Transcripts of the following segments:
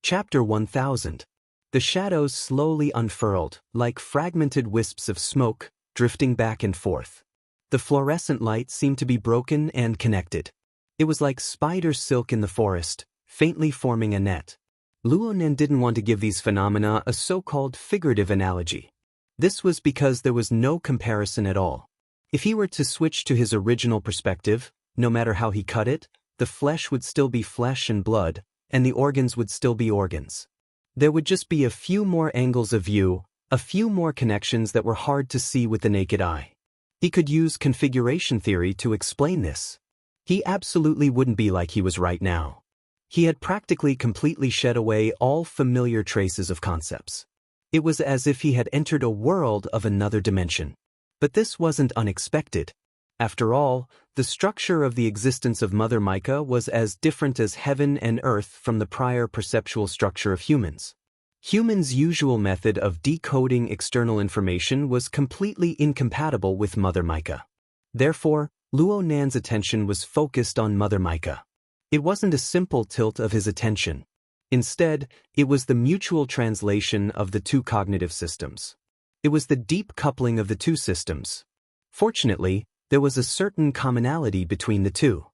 Chapter 1000. The shadows slowly unfurled, like fragmented wisps of smoke, drifting back and forth. The fluorescent light seemed to be broken and connected. It was like spider silk in the forest, faintly forming a net. Luonen didn't want to give these phenomena a so-called figurative analogy. This was because there was no comparison at all. If he were to switch to his original perspective, no matter how he cut it, the flesh would still be flesh and blood, and the organs would still be organs. There would just be a few more angles of view, a few more connections that were hard to see with the naked eye. He could use configuration theory to explain this. He absolutely wouldn't be like he was right now. He had practically completely shed away all familiar traces of concepts. It was as if he had entered a world of another dimension. But this wasn't unexpected. After all, the structure of the existence of Mother Micah was as different as heaven and earth from the prior perceptual structure of humans. Humans' usual method of decoding external information was completely incompatible with Mother Micah. Therefore, Luonan's attention was focused on Mother Micah. It wasn't a simple tilt of his attention. Instead, it was the mutual translation of the two cognitive systems. It was the deep coupling of the two systems. Fortunately, there was a certain commonality between the two.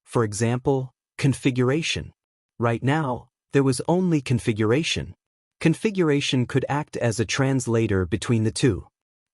For example, configuration. Right now, there was only configuration. Configuration could act as a translator between the two.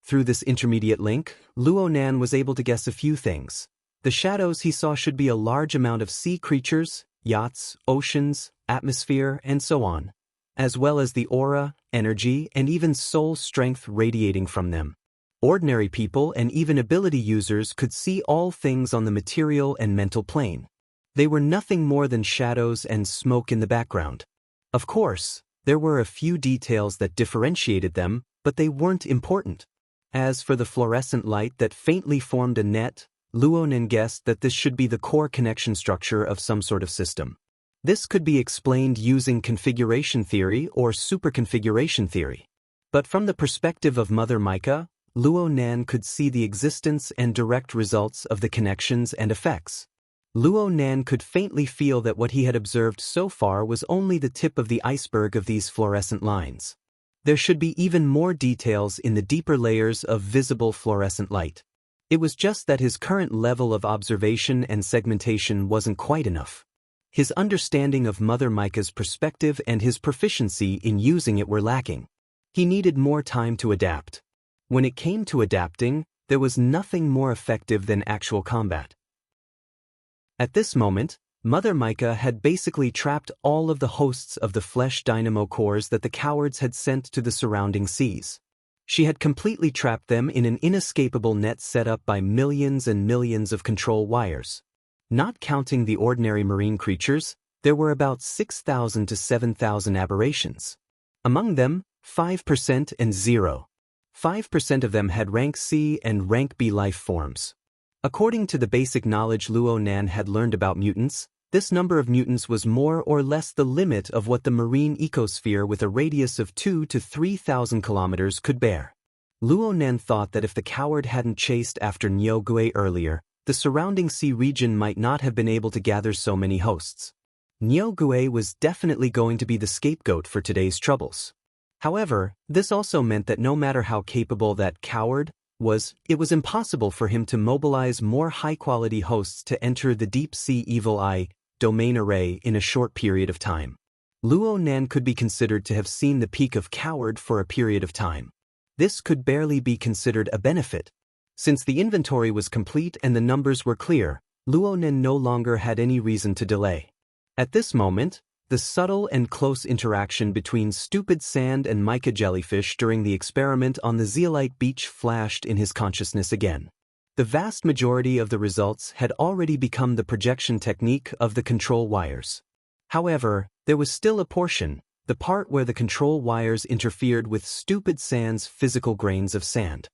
Through this intermediate link, Luonan was able to guess a few things. The shadows he saw should be a large amount of sea creatures, yachts, oceans, atmosphere, and so on, as well as the aura, energy, and even soul strength radiating from them. Ordinary people and even ability users could see all things on the material and mental plane. They were nothing more than shadows and smoke in the background. Of course, there were a few details that differentiated them, but they weren't important. As for the fluorescent light that faintly formed a net, Luonan guessed that this should be the core connection structure of some sort of system. This could be explained using configuration theory or superconfiguration theory. But from the perspective of Mother Micah, Luonan could see the existence and direct results of the connections and effects. Luonan could faintly feel that what he had observed so far was only the tip of the iceberg of these fluorescent lines. There should be even more details in the deeper layers of visible fluorescent light. It was just that his current level of observation and segmentation wasn't quite enough. His understanding of Mother Micah's perspective and his proficiency in using it were lacking. He needed more time to adapt. When it came to adapting, there was nothing more effective than actual combat. At this moment, Mother Micah had basically trapped all of the hosts of the flesh dynamo cores that the cowards had sent to the surrounding seas. She had completely trapped them in an inescapable net set up by millions and millions of control wires. Not counting the ordinary marine creatures, there were about 6,000 to 7,000 aberrations. Among them, 5% and 0.5% of them had rank C and rank B life forms. According to the basic knowledge Luonan had learned about mutants, this number of mutants was more or less the limit of what the marine ecosphere with a radius of 2,000 to 3,000 kilometers could bear. Luonan thought that if the coward hadn't chased after Nyogue earlier, the surrounding sea region might not have been able to gather so many hosts. Nyogue was definitely going to be the scapegoat for today's troubles. However, this also meant that no matter how capable that coward was, it was impossible for him to mobilize more high-quality hosts to enter the deep-sea Evil Eye domain array in a short period of time. Luonan could be considered to have seen the peak of coward for a period of time. This could barely be considered a benefit. Since the inventory was complete and the numbers were clear, Luonan no longer had any reason to delay. At this moment, the subtle and close interaction between stupid sand and mica jellyfish during the experiment on the zeolite beach flashed in his consciousness again. The vast majority of the results had already become the projection technique of the control wires. However, there was still a portion, the part where the control wires interfered with stupid sand's physical grains of sand.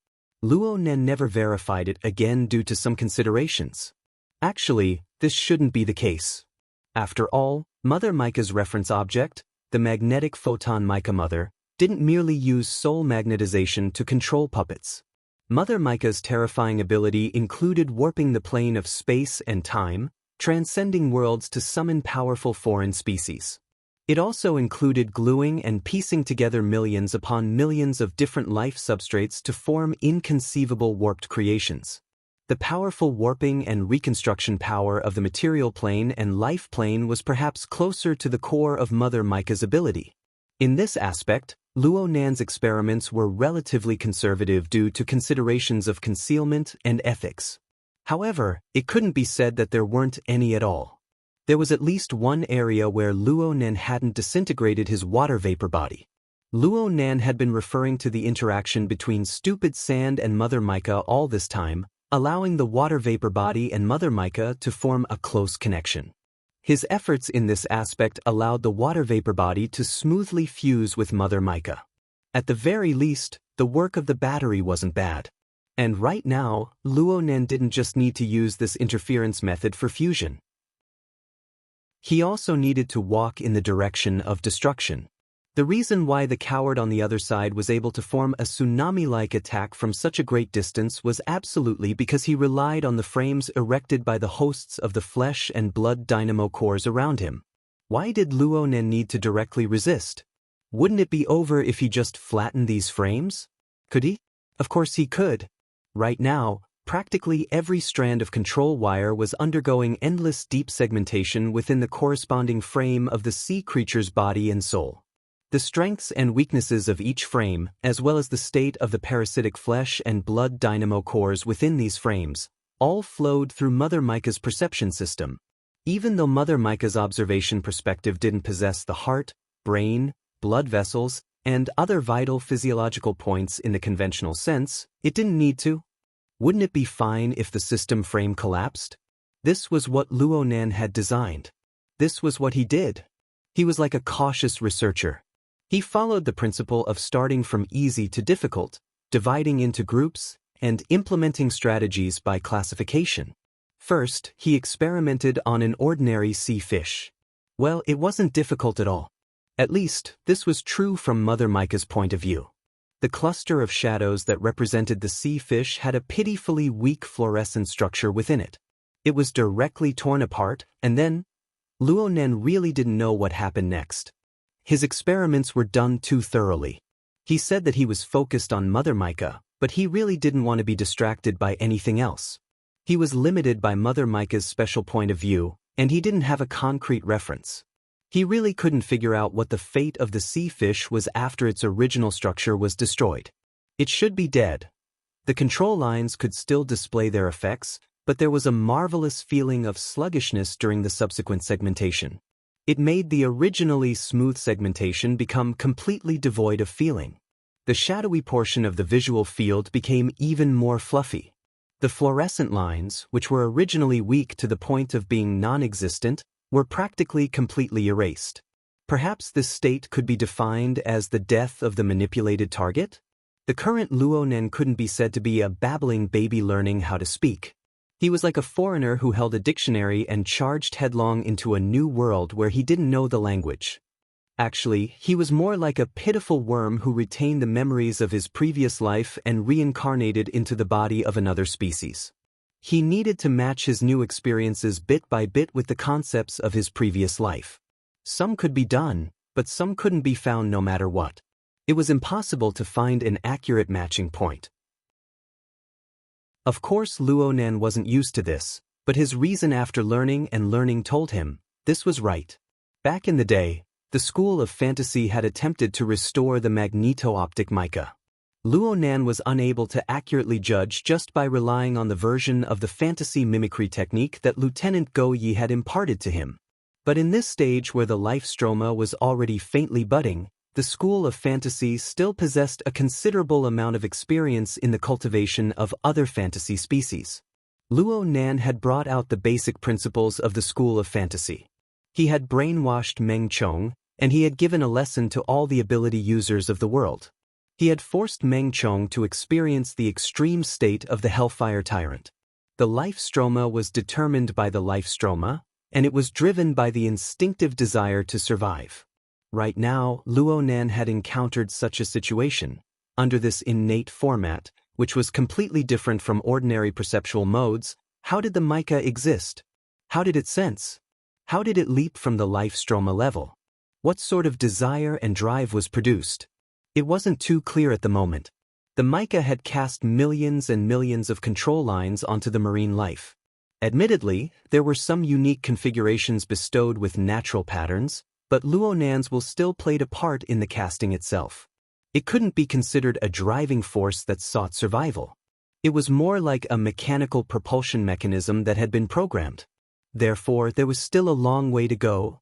Luonan never verified it again due to some considerations. Actually, this shouldn't be the case. After all, Mother Micah's reference object, the magnetic photon Micah Mother, didn't merely use soul magnetization to control puppets. Mother Micah's terrifying ability included warping the plane of space and time, transcending worlds to summon powerful foreign species. It also included gluing and piecing together millions upon millions of different life substrates to form inconceivable warped creations. The powerful warping and reconstruction power of the material plane and life plane was perhaps closer to the core of Mother Micah's ability. In this aspect, Luo Nan's experiments were relatively conservative due to considerations of concealment and ethics. However, it couldn't be said that there weren't any at all. There was at least one area where Luo Nan hadn't disintegrated his water vapor body. Luo Nan had been referring to the interaction between stupid sand and Mother Micah all this time, allowing the water vapor body and Mother Micah to form a close connection. His efforts in this aspect allowed the water vapor body to smoothly fuse with Mother Micah. At the very least, the work of the battery wasn't bad. And right now, Luo Nan didn't just need to use this interference method for fusion. He also needed to walk in the direction of destruction. The reason why the coward on the other side was able to form a tsunami-like attack from such a great distance was absolutely because he relied on the frames erected by the hosts of the flesh and blood dynamo cores around him. Why did Luo Nan need to directly resist? Wouldn't it be over if he just flattened these frames? Could he? Of course he could. Right now, practically every strand of control wire was undergoing endless deep segmentation within the corresponding frame of the sea creature's body and soul. The strengths and weaknesses of each frame, as well as the state of the parasitic flesh and blood dynamo cores within these frames, all flowed through Mother Micah's perception system. Even though Mother Micah's observation perspective didn't possess the heart, brain, blood vessels, and other vital physiological points in the conventional sense, it didn't need to. Wouldn't it be fine if the system frame collapsed? This was what Luo Nan had designed. This was what he did. He was like a cautious researcher. He followed the principle of starting from easy to difficult, dividing into groups, and implementing strategies by classification. First, he experimented on an ordinary sea fish. Well, it wasn't difficult at all. At least, this was true from Mother Micah's point of view. The cluster of shadows that represented the sea fish had a pitifully weak fluorescent structure within it. It was directly torn apart, and then, Luo Nan really didn't know what happened next. His experiments were done too thoroughly. He said that he was focused on Mother Micah, but he really didn't want to be distracted by anything else. He was limited by Mother Micah's special point of view, and he didn't have a concrete reference. He really couldn't figure out what the fate of the sea fish was after its original structure was destroyed. It should be dead. The control lines could still display their effects, but there was a marvelous feeling of sluggishness during the subsequent segmentation. It made the originally smooth segmentation become completely devoid of feeling. The shadowy portion of the visual field became even more fluffy. The fluorescent lines, which were originally weak to the point of being non-existent, were practically completely erased. Perhaps this state could be defined as the death of the manipulated target? The current Luo Nan couldn't be said to be a babbling baby learning how to speak. He was like a foreigner who held a dictionary and charged headlong into a new world where he didn't know the language. Actually, he was more like a pitiful worm who retained the memories of his previous life and reincarnated into the body of another species. He needed to match his new experiences bit by bit with the concepts of his previous life. Some could be done, but some couldn't be found no matter what. It was impossible to find an accurate matching point. Of course, Luo Nan wasn't used to this, but his reason after learning and learning told him this was right. Back in the day, the school of fantasy had attempted to restore the magneto-optic mica. Luo Nan was unable to accurately judge just by relying on the version of the fantasy mimicry technique that Lieutenant Go Yi had imparted to him. But in this stage where the life stroma was already faintly budding, the school of fantasy still possessed a considerable amount of experience in the cultivation of other fantasy species. Luo Nan had brought out the basic principles of the school of fantasy. He had brainwashed Meng Chong, and he had given a lesson to all the ability users of the world. He had forced Meng Chong to experience the extreme state of the Hellfire Tyrant. The life stroma was determined by the life stroma, and it was driven by the instinctive desire to survive. Right now, Luo Nan had encountered such a situation, under this innate format, which was completely different from ordinary perceptual modes. How did the mica exist? How did it sense? How did it leap from the life stroma level? What sort of desire and drive was produced? It wasn't too clear at the moment. The mica had cast millions and millions of control lines onto the marine life. Admittedly, there were some unique configurations bestowed with natural patterns, but Luonan's will still played a part in the casting itself. It couldn't be considered a driving force that sought survival. It was more like a mechanical propulsion mechanism that had been programmed. Therefore, there was still a long way to go.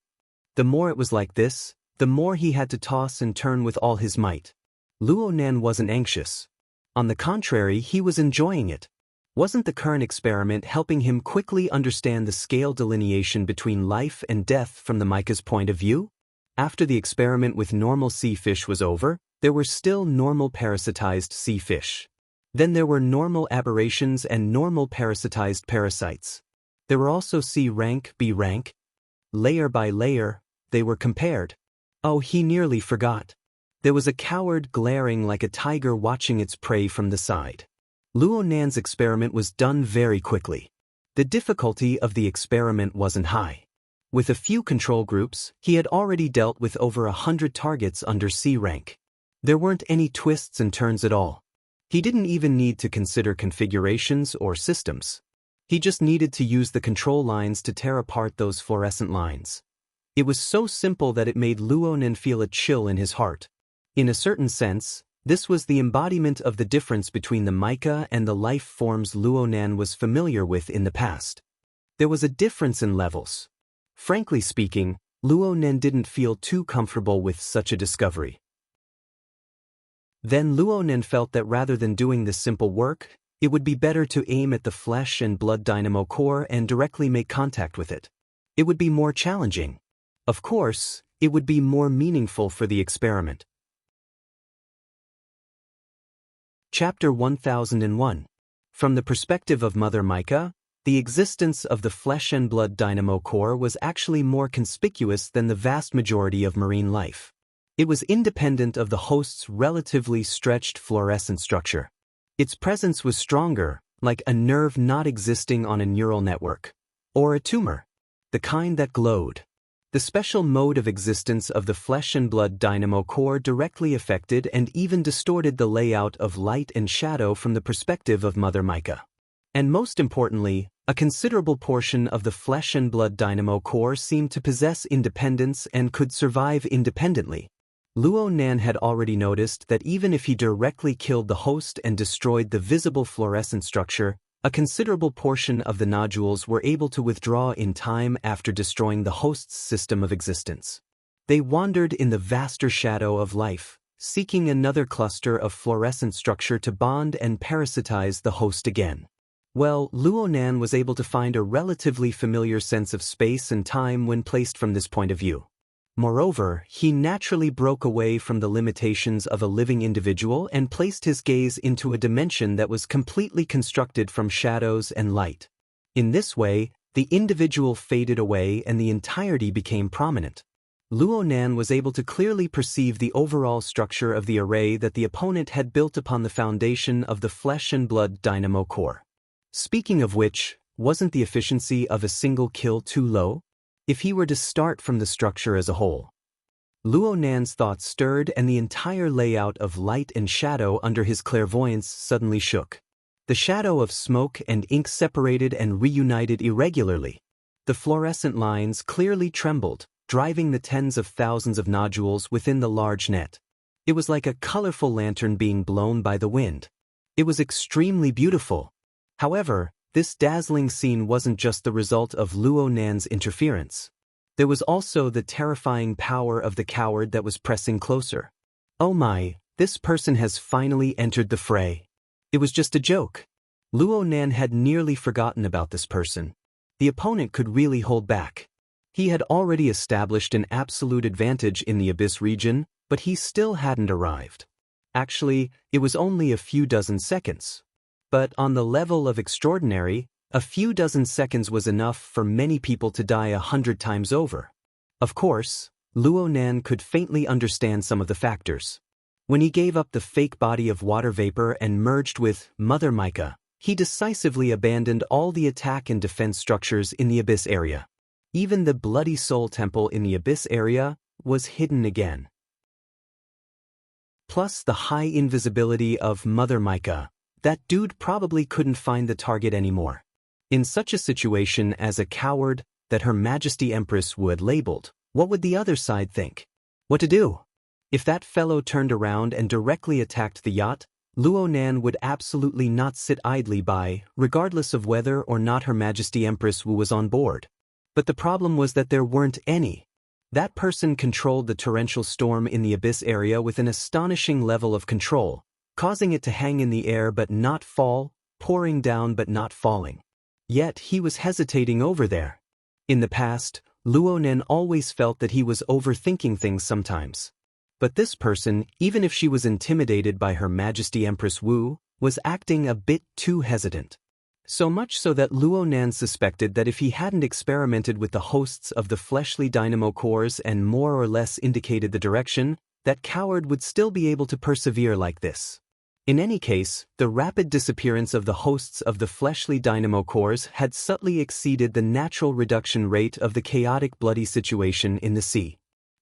The more it was like this, the more he had to toss and turn with all his might. Luonan wasn't anxious. On the contrary, he was enjoying it. Wasn't the current experiment helping him quickly understand the scale delineation between life and death from the mica's point of view? After the experiment with normal sea fish was over, there were still normal parasitized sea fish. Then there were normal aberrations and normal parasitized parasites. There were also C rank, B rank. Layer by layer, they were compared. Oh, he nearly forgot. There was a coward glaring like a tiger watching its prey from the side. Luonan's experiment was done very quickly. The difficulty of the experiment wasn't high. With a few control groups, he had already dealt with over 100 targets under C rank. There weren't any twists and turns at all. He didn't even need to consider configurations or systems. He just needed to use the control lines to tear apart those fluorescent lines. It was so simple that it made Luonan feel a chill in his heart. In a certain sense, this was the embodiment of the difference between the mica and the life forms Luonan was familiar with in the past. There was a difference in levels. Frankly speaking, Luonan didn't feel too comfortable with such a discovery. Then Luonan felt that rather than doing this simple work, it would be better to aim at the flesh and blood dynamo core and directly make contact with it. It would be more challenging. Of course, it would be more meaningful for the experiment. Chapter 1001. From the perspective of Mother Mica, the existence of the flesh and blood dynamo core was actually more conspicuous than the vast majority of marine life. It was independent of the host's relatively stretched fluorescent structure. Its presence was stronger, like a nerve not existing on a neural network. Or a tumor. The kind that glowed. The special mode of existence of the flesh and blood dynamo core directly affected and even distorted the layout of light and shadow from the perspective of Mother Mica. And most importantly, a considerable portion of the flesh and blood dynamo core seemed to possess independence and could survive independently. Luonan had already noticed that even if he directly killed the host and destroyed the visible fluorescent structure, a considerable portion of the nodules were able to withdraw in time after destroying the host's system of existence. They wandered in the vaster shadow of life, seeking another cluster of fluorescent structure to bond and parasitize the host again. Well, Luonan was able to find a relatively familiar sense of space and time when placed from this point of view. Moreover, he naturally broke away from the limitations of a living individual and placed his gaze into a dimension that was completely constructed from shadows and light. In this way, the individual faded away and the entirety became prominent. Luonan was able to clearly perceive the overall structure of the array that the opponent had built upon the foundation of the flesh and blood dynamo core. Speaking of which, wasn't the efficiency of a single kill too low? If he were to start from the structure as a whole. Luonan's thoughts stirred and the entire layout of light and shadow under his clairvoyance suddenly shook. The shadow of smoke and ink separated and reunited irregularly. The fluorescent lines clearly trembled, driving the tens of thousands of nodules within the large net. It was like a colorful lantern being blown by the wind. It was extremely beautiful. However, this dazzling scene wasn't just the result of Luonan's interference. There was also the terrifying power of the coward that was pressing closer. Oh my, this person has finally entered the fray. It was just a joke. Luonan had nearly forgotten about this person. The opponent could really hold back. He had already established an absolute advantage in the Abyss region, but he still hadn't arrived. Actually, it was only a few dozen seconds. But on the level of extraordinary, a few dozen seconds was enough for many people to die 100 times over. Of course, Luonan could faintly understand some of the factors. When he gave up the fake body of water vapor and merged with Mother Mica, he decisively abandoned all the attack and defense structures in the Abyss area. Even the Bloody Soul Temple in the Abyss area, was hidden again. Plus the high invisibility of Mother Micah, that dude probably couldn't find the target anymore. In such a situation as a coward that Her Majesty Empress would labeled, what would the other side think? What to do? If that fellow turned around and directly attacked the yacht, Luo Nan would absolutely not sit idly by, regardless of whether or not Her Majesty Empress Wu was on board. But the problem was that there weren't any. That person controlled the torrential storm in the abyss area with an astonishing level of control, causing it to hang in the air but not fall, pouring down but not falling. Yet he was hesitating over there. In the past, Luo Nan always felt that he was overthinking things sometimes. But this person, even if she was intimidated by Her Majesty Empress Wu, was acting a bit too hesitant. So much so that Luo Nan suspected that if he hadn't experimented with the hosts of the fleshly dynamo cores and more or less indicated the direction, that coward would still be able to persevere like this. In any case, the rapid disappearance of the hosts of the fleshly dynamo cores had subtly exceeded the natural reduction rate of the chaotic bloody situation in the sea.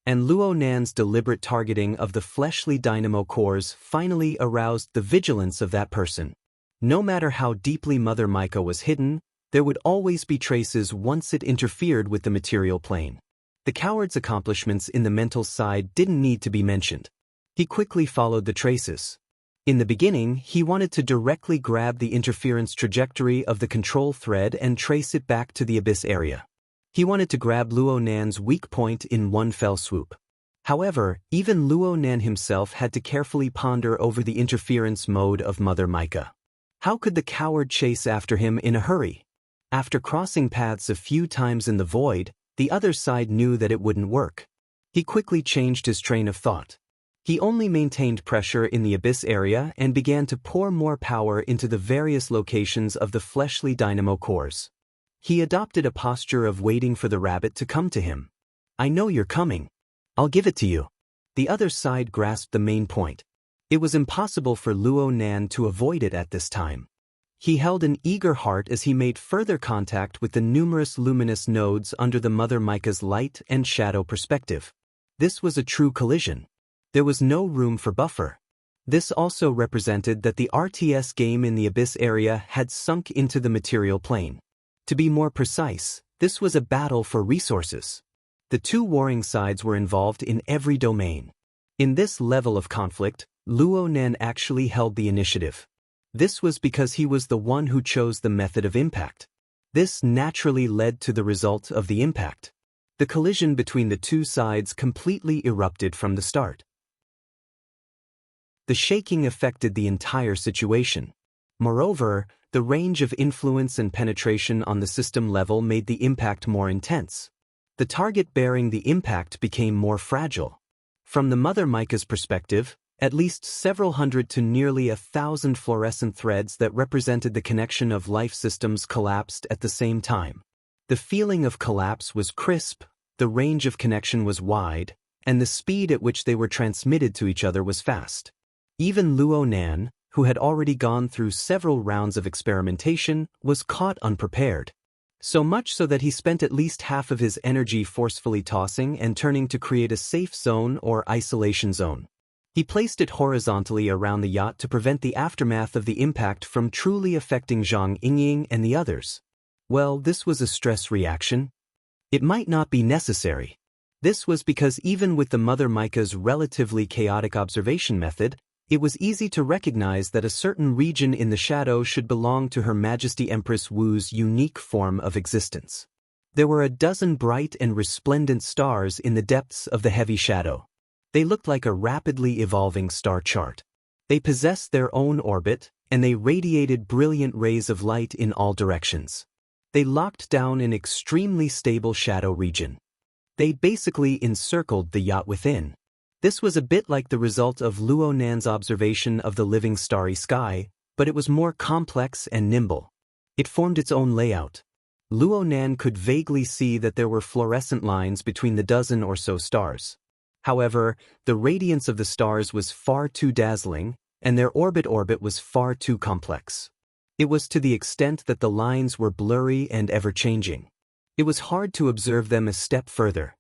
And Luo Nan's deliberate targeting of the fleshly dynamo cores finally aroused the vigilance of that person. No matter how deeply Mother Micah was hidden, there would always be traces once it interfered with the material plane. The coward's accomplishments in the mental side didn't need to be mentioned. He quickly followed the traces. In the beginning, he wanted to directly grab the interference trajectory of the control thread and trace it back to the abyss area. He wanted to grab Luo Nan's weak point in one fell swoop. However, even Luo Nan himself had to carefully ponder over the interference mode of Mother Micah. How could the coward chase after him in a hurry? After crossing paths a few times in the void, the other side knew that it wouldn't work. He quickly changed his train of thought. He only maintained pressure in the abyss area and began to pour more power into the various locations of the fleshly dynamo cores. He adopted a posture of waiting for the rabbit to come to him. I know you're coming. I'll give it to you. The other side grasped the main point. It was impossible for Luo Nan to avoid it at this time. He held an eager heart as he made further contact with the numerous luminous nodes under the Mother Micah's light and shadow perspective. This was a true collision. There was no room for buffer. This also represented that the RTS game in the abyss area had sunk into the material plane. To be more precise, this was a battle for resources. The two warring sides were involved in every domain. In this level of conflict, Luo Nan actually held the initiative. This was because he was the one who chose the method of impact. This naturally led to the result of the impact. The collision between the two sides completely erupted from the start. The shaking affected the entire situation. Moreover, the range of influence and penetration on the system level made the impact more intense. The target bearing the impact became more fragile. From the Mother Micah's perspective, at least several hundred to nearly 1,000 fluorescent threads that represented the connection of life systems collapsed at the same time. The feeling of collapse was crisp, the range of connection was wide, and the speed at which they were transmitted to each other was fast. Even Luo Nan, who had already gone through several rounds of experimentation, was caught unprepared. So much so that he spent at least half of his energy forcefully tossing and turning to create a safe zone or isolation zone. He placed it horizontally around the yacht to prevent the aftermath of the impact from truly affecting Zhang Yingying and the others. Well, this was a stress reaction. It might not be necessary. This was because even with the Mother Micah's relatively chaotic observation method, it was easy to recognize that a certain region in the shadow should belong to Her Majesty Empress Wu's unique form of existence. There were a dozen bright and resplendent stars in the depths of the heavy shadow. They looked like a rapidly evolving star chart. They possessed their own orbit, and they radiated brilliant rays of light in all directions. They locked down an extremely stable shadow region. They basically encircled the yacht within. This was a bit like the result of Luo Nan's observation of the living starry sky, but it was more complex and nimble. It formed its own layout. Luo Nan could vaguely see that there were fluorescent lines between the dozen or so stars. However, the radiance of the stars was far too dazzling, and their orbit was far too complex. It was to the extent that the lines were blurry and ever-changing. It was hard to observe them a step further.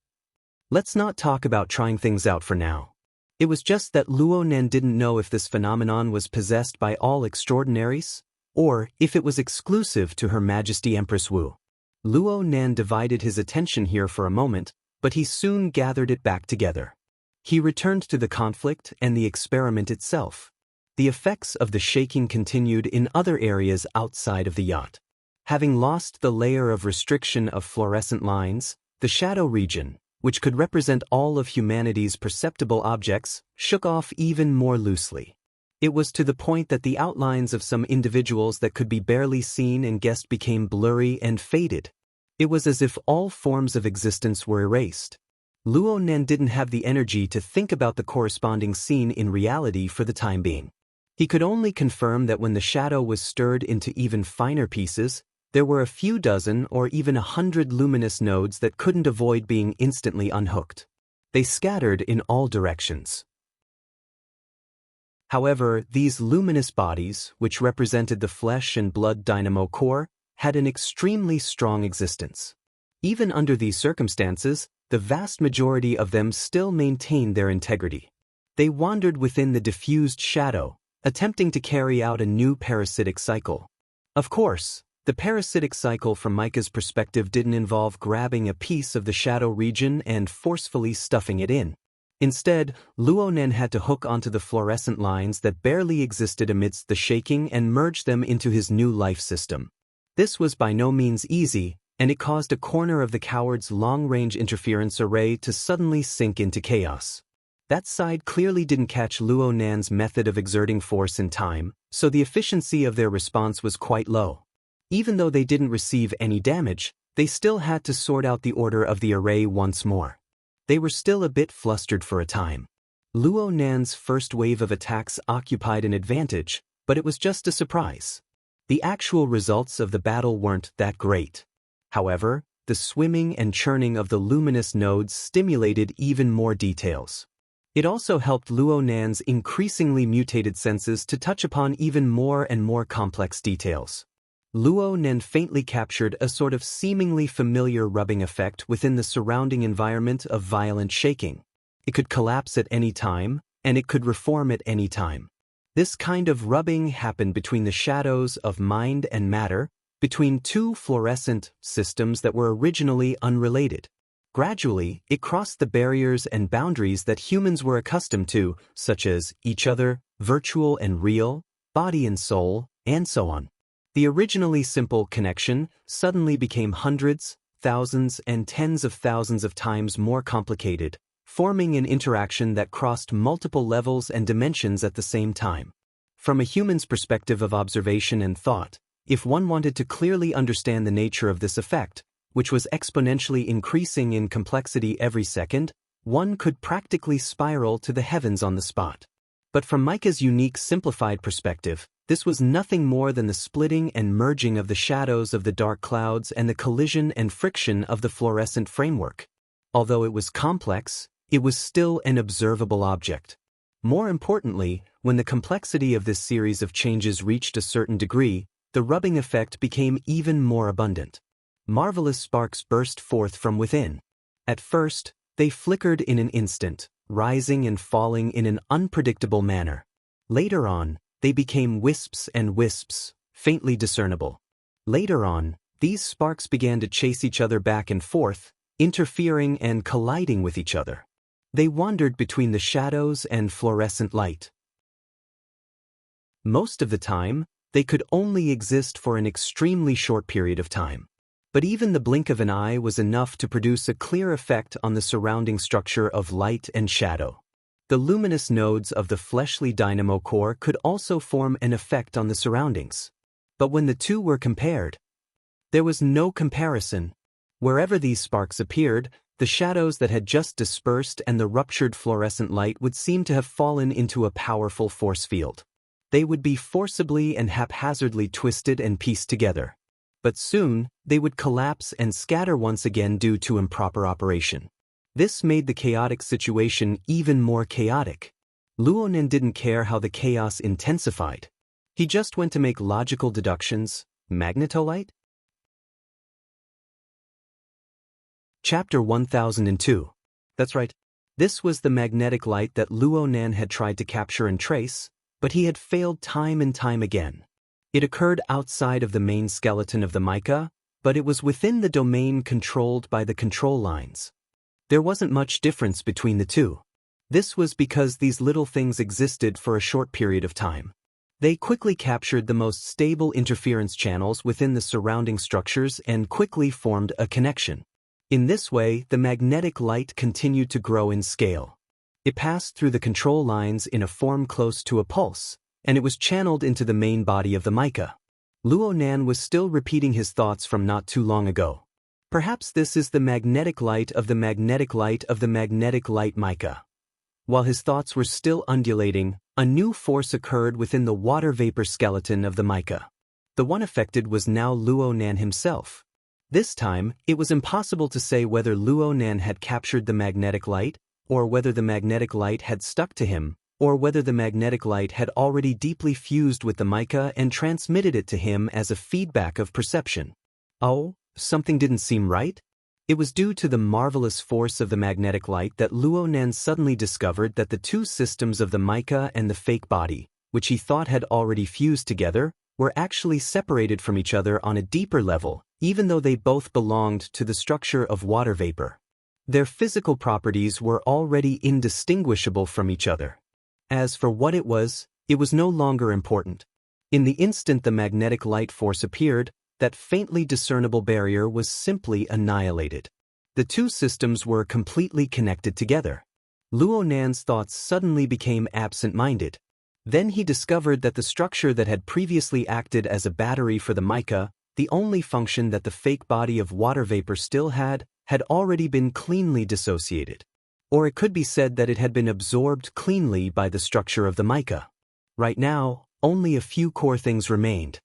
Let's not talk about trying things out for now. It was just that Luo Nen didn't know if this phenomenon was possessed by all extraordinaries, or if it was exclusive to Her Majesty Empress Wu. Luo Nen divided his attention here for a moment, but he soon gathered it back together. He returned to the conflict and the experiment itself. The effects of the shaking continued in other areas outside of the yacht. Having lost the layer of restriction of fluorescent lines, the shadow region, which could represent all of humanity's perceptible objects, shook off even more loosely. It was to the point that the outlines of some individuals that could be barely seen and guessed became blurry and faded. It was as if all forms of existence were erased. Luo Nen didn't have the energy to think about the corresponding scene in reality for the time being. He could only confirm that when the shadow was stirred into even finer pieces, there were a few dozen or even 100 luminous nodes that couldn't avoid being instantly unhooked. They scattered in all directions. However, these luminous bodies, which represented the flesh and blood dynamo core, had an extremely strong existence. Even under these circumstances, the vast majority of them still maintained their integrity. They wandered within the diffused shadow, attempting to carry out a new parasitic cycle. Of course, the parasitic cycle from Micah's perspective didn't involve grabbing a piece of the shadow region and forcefully stuffing it in. Instead, Luo Nen had to hook onto the fluorescent lines that barely existed amidst the shaking and merge them into his new life system. This was by no means easy, and it caused a corner of the coward's long-range interference array to suddenly sink into chaos. That side clearly didn't catch Luo Nen's method of exerting force in time, so the efficiency of their response was quite low. Even though they didn't receive any damage, they still had to sort out the order of the array once more. They were still a bit flustered for a time. Luo Nen's first wave of attacks occupied an advantage, but it was just a surprise. The actual results of the battle weren't that great. However, the swimming and churning of the luminous nodes stimulated even more details. It also helped Luo Nen's increasingly mutated senses to touch upon even more and more complex details. Luo Nen faintly captured a sort of seemingly familiar rubbing effect within the surrounding environment of violent shaking. It could collapse at any time, and it could reform at any time. This kind of rubbing happened between the shadows of mind and matter, between two fluorescent systems that were originally unrelated. Gradually, it crossed the barriers and boundaries that humans were accustomed to, such as each other, virtual and real, body and soul, and so on. The originally simple connection suddenly became hundreds, thousands, and tens of thousands of times more complicated, forming an interaction that crossed multiple levels and dimensions at the same time. From a human's perspective of observation and thought, if one wanted to clearly understand the nature of this effect, which was exponentially increasing in complexity every second, one could practically spiral to the heavens on the spot. But from Micah's unique simplified perspective, this was nothing more than the splitting and merging of the shadows of the dark clouds and the collision and friction of the fluorescent framework. Although it was complex, it was still an observable object. More importantly, when the complexity of this series of changes reached a certain degree, the rubbing effect became even more abundant. Marvelous sparks burst forth from within. At first, they flickered in an instant, rising and falling in an unpredictable manner. Later on, they became wisps and wisps, faintly discernible. Later on, these sparks began to chase each other back and forth, interfering and colliding with each other. They wandered between the shadows and fluorescent light. Most of the time, they could only exist for an extremely short period of time. But even the blink of an eye was enough to produce a clear effect on the surrounding structure of light and shadow. The luminous nodes of the fleshly dynamo core could also form an effect on the surroundings. But when the two were compared, there was no comparison. Wherever these sparks appeared, the shadows that had just dispersed and the ruptured fluorescent light would seem to have fallen into a powerful force field. They would be forcibly and haphazardly twisted and pieced together. But soon, they would collapse and scatter once again due to improper operation. This made the chaotic situation even more chaotic. Luo Nen didn't care how the chaos intensified. He just went to make logical deductions. Magnetolite? Chapter 1002. That's right. This was the magnetic light that Luo Nan had tried to capture and trace, but he had failed time and time again. It occurred outside of the main skeleton of the mica, but it was within the domain controlled by the control lines. There wasn't much difference between the two. This was because these little things existed for a short period of time. They quickly captured the most stable interference channels within the surrounding structures and quickly formed a connection. In this way, the magnetic light continued to grow in scale. It passed through the control lines in a form close to a pulse, and it was channeled into the main body of the mica. Luo Nan was still repeating his thoughts from not too long ago. Perhaps this is the magnetic light of the magnetic light of the magnetic light mica. While his thoughts were still undulating, a new force occurred within the water vapor skeleton of the mica. The one affected was now Luo Nan himself. This time, it was impossible to say whether Luo Nan had captured the magnetic light, or whether the magnetic light had stuck to him, or whether the magnetic light had already deeply fused with the mica and transmitted it to him as a feedback of perception. Oh, something didn't seem right? It was due to the marvelous force of the magnetic light that Luo Nan suddenly discovered that the two systems of the mica and the fake body, which he thought had already fused together, were actually separated from each other on a deeper level, even though they both belonged to the structure of water vapor. Their physical properties were already indistinguishable from each other. As for what it was no longer important. In the instant the magnetic light force appeared, that faintly discernible barrier was simply annihilated. The two systems were completely connected together. Luo Nan's thoughts suddenly became absent-minded. Then he discovered that the structure that had previously acted as a battery for the mica, the only function that the fake body of water vapor still had already been cleanly dissociated. Or it could be said that it had been absorbed cleanly by the structure of the mica. Right now, only a few core things remained.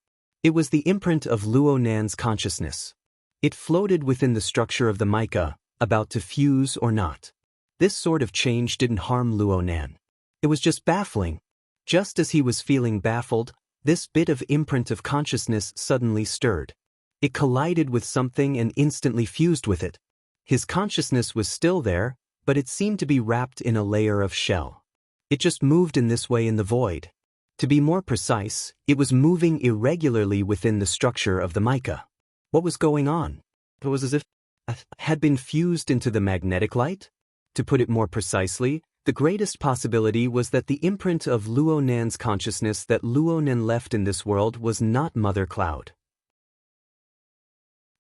It was the imprint of Luo Nan's consciousness. It floated within the structure of the mica, about to fuse or not. This sort of change didn't harm Luo Nan. It was just baffling. Just as he was feeling baffled, this bit of imprint of consciousness suddenly stirred. It collided with something and instantly fused with it. His consciousness was still there, but it seemed to be wrapped in a layer of shell. It just moved in this way in the void. To be more precise, it was moving irregularly within the structure of the mica. What was going on? It was as if it had been fused into the magnetic light? To put it more precisely, the greatest possibility was that the imprint of Luo Nan's consciousness that Luo Nan left in this world was not Mother Cloud.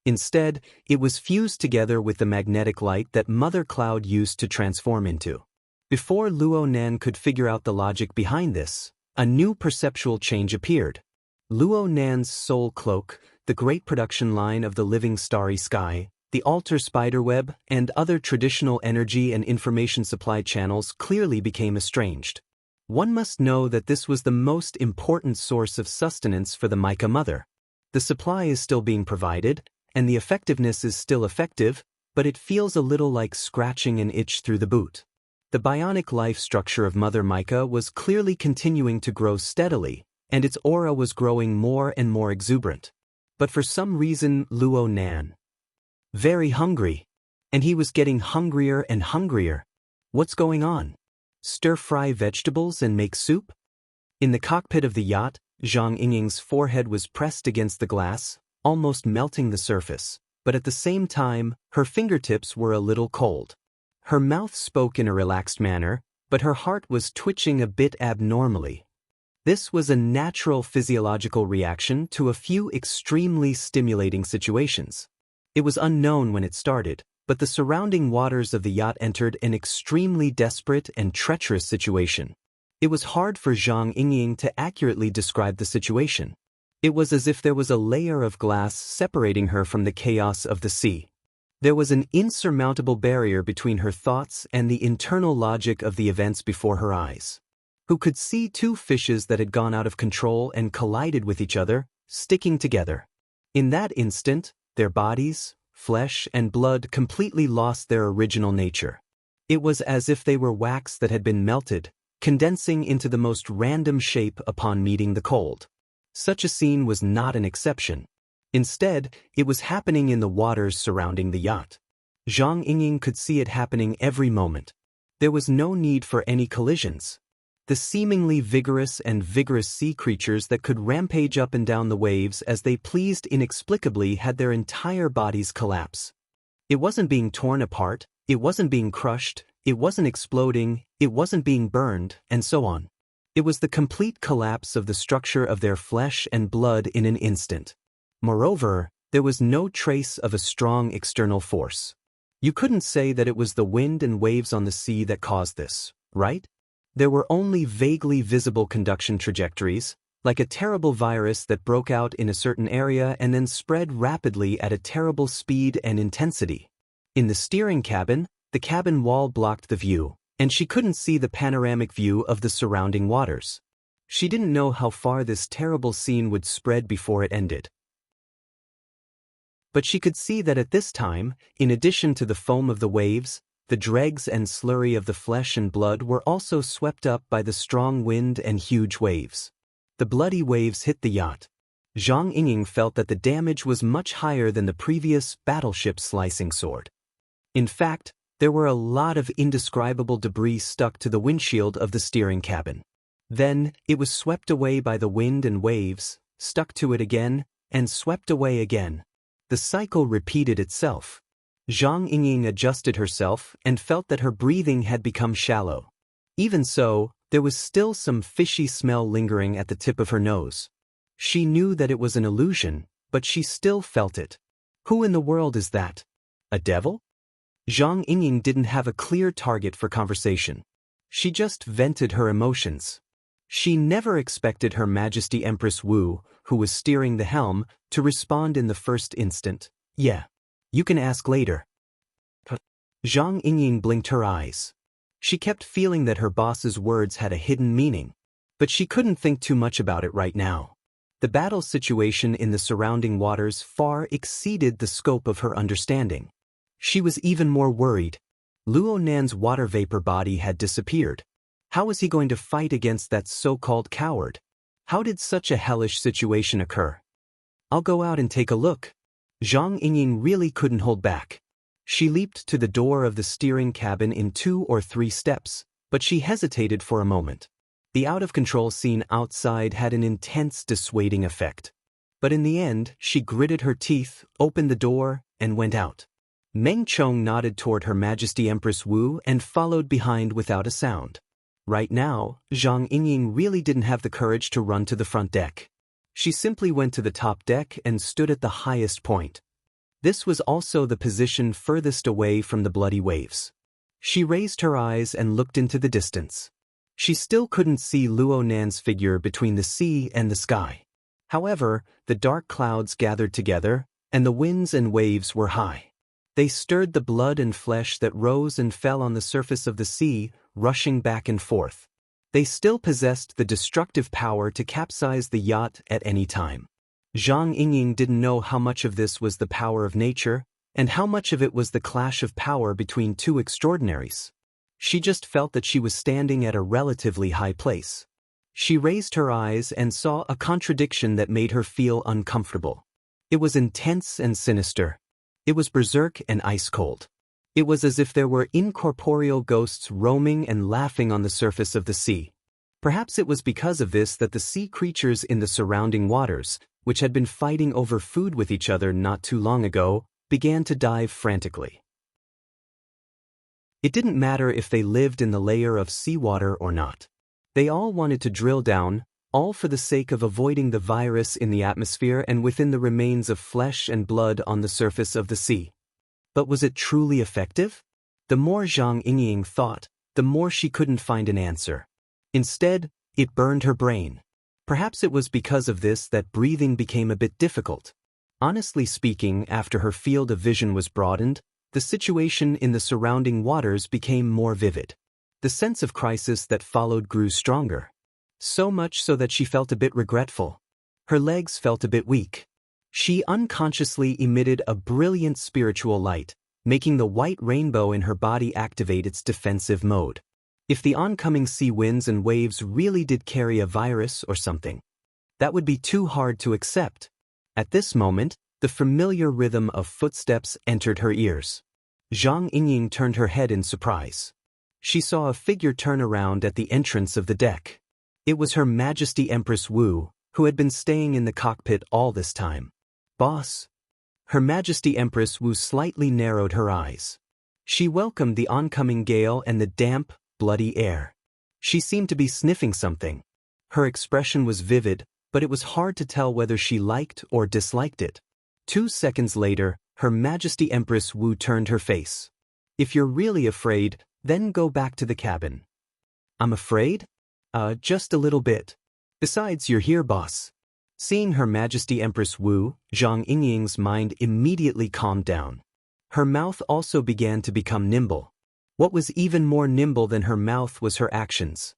Instead, it was fused together with the magnetic light that Mother Cloud used to transform into. Before Luo Nan could figure out the logic behind this, a new perceptual change appeared. Luo Nan's soul cloak, the great production line of the living starry sky, the altar spiderweb, and other traditional energy and information supply channels clearly became estranged. One must know that this was the most important source of sustenance for the mica mother. The supply is still being provided, and the effectiveness is still effective, but it feels a little like scratching an itch through the boot. The bionic life structure of Mother Mica was clearly continuing to grow steadily, and its aura was growing more and more exuberant. But for some reason, Luo Nan very hungry, and he was getting hungrier and hungrier. What's going on? Stir-fry vegetables and make soup? In the cockpit of the yacht, Zhang Yingying's forehead was pressed against the glass, almost melting the surface, but at the same time, her fingertips were a little cold. Her mouth spoke in a relaxed manner, but her heart was twitching a bit abnormally. This was a natural physiological reaction to a few extremely stimulating situations. It was unknown when it started, but the surrounding waters of the yacht entered an extremely desperate and treacherous situation. It was hard for Zhang Yingying to accurately describe the situation. It was as if there was a layer of glass separating her from the chaos of the sea. There was an insurmountable barrier between her thoughts and the internal logic of the events before her eyes. Who could see two fishes that had gone out of control and collided with each other, sticking together. In that instant, their bodies, flesh, and blood completely lost their original nature. It was as if they were wax that had been melted, condensing into the most random shape upon meeting the cold. Such a scene was not an exception. Instead, it was happening in the waters surrounding the yacht. Zhang Yingying could see it happening every moment. There was no need for any collisions. The seemingly vigorous sea creatures that could rampage up and down the waves as they pleased inexplicably had their entire bodies collapse. It wasn't being torn apart, it wasn't being crushed, it wasn't exploding, it wasn't being burned, and so on. It was the complete collapse of the structure of their flesh and blood in an instant. Moreover, there was no trace of a strong external force. You couldn't say that it was the wind and waves on the sea that caused this, right? There were only vaguely visible conduction trajectories, like a terrible virus that broke out in a certain area and then spread rapidly at a terrible speed and intensity. In the steering cabin, the cabin wall blocked the view, and she couldn't see the panoramic view of the surrounding waters. She didn't know how far this terrible scene would spread before it ended. But she could see that at this time, in addition to the foam of the waves, the dregs and slurry of the flesh and blood were also swept up by the strong wind and huge waves. The bloody waves hit the yacht. Zhang Yingying felt that the damage was much higher than the previous battleship slicing sword. In fact, there were a lot of indescribable debris stuck to the windshield of the steering cabin. Then, it was swept away by the wind and waves, stuck to it again, and swept away again. The cycle repeated itself. Zhang Yingying adjusted herself and felt that her breathing had become shallow. Even so, there was still some fishy smell lingering at the tip of her nose. She knew that it was an illusion, but she still felt it. Who in the world is that? A devil? Zhang Yingying didn't have a clear target for conversation. She just vented her emotions. She never expected Her Majesty Empress Wu, who was steering the helm, to respond in the first instant. Yeah. You can ask later. Zhang Yingying blinked her eyes. She kept feeling that her boss's words had a hidden meaning, but she couldn't think too much about it right now. The battle situation in the surrounding waters far exceeded the scope of her understanding. She was even more worried. Luo Nan's water vapor body had disappeared. How was he going to fight against that so-called coward? How did such a hellish situation occur? I'll go out and take a look. Zhang Yingying really couldn't hold back. She leaped to the door of the steering cabin in 2 or 3 steps, but she hesitated for a moment. The out-of-control scene outside had an intense dissuading effect. But in the end, she gritted her teeth, opened the door, and went out. Meng Chong nodded toward Her Majesty Empress Wu and followed behind without a sound. Right now, Zhang Yingying really didn't have the courage to run to the front deck. She simply went to the top deck and stood at the highest point. This was also the position furthest away from the bloody waves. She raised her eyes and looked into the distance. She still couldn't see Luo Nan's figure between the sea and the sky. However, the dark clouds gathered together, and the winds and waves were high. They stirred the blood and flesh that rose and fell on the surface of the sea, rushing back and forth. They still possessed the destructive power to capsize the yacht at any time. Zhang Yingying didn't know how much of this was the power of nature, and how much of it was the clash of power between two extraordinaries. She just felt that she was standing at a relatively high place. She raised her eyes and saw a contradiction that made her feel uncomfortable. It was intense and sinister. It was berserk and ice-cold. It was as if there were incorporeal ghosts roaming and laughing on the surface of the sea. Perhaps it was because of this that the sea creatures in the surrounding waters, which had been fighting over food with each other not too long ago, began to dive frantically. It didn't matter if they lived in the layer of seawater or not. They all wanted to drill down, all for the sake of avoiding the virus in the atmosphere and within the remains of flesh and blood on the surface of the sea. But was it truly effective? The more Zhang Yingying thought, the more she couldn't find an answer. Instead, it burned her brain. Perhaps it was because of this that breathing became a bit difficult. Honestly speaking, after her field of vision was broadened, the situation in the surrounding waters became more vivid. The sense of crisis that followed grew stronger. So much so that she felt a bit regretful. Her legs felt a bit weak. She unconsciously emitted a brilliant spiritual light, making the white rainbow in her body activate its defensive mode. If the oncoming sea winds and waves really did carry a virus or something, that would be too hard to accept. At this moment, the familiar rhythm of footsteps entered her ears. Zhang Yingying turned her head in surprise. She saw a figure turn around at the entrance of the deck. It was Her Majesty Empress Wu, who had been staying in the cockpit all this time. "Boss?" Her Majesty Empress Wu slightly narrowed her eyes. She welcomed the oncoming gale and the damp, bloody air. She seemed to be sniffing something. Her expression was vivid, but it was hard to tell whether she liked or disliked it. 2 seconds later, Her Majesty Empress Wu turned her face. "If you're really afraid, then go back to the cabin." "I'm afraid?" Just a little bit. Besides, you're here, boss." Seeing Her Majesty Empress Wu, Zhang Yingying's mind immediately calmed down. Her mouth also began to become nimble. What was even more nimble than her mouth was her actions.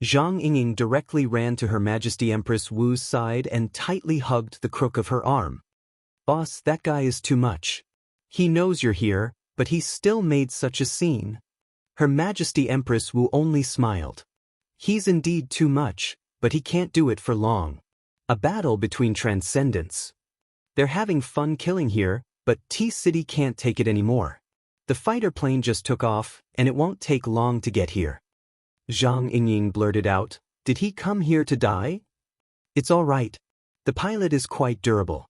Zhang Yingying directly ran to Her Majesty Empress Wu's side and tightly hugged the crook of her arm. "Boss, that guy is too much. He knows you're here, but he still made such a scene." Her Majesty Empress Wu only smiled. "He's indeed too much, but he can't do it for long. A battle between transcendents. They're having fun killing here, but T-City can't take it anymore. The fighter plane just took off, and it won't take long to get here." Zhang Yingying blurted out, "Did he come here to die?" "It's all right. The pilot is quite durable."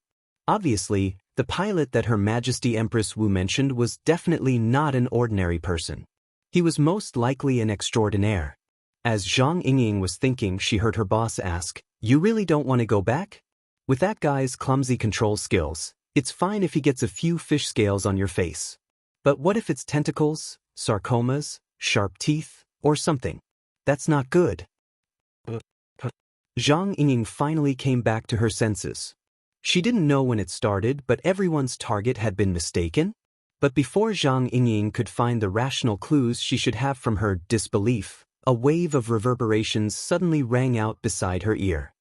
Obviously, the pilot that Her Majesty Empress Wu mentioned was definitely not an ordinary person. He was most likely an extraordinaire. As Zhang Yingying was thinking, she heard her boss ask, "You really don't want to go back? With that guy's clumsy control skills, it's fine if he gets a few fish scales on your face. But what if it's tentacles, sarcomas, sharp teeth, or something? That's not good." Zhang Yingying finally came back to her senses. She didn't know when it started, but everyone's target had been mistaken. But before Zhang Yingying could find the rational clues she should have from her disbelief, a wave of reverberations suddenly rang out beside her ear.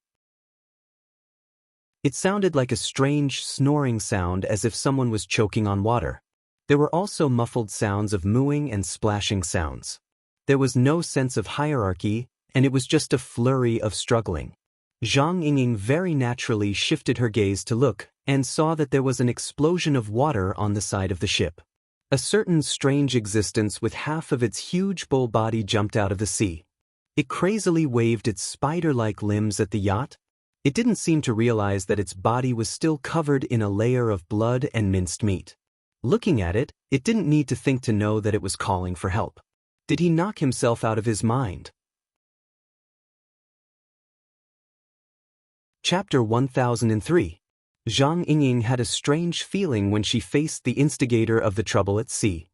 It sounded like a strange, snoring sound, as if someone was choking on water. There were also muffled sounds of mooing and splashing sounds. There was no sense of hierarchy, and it was just a flurry of struggling. Zhang Yingying very naturally shifted her gaze to look, and saw that there was an explosion of water on the side of the ship. A certain strange existence with half of its huge bull body jumped out of the sea. It crazily waved its spider-like limbs at the yacht. It didn't seem to realize that its body was still covered in a layer of blood and minced meat. Looking at it, it didn't need to think to know that it was calling for help. Did he knock himself out of his mind? Chapter 1003. Zhang Yingying had a strange feeling when she faced the instigator of the trouble at sea.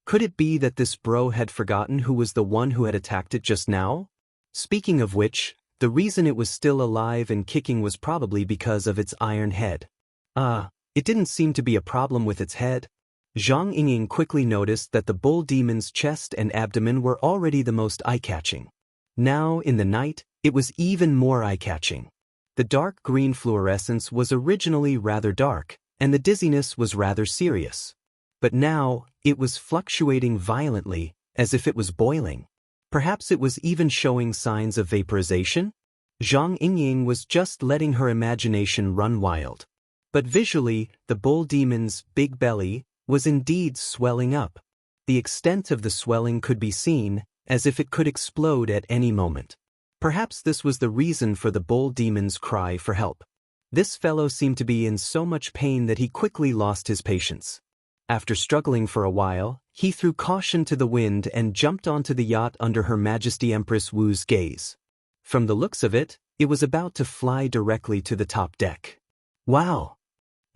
Could it be that this bro had forgotten who was the one who had attacked it just now? Speaking of which, the reason it was still alive and kicking was probably because of its iron head. It didn't seem to be a problem with its head. Zhang Yingying quickly noticed that the bull demon's chest and abdomen were already the most eye-catching. Now, in the night, it was even more eye-catching. The dark green fluorescence was originally rather dark, and the dizziness was rather serious. But now, it was fluctuating violently, as if it was boiling. Perhaps it was even showing signs of vaporization? Zhang Yingying was just letting her imagination run wild. But visually, the bull demon's big belly was indeed swelling up. The extent of the swelling could be seen, as if it could explode at any moment. Perhaps this was the reason for the bull demon's cry for help. This fellow seemed to be in so much pain that he quickly lost his patience. After struggling for a while, he threw caution to the wind and jumped onto the yacht under Her Majesty Empress Wu's gaze. From the looks of it, it was about to fly directly to the top deck. Wow!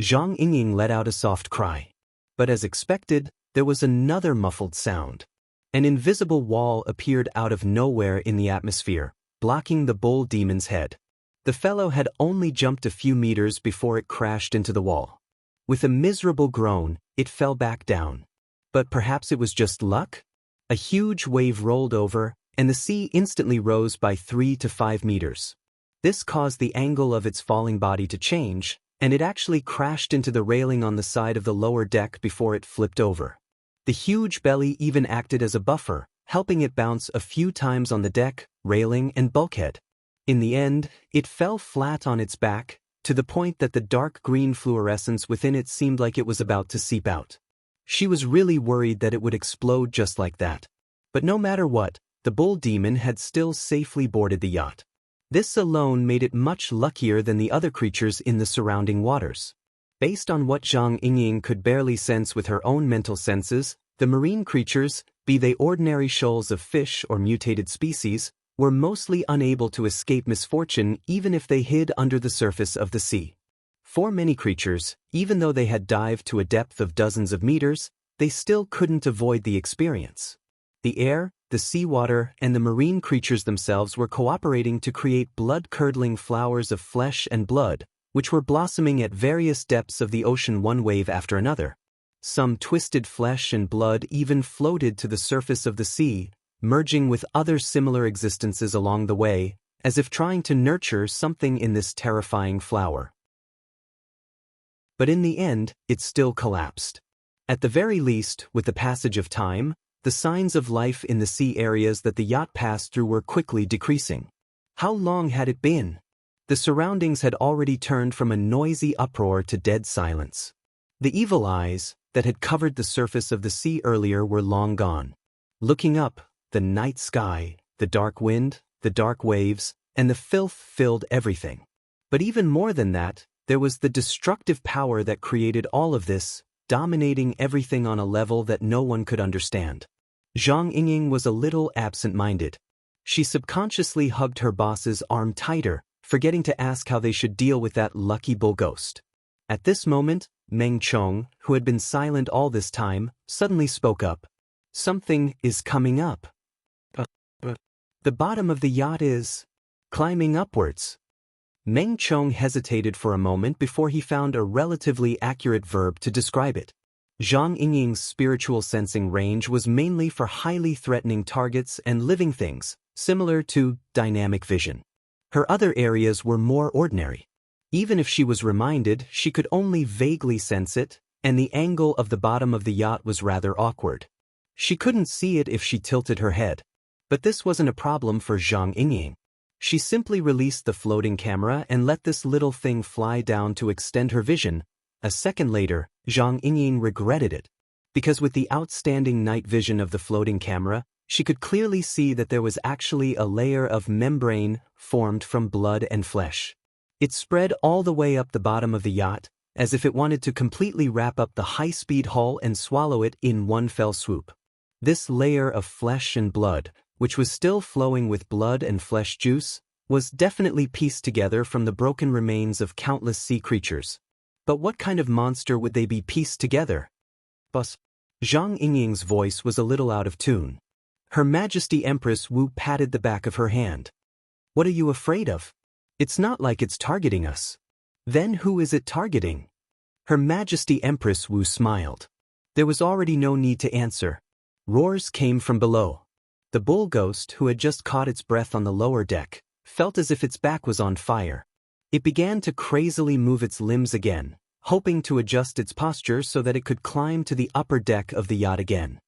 Zhang Yingying let out a soft cry. But as expected, there was another muffled sound. An invisible wall appeared out of nowhere in the atmosphere, blocking the bull demon's head. The fellow had only jumped a few meters before it crashed into the wall. With a miserable groan, it fell back down. But perhaps it was just luck? A huge wave rolled over, and the sea instantly rose by 3 to 5 meters. This caused the angle of its falling body to change, and it actually crashed into the railing on the side of the lower deck before it flipped over. The huge belly even acted as a buffer, helping it bounce a few times on the deck, railing, and bulkhead. In the end, it fell flat on its back, to the point that the dark green fluorescence within it seemed like it was about to seep out. She was really worried that it would explode just like that. But no matter what, the bull demon had still safely boarded the yacht. This alone made it much luckier than the other creatures in the surrounding waters. Based on what Zhang Yingying could barely sense with her own mental senses, the marine creatures, be they ordinary shoals of fish or mutated species, were mostly unable to escape misfortune even if they hid under the surface of the sea. For many creatures, even though they had dived to a depth of dozens of meters, they still couldn't avoid the experience. The air, the seawater, and the marine creatures themselves were cooperating to create blood-curdling flowers of flesh and blood, which were blossoming at various depths of the ocean one wave after another. Some twisted flesh and blood even floated to the surface of the sea, merging with other similar existences along the way, as if trying to nurture something in this terrifying flower. But in the end, it still collapsed. At the very least, with the passage of time, the signs of life in the sea areas that the yacht passed through were quickly decreasing. How long had it been? The surroundings had already turned from a noisy uproar to dead silence. The evil eyes that had covered the surface of the sea earlier were long gone. Looking up, the night sky, the dark wind, the dark waves, and the filth filled everything. But even more than that, there was the destructive power that created all of this, dominating everything on a level that no one could understand. Zhang Yingying was a little absent-minded. She subconsciously hugged her boss's arm tighter, forgetting to ask how they should deal with that lucky bull ghost. At this moment, Meng Chong, who had been silent all this time, suddenly spoke up. Something is coming up. The bottom of the yacht is climbing upwards. Meng Chong hesitated for a moment before he found a relatively accurate verb to describe it. Zhang Yingying's spiritual sensing range was mainly for highly threatening targets and living things, similar to dynamic vision. Her other areas were more ordinary. Even if she was reminded, she could only vaguely sense it, and the angle of the bottom of the yacht was rather awkward. She couldn't see it if she tilted her head. But this wasn't a problem for Zhang Yingying. She simply released the floating camera and let this little thing fly down to extend her vision. A second later, Zhang Yingying regretted it. Because with the outstanding night vision of the floating camera, she could clearly see that there was actually a layer of membrane formed from blood and flesh. It spread all the way up the bottom of the yacht, as if it wanted to completely wrap up the high-speed hull and swallow it in one fell swoop. This layer of flesh and blood, which was still flowing with blood and flesh juice, was definitely pieced together from the broken remains of countless sea creatures. But what kind of monster would they be pieced together? Boss. Zhang Yingying's voice was a little out of tune. Her Majesty Empress Wu patted the back of her hand. What are you afraid of? It's not like it's targeting us. Then who is it targeting? Her Majesty Empress Wu smiled. There was already no need to answer. Roars came from below. The bull ghost, who had just caught its breath on the lower deck, felt as if its back was on fire. It began to crazily move its limbs again, hoping to adjust its posture so that it could climb to the upper deck of the yacht again.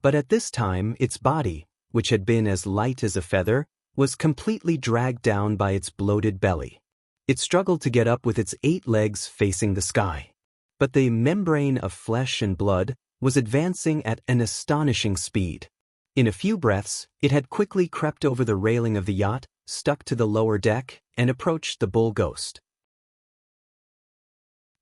But at this time, its body, which had been as light as a feather, was completely dragged down by its bloated belly. It struggled to get up with its 8 legs facing the sky. But the membrane of flesh and blood was advancing at an astonishing speed. In a few breaths, it had quickly crept over the railing of the yacht, stuck to the lower deck, and approached the bull ghost.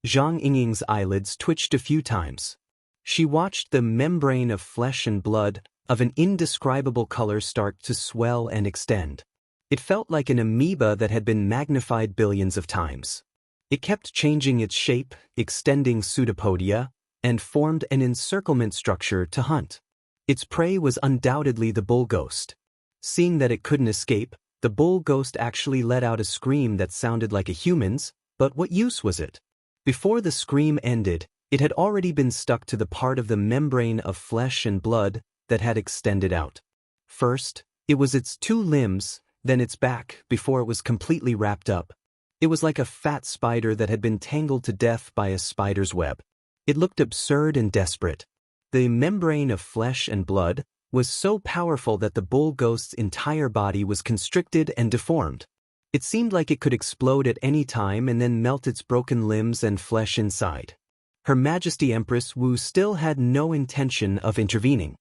Zhang Yingying's eyelids twitched a few times. She watched the membrane of flesh and blood of an indescribable color start to swell and extend. It felt like an amoeba that had been magnified billions of times. It kept changing its shape, extending pseudopodia, and formed an encirclement structure to hunt. Its prey was undoubtedly the bull ghost. Seeing that it couldn't escape, the bull ghost actually let out a scream that sounded like a human's, but what use was it? Before the scream ended, it had already been stuck to the part of the membrane of flesh and blood that had extended out. First, it was its 2 limbs, then its back, before it was completely wrapped up. It was like a fat spider that had been tangled to death by a spider's web. It looked absurd and desperate. The membrane of flesh and blood was so powerful that the bull ghost's entire body was constricted and deformed. It seemed like it could explode at any time and then melt its broken limbs and flesh inside. Her Majesty Empress Wu still had no intention of intervening.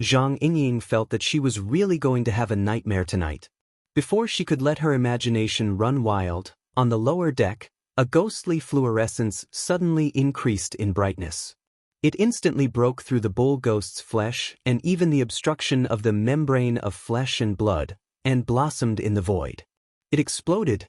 Zhang Yingying felt that she was really going to have a nightmare tonight. Before she could let her imagination run wild, on the lower deck, a ghostly fluorescence suddenly increased in brightness. It instantly broke through the bull ghost's flesh and even the obstruction of the membrane of flesh and blood, and blossomed in the void. It exploded.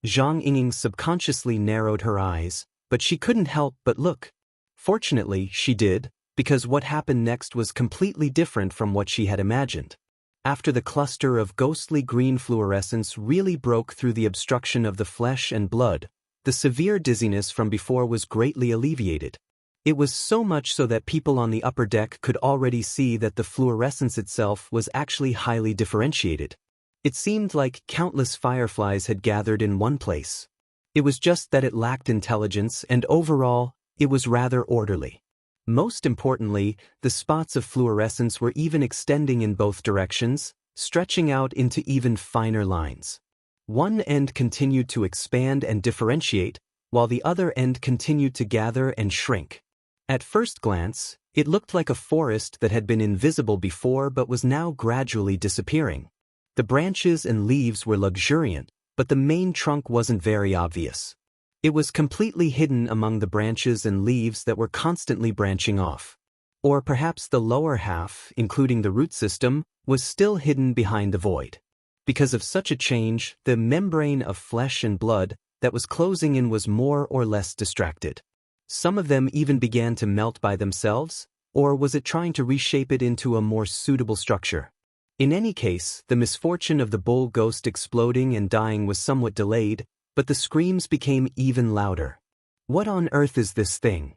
Zhang Yingying subconsciously narrowed her eyes, but she couldn't help but look. Fortunately, she did, because what happened next was completely different from what she had imagined. After the cluster of ghostly green fluorescence really broke through the obstruction of the flesh and blood, the severe dizziness from before was greatly alleviated. It was so much so that people on the upper deck could already see that the fluorescence itself was actually highly differentiated. It seemed like countless fireflies had gathered in one place. It was just that it lacked intelligence, and overall, it was rather orderly. Most importantly, the spots of fluorescence were even extending in both directions, stretching out into even finer lines. One end continued to expand and differentiate, while the other end continued to gather and shrink. At first glance, it looked like a forest that had been invisible before but was now gradually disappearing. The branches and leaves were luxuriant, but the main trunk wasn't very obvious. It was completely hidden among the branches and leaves that were constantly branching off. Or perhaps the lower half, including the root system, was still hidden behind the void. Because of such a change, the membrane of flesh and blood that was closing in was more or less distracted. Some of them even began to melt by themselves, or was it trying to reshape it into a more suitable structure? In any case, the misfortune of the bull ghost exploding and dying was somewhat delayed, but the screams became even louder. What on earth is this thing?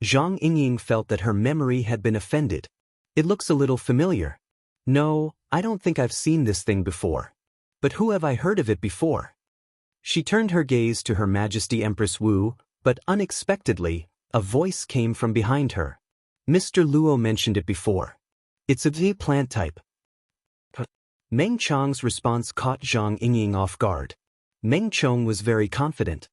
Zhang Yingying felt that her memory had been offended. It looks a little familiar. No, I don't think I've seen this thing before. But who have I heard of it before? She turned her gaze to Her Majesty Empress Wu, but unexpectedly, a voice came from behind her. Mr. Luo mentioned it before. It's of the plant type. Meng Chong's response caught Zhang Yingying off guard. Meng Chong was very confident.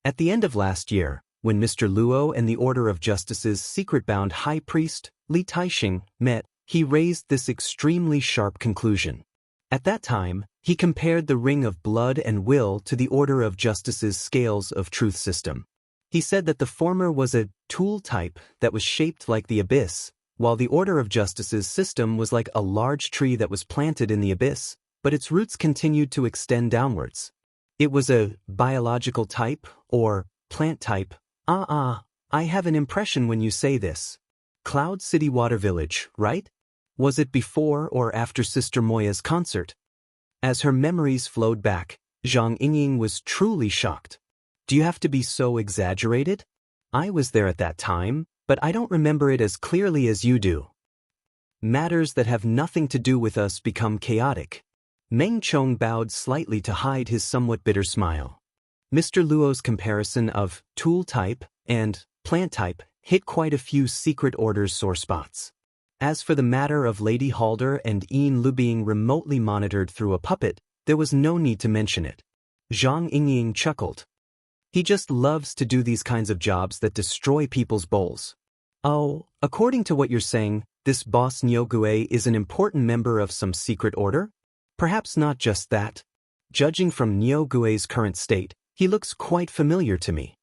At the end of last year, when Mr. Luo and the Order of Justice's secret-bound High Priest, Li Taixing, met, he raised this extremely sharp conclusion. At that time, he compared the Ring of Blood and Will to the Order of Justice's Scales of Truth system. He said that the former was a tool type that was shaped like the abyss, while the Order of Justice's system was like a large tree that was planted in the abyss, but its roots continued to extend downwards. It was a biological type, or plant type. I have an impression when you say this. Cloud City Water Village, right? Was it before or after Sister Moya's concert? As her memories flowed back, Zhang Yingying was truly shocked. Do you have to be so exaggerated? I was there at that time, but I don't remember it as clearly as you do. Matters that have nothing to do with us become chaotic. Meng Chong bowed slightly to hide his somewhat bitter smile. Mr. Luo's comparison of tool type and plant type hit quite a few secret orders sore spots. As for the matter of Lady Halder and Yin Lu being remotely monitored through a puppet, there was no need to mention it. Zhang Yingying chuckled. He just loves to do these kinds of jobs that destroy people's bowls. Oh, according to what you're saying, this boss Nyogue is an important member of some secret order? Perhaps not just that. Judging from Nyogue's current state, he looks quite familiar to me.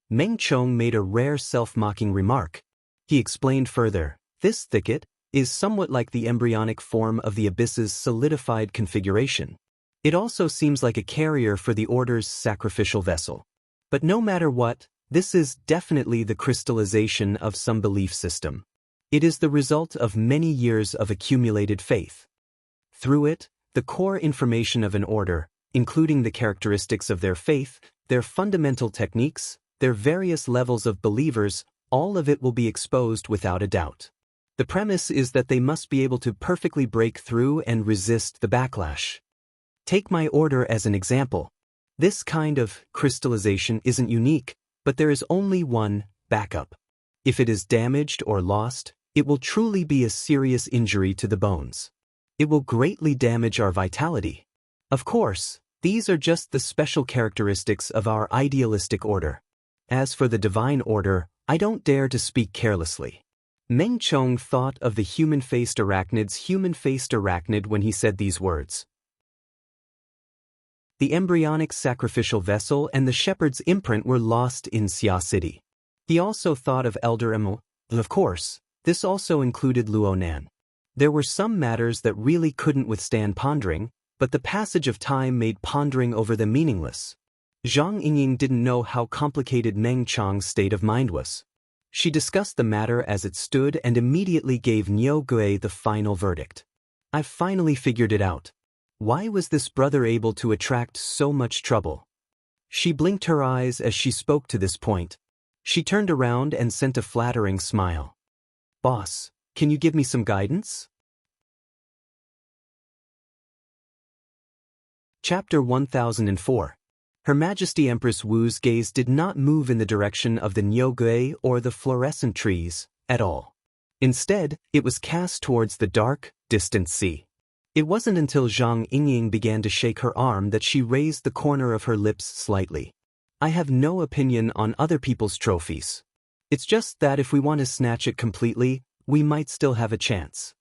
Meng Chong made a rare self-mocking remark. He explained further, this thicket is somewhat like the embryonic form of the abyss's solidified configuration. It also seems like a carrier for the order's sacrificial vessel. But no matter what, this is definitely the crystallization of some belief system. It is the result of many years of accumulated faith. Through it, the core information of an order, including the characteristics of their faith, their fundamental techniques, their various levels of believers, all of it will be exposed without a doubt. The premise is that they must be able to perfectly break through and resist the backlash. Take my order as an example. This kind of crystallization isn't unique, but there is only one backup. If it is damaged or lost, it will truly be a serious injury to the bones. It will greatly damage our vitality. Of course, these are just the special characteristics of our idealistic order. As for the divine order, I don't dare to speak carelessly. Meng Chong thought of the human-faced arachnid when he said these words. The embryonic sacrificial vessel and the shepherd's imprint were lost in Xia City. He also thought of Elder Emo. Of course, this also included Luonan. There were some matters that really couldn't withstand pondering, but the passage of time made pondering over them meaningless. Zhang Yingying didn't know how complicated Meng Chong's state of mind was. She discussed the matter as it stood and immediately gave Niu Gui the final verdict. I've finally figured it out. Why was this brother able to attract so much trouble? She blinked her eyes as she spoke to this point. She turned around and sent a flattering smile. Boss, can you give me some guidance? Chapter 1004. Her Majesty Empress Wu's gaze did not move in the direction of the Niu Gui or the fluorescent trees at all. Instead, it was cast towards the dark, distant sea. It wasn't until Zhang Yingying began to shake her arm that she raised the corner of her lips slightly. I have no opinion on other people's trophies. It's just that if we want to snatch it completely, we might still have a chance.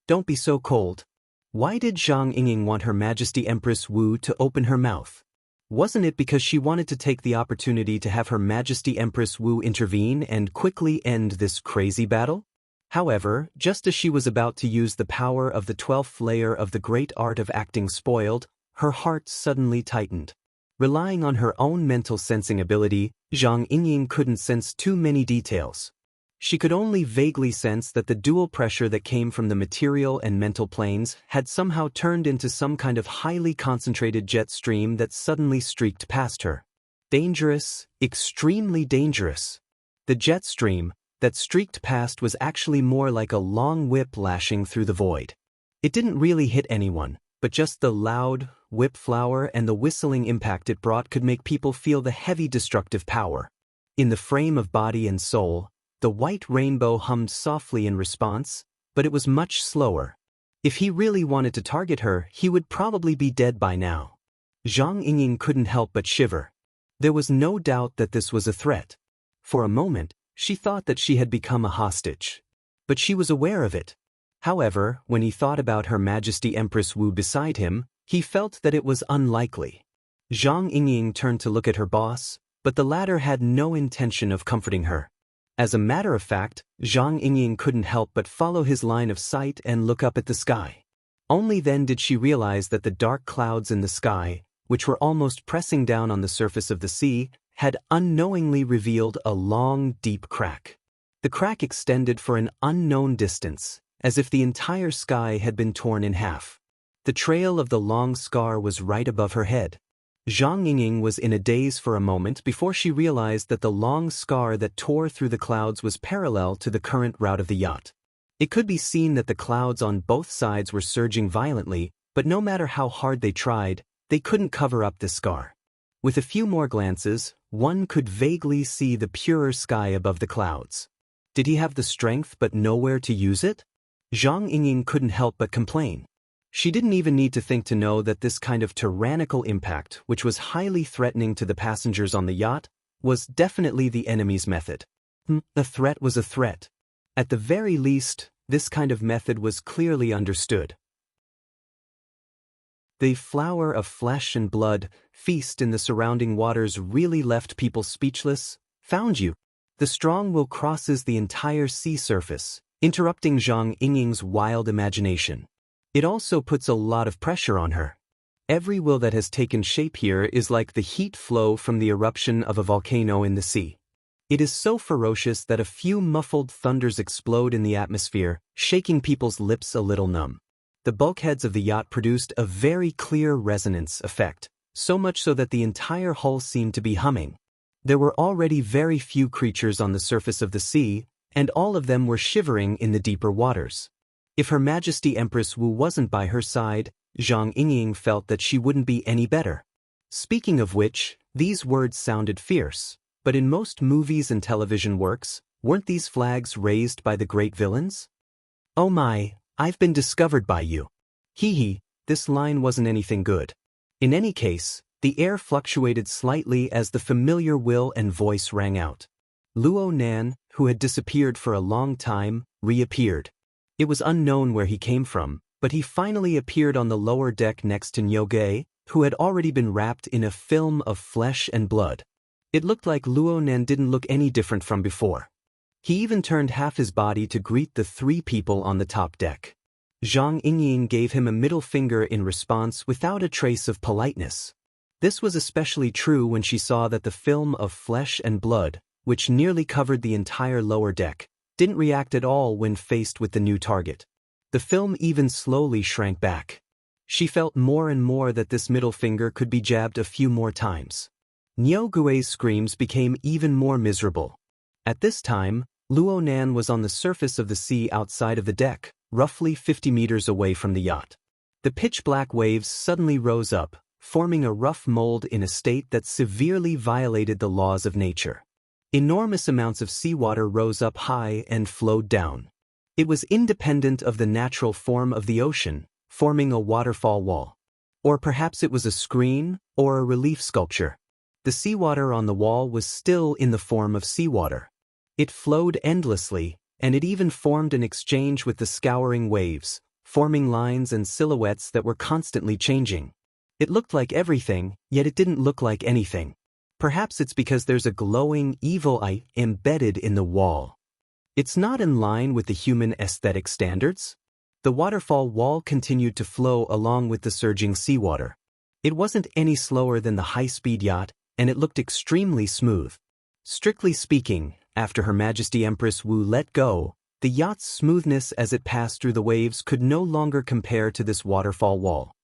Don't be so cold. Why did Zhang Yingying want Her Majesty Empress Wu to open her mouth? Wasn't it because she wanted to take the opportunity to have Her Majesty Empress Wu intervene and quickly end this crazy battle? However, just as she was about to use the power of the 12th layer of the great art of acting spoiled, her heart suddenly tightened. Relying on her own mental sensing ability, Zhang Yingying couldn't sense too many details. She could only vaguely sense that the dual pressure that came from the material and mental planes had somehow turned into some kind of highly concentrated jet stream that suddenly streaked past her. Dangerous, extremely dangerous. The jet stream that streaked past was actually more like a long whip lashing through the void. It didn't really hit anyone, but just the loud whip flower and the whistling impact it brought could make people feel the heavy destructive power. In the frame of body and soul, the white rainbow hummed softly in response, but it was much slower. If he really wanted to target her, he would probably be dead by now. Zhang Yingying couldn't help but shiver. There was no doubt that this was a threat. For a moment, she thought that she had become a hostage. But she was aware of it. However, when he thought about Her Majesty Empress Wu beside him, he felt that it was unlikely. Zhang Yingying turned to look at her boss, but the latter had no intention of comforting her. As a matter of fact, Zhang Yingying couldn't help but follow his line of sight and look up at the sky. Only then did she realize that the dark clouds in the sky, which were almost pressing down on the surface of the sea, had unknowingly revealed a long, deep crack. The crack extended for an unknown distance, as if the entire sky had been torn in half. The trail of the long scar was right above her head. Zhang Yingying was in a daze for a moment before she realized that the long scar that tore through the clouds was parallel to the current route of the yacht. It could be seen that the clouds on both sides were surging violently, but no matter how hard they tried, they couldn't cover up the scar. With a few more glances, one could vaguely see the purer sky above the clouds. Did he have the strength but nowhere to use it? Zhang Yingying couldn't help but complain. She didn't even need to think to know that this kind of tyrannical impact, which was highly threatening to the passengers on the yacht, was definitely the enemy's method. A threat was a threat. At the very least, this kind of method was clearly understood. The flower of flesh and blood feast in the surrounding waters really left people speechless. Found you. The strong will crosses the entire sea surface, interrupting Zhang Yingying's wild imagination. It also puts a lot of pressure on her. Every will that has taken shape here is like the heat flow from the eruption of a volcano in the sea. It is so ferocious that a few muffled thunders explode in the atmosphere, shaking people's lips a little numb. The bulkheads of the yacht produced a very clear resonance effect, so much so that the entire hull seemed to be humming. There were already very few creatures on the surface of the sea, and all of them were shivering in the deeper waters. If Her Majesty Empress Wu wasn't by her side, Zhang Yingying felt that she wouldn't be any better. Speaking of which, these words sounded fierce, but in most movies and television works, weren't these flags raised by the great villains? Oh my, I've been discovered by you. Hee hee, this line wasn't anything good. In any case, The air fluctuated slightly as the familiar will and voice rang out. Luo Nan, who had disappeared for a long time, reappeared. It was unknown where he came from, but he finally appeared on the lower deck next to Nyoge, who had already been wrapped in a film of flesh and blood. It looked like Luo Nan didn't look any different from before. He even turned half his body to greet the three people on the top deck. Zhang Yingying gave him a middle finger in response without a trace of politeness. This was especially true when she saw that the film of flesh and blood, which nearly covered the entire lower deck, didn't react at all when faced with the new target. The film even slowly shrank back. She felt more and more that this middle finger could be jabbed a few more times. Niu Gui's screams became even more miserable. At this time, Luo Nan was on the surface of the sea outside of the deck, roughly 50 meters away from the yacht. The pitch-black waves suddenly rose up, forming a rough mold in a state that severely violated the laws of nature. Enormous amounts of seawater rose up high and flowed down. It was independent of the natural form of the ocean, forming a waterfall wall. Or perhaps it was a screen or a relief sculpture. The seawater on the wall was still in the form of seawater. It flowed endlessly, and it even formed an exchange with the scouring waves, forming lines and silhouettes that were constantly changing. It looked like everything, yet it didn't look like anything. Perhaps it's because there's a glowing, evil eye embedded in the wall. It's not in line with the human aesthetic standards. The waterfall wall continued to flow along with the surging seawater. It wasn't any slower than the high-speed yacht, and it looked extremely smooth. Strictly speaking, after Her Majesty Empress Wu let go, the yacht's smoothness as it passed through the waves could no longer compare to this waterfall wall.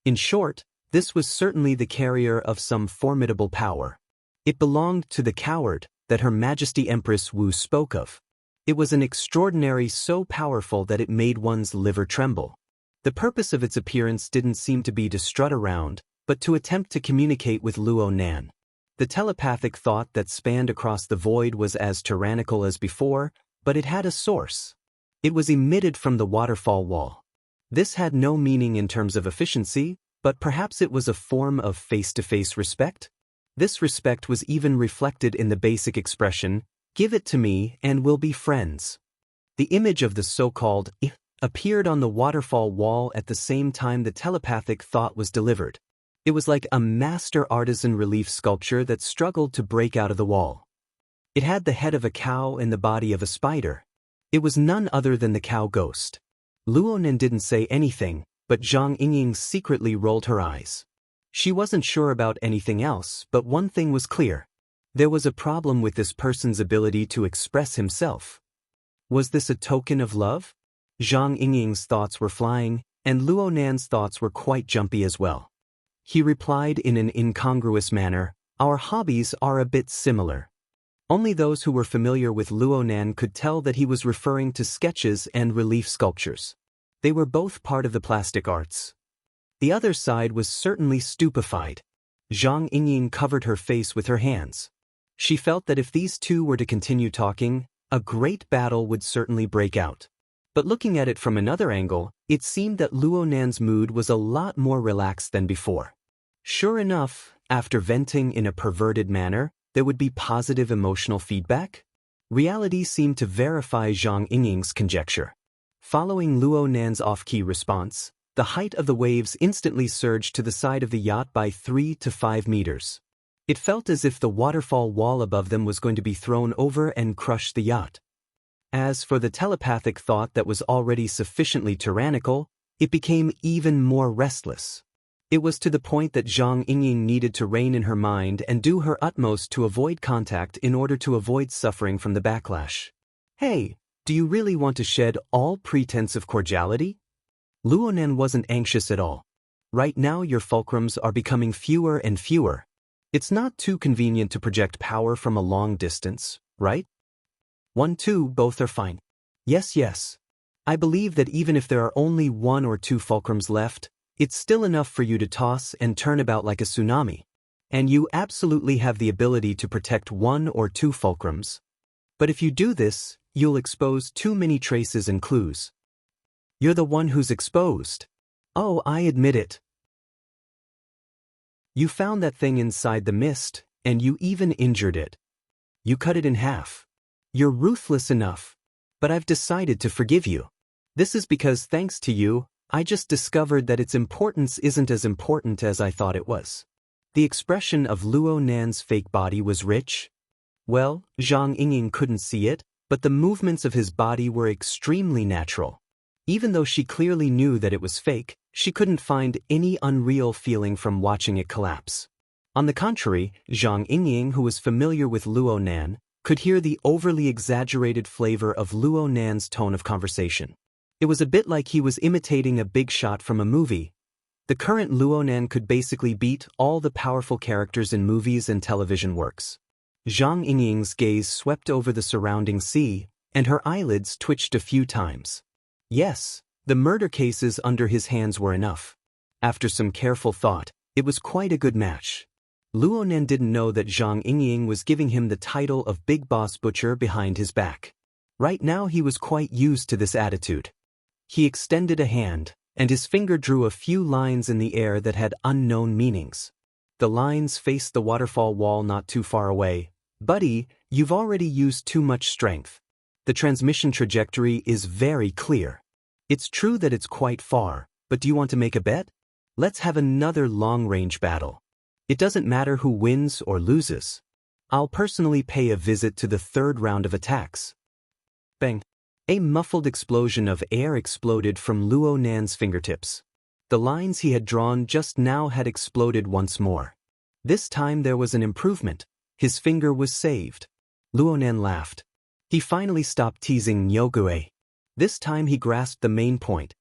In short, this was certainly the carrier of some formidable power. It belonged to the coward that Her Majesty Empress Wu spoke of. It was an extraordinary so powerful that it made one's liver tremble. The purpose of its appearance didn't seem to be to strut around, but to attempt to communicate with Luo Nan. The telepathic thought that spanned across the void was as tyrannical as before, but it had a source. It was emitted from the waterfall wall. This had no meaning in terms of efficiency, but perhaps it was a form of face-to-face respect? This respect was even reflected in the basic expression, "Give it to me and we'll be friends." The image of the so-called "I" appeared on the waterfall wall at the same time the telepathic thought was delivered. It was like a master artisan relief sculpture that struggled to break out of the wall. It had the head of a cow and the body of a spider. It was none other than the cow ghost. Luo Nan didn't say anything, but Zhang Yingying secretly rolled her eyes. She wasn't sure about anything else, but one thing was clear. There was a problem with this person's ability to express himself. Was this a token of love? Zhang Yingying's thoughts were flying, and Luo Nan's thoughts were quite jumpy as well. He replied in an incongruous manner, "Our hobbies are a bit similar." Only those who were familiar with Luo Nan could tell that he was referring to sketches and relief sculptures. They were both part of the plastic arts. The other side was certainly stupefied. Zhang Yingying covered her face with her hands. She felt that if these two were to continue talking, a great battle would certainly break out. But looking at it from another angle, it seemed that Luo Nan's mood was a lot more relaxed than before. Sure enough, after venting in a perverted manner, there would be positive emotional feedback? Reality seemed to verify Zhang Yingying's conjecture. Following Luo Nan's off-key response, the height of the waves instantly surged to the side of the yacht by 3 to 5 meters. It felt as if the waterfall wall above them was going to be thrown over and crush the yacht. As for the telepathic thought that was already sufficiently tyrannical, it became even more restless. It was to the point that Zhang Yingying needed to rein in her mind and do her utmost to avoid contact in order to avoid suffering from the backlash. "Hey, do you really want to shed all pretense of cordiality?" Luo Nan wasn't anxious at all. "Right now your fulcrums are becoming fewer and fewer. It's not too convenient to project power from a long distance, right? 1, 2, both are fine. Yes. I believe that even if there are only 1 or 2 fulcrums left, it's still enough for you to toss and turn about like a tsunami. And you absolutely have the ability to protect 1 or 2 fulcrums. But if you do this, you'll expose too many traces and clues. You're the one who's exposed." "Oh, I admit it." You found that thing inside the mist, and you even injured it. You cut it in half. You're ruthless enough. But I've decided to forgive you. This is because thanks to you, I just discovered that its importance isn't as important as I thought it was. The expression of Luo Nan's fake body was rich. Well, Zhang Yingying couldn't see it, but the movements of his body were extremely natural. Even though she clearly knew that it was fake, she couldn't find any unreal feeling from watching it collapse. On the contrary, Zhang Yingying, who was familiar with Luo Nan, could hear the overly exaggerated flavor of Luo Nan's tone of conversation. It was a bit like he was imitating a big shot from a movie. The current Luo Nan could basically beat all the powerful characters in movies and television works. Zhang Yingying's gaze swept over the surrounding sea, and her eyelids twitched a few times. Yes, the murder cases under his hands were enough. After some careful thought, it was quite a good match. Luo Nan didn't know that Zhang Yingying was giving him the title of Big Boss Butcher behind his back. Right now he was quite used to this attitude. He extended a hand, and his finger drew a few lines in the air that had unknown meanings. The lines faced the waterfall wall not too far away. Buddy, you've already used too much strength. The transmission trajectory is very clear. It's true that it's quite far, but do you want to make a bet? Let's have another long-range battle. It doesn't matter who wins or loses. I'll personally pay a visit to the third round of attacks. Bang! A muffled explosion of air exploded from Luo Nan's fingertips. The lines he had drawn just now had exploded once more. This time there was an improvement. His finger was saved. Luo Nan laughed. He finally stopped teasing Nyogue. This time he grasped the main point.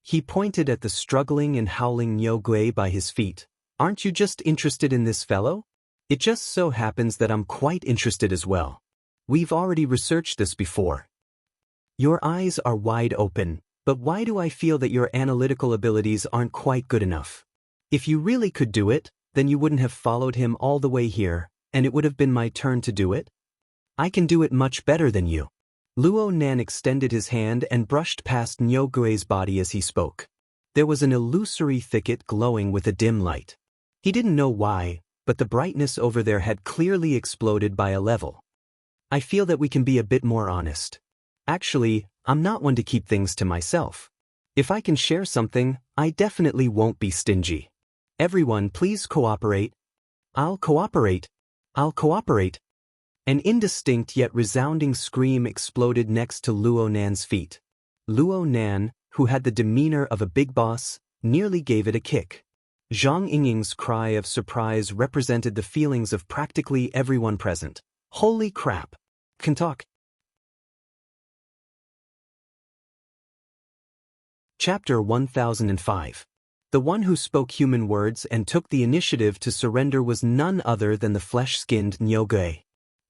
He pointed at the struggling and howling Nyogue by his feet. Aren't you just interested in this fellow? It just so happens that I'm quite interested as well. We've already researched this before. Your eyes are wide open, but why do I feel that your analytical abilities aren't quite good enough? If you really could do it, then you wouldn't have followed him all the way here, and it would have been my turn to do it? I can do it much better than you. Luo Nan extended his hand and brushed past Nyogue's body as he spoke. There was an illusory thicket glowing with a dim light. He didn't know why, but the brightness over there had clearly exploded by a level. I feel that we can be a bit more honest. Actually, I'm not one to keep things to myself. If I can share something, I definitely won't be stingy. Everyone, please cooperate. I'll cooperate. I'll cooperate. An indistinct yet resounding scream exploded next to Luo Nan's feet. Luo Nan, who had the demeanor of a big boss, nearly gave it a kick. Zhang Yingying's cry of surprise represented the feelings of practically everyone present. Holy crap! Can talk. Chapter 1005. The one who spoke human words and took the initiative to surrender was none other than the flesh-skinned Nyogue.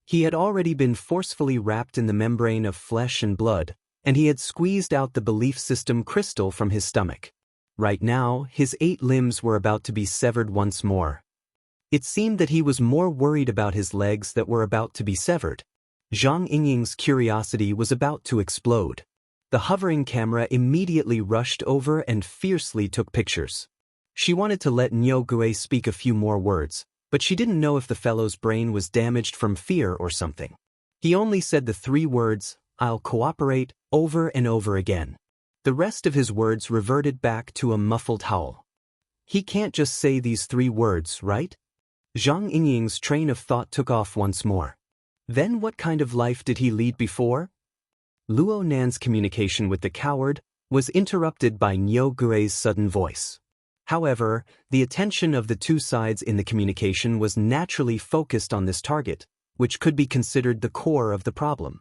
He had already been forcefully wrapped in the membrane of flesh and blood, and he had squeezed out the belief system crystal from his stomach. Right now, his 8 limbs were about to be severed once more. It seemed that he was more worried about his legs that were about to be severed. Zhang Yingying's curiosity was about to explode. The hovering camera immediately rushed over and fiercely took pictures. She wanted to let Nyogue speak a few more words, but she didn't know if the fellow's brain was damaged from fear or something. He only said the 3 words, "I'll cooperate," over and over again. The rest of his words reverted back to a muffled howl. He can't just say these 3 words, right? Zhang Yingying's train of thought took off once more. Then what kind of life did he lead before? Luo Nan's communication with the coward was interrupted by Nyogue's sudden voice. However, the attention of the 2 sides in the communication was naturally focused on this target, which could be considered the core of the problem.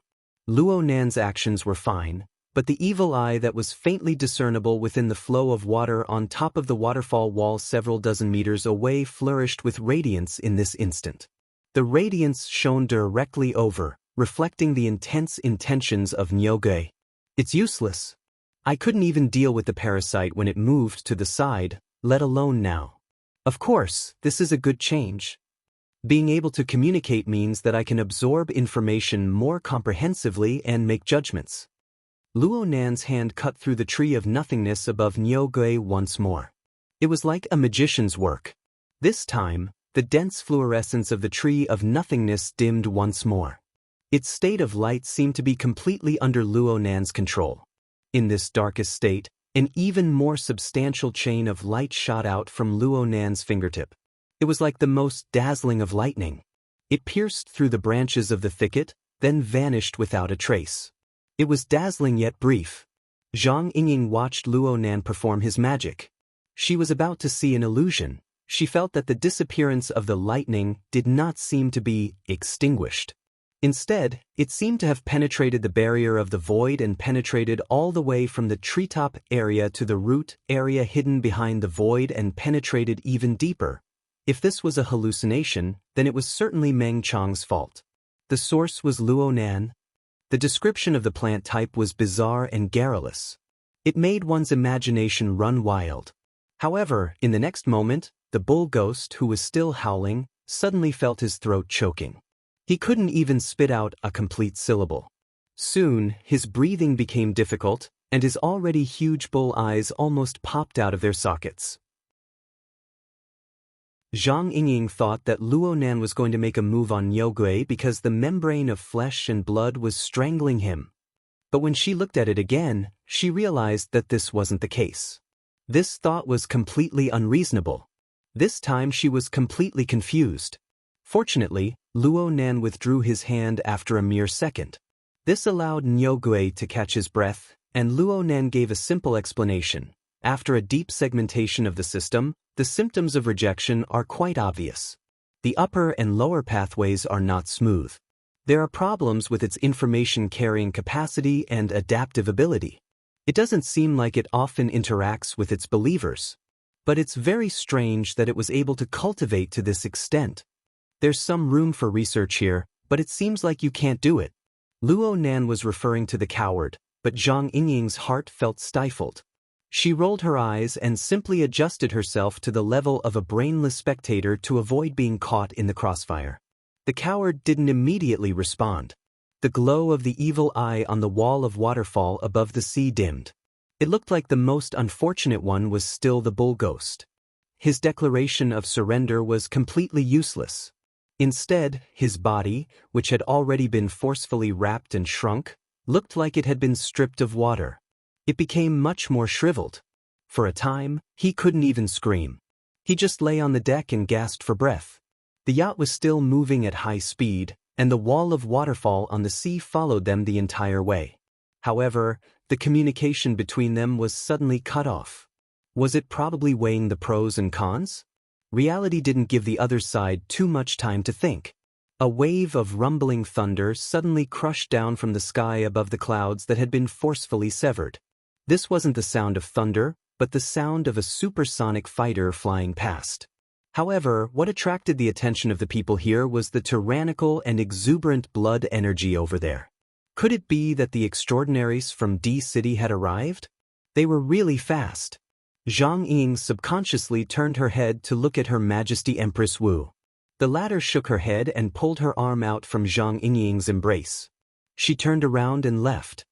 Luo Nan's actions were fine, but the evil eye that was faintly discernible within the flow of water on top of the waterfall wall several dozen meters away flourished with radiance in this instant. The radiance shone directly over, reflecting the intense intentions of Nyogue. It's useless. I couldn't even deal with the parasite when it moved to the side, let alone now. Of course, this is a good change. Being able to communicate means that I can absorb information more comprehensively and make judgments. Luo Nan's hand cut through the tree of nothingness above Nyogue once more. It was like a magician's work. This time, the dense fluorescence of the tree of nothingness dimmed once more. Its state of light seemed to be completely under Luo Nan's control. In this darkest state, an even more substantial chain of light shot out from Luo Nan's fingertip. It was like the most dazzling of lightning. It pierced through the branches of the thicket, then vanished without a trace. It was dazzling yet brief. Zhang Yingying watched Luo Nan perform his magic. She was about to see an illusion. She felt that the disappearance of the lightning did not seem to be extinguished. Instead, it seemed to have penetrated the barrier of the void and penetrated all the way from the treetop area to the root area hidden behind the void and penetrated even deeper. If this was a hallucination, then it was certainly Meng Chang's fault. The source was Luo Nan. The description of the plant type was bizarre and garrulous. It made one's imagination run wild. However, in the next moment, the bull ghost, who was still howling, suddenly felt his throat choking. He couldn't even spit out a complete syllable. Soon, his breathing became difficult, and his already huge bull eyes almost popped out of their sockets. Zhang Yingying thought that Luo Nan was going to make a move on Niu Gui because the membrane of flesh and blood was strangling him. But when she looked at it again, she realized that this wasn't the case. This thought was completely unreasonable. This time she was completely confused. Fortunately, Luo Nan withdrew his hand after a mere second. This allowed Niu Gui to catch his breath, and Luo Nan gave a simple explanation. After a deep segmentation of the system, the symptoms of rejection are quite obvious. The upper and lower pathways are not smooth. There are problems with its information-carrying capacity and adaptive ability. It doesn't seem like it often interacts with its believers. But it's very strange that it was able to cultivate to this extent. There's some room for research here, but it seems like you can't do it. Luo Nan was referring to the coward, but Zhang Yingying's heart felt stifled. She rolled her eyes and simply adjusted herself to the level of a brainless spectator to avoid being caught in the crossfire. The coward didn't immediately respond. The glow of the evil eye on the wall of waterfall above the sea dimmed. It looked like the most unfortunate one was still the bull ghost. His declaration of surrender was completely useless. Instead, his body, which had already been forcefully wrapped and shrunk, looked like it had been stripped of water. It became much more shriveled. For a time, he couldn't even scream. He just lay on the deck and gasped for breath. The yacht was still moving at high speed, and the wall of waterfall on the sea followed them the entire way. However, the communication between them was suddenly cut off. Was it probably weighing the pros and cons? Reality didn't give the other side too much time to think. A wave of rumbling thunder suddenly crushed down from the sky above the clouds that had been forcefully severed. This wasn't the sound of thunder, but the sound of a supersonic fighter flying past. However, what attracted the attention of the people here was the tyrannical and exuberant blood energy over there. Could it be that the extraordinaries from D City had arrived? They were really fast. Zhang Ying subconsciously turned her head to look at Her Majesty Empress Wu. The latter shook her head and pulled her arm out from Zhang Yingying's embrace. She turned around and left.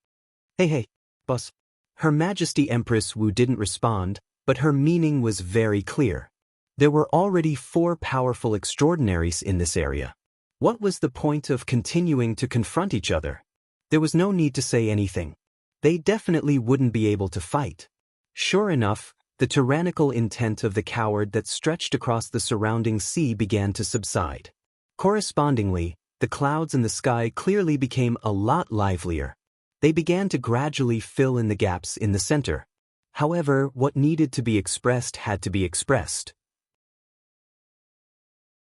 Hey, boss. Her Majesty Empress Wu didn't respond, but her meaning was very clear. There were already 4 powerful extraordinaries in this area. What was the point of continuing to confront each other? There was no need to say anything. They definitely wouldn't be able to fight. Sure enough, the tyrannical intent of the coward that stretched across the surrounding sea began to subside. Correspondingly, the clouds in the sky clearly became a lot livelier. They began to gradually fill in the gaps in the center. However, what needed to be expressed had to be expressed.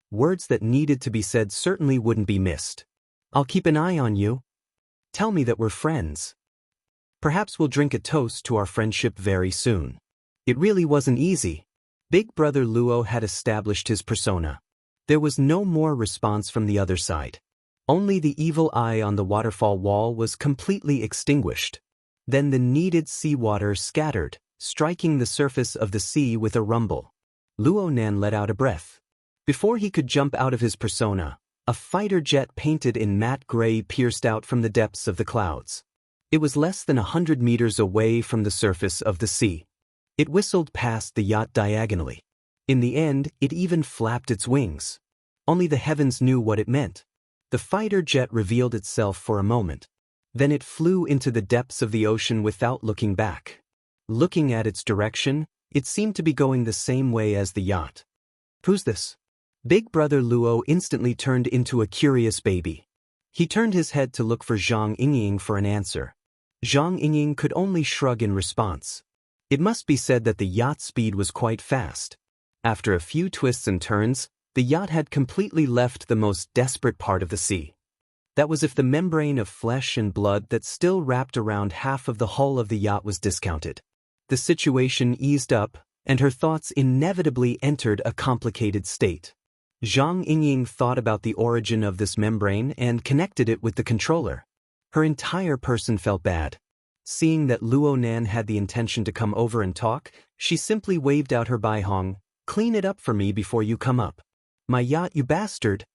Words that needed to be said certainly wouldn't be missed. I'll keep an eye on you. Tell me that we're friends. Perhaps we'll drink a toast to our friendship very soon. It really wasn't easy. Big Brother Luo had established his persona. There was no more response from the other side. Only the evil eye on the waterfall wall was completely extinguished. Then the needed seawater scattered, striking the surface of the sea with a rumble. Luo Nan let out a breath. Before he could jump out of his persona, a fighter jet painted in matte gray pierced out from the depths of the clouds. It was less than 100 meters away from the surface of the sea. It whistled past the yacht diagonally. In the end, it even flapped its wings. Only the heavens knew what it meant. The fighter jet revealed itself for a moment. Then it flew into the depths of the ocean without looking back. Looking at its direction, it seemed to be going the same way as the yacht. "Who's this?" Big brother Luo instantly turned into a curious baby. He turned his head to look for Zhang Yingying for an answer. Zhang Yingying could only shrug in response. It must be said that the yacht's speed was quite fast. After a few twists and turns, the yacht had completely left the most desperate part of the sea. That was if the membrane of flesh and blood that still wrapped around half of the hull of the yacht was discounted. The situation eased up, and her thoughts inevitably entered a complicated state. Zhang Yingying thought about the origin of this membrane and connected it with the controller. Her entire person felt bad. Seeing that Luo Nan had the intention to come over and talk, she simply waved out her Baihong, "Clean it up for me before you come up." "My yacht, you bastard!"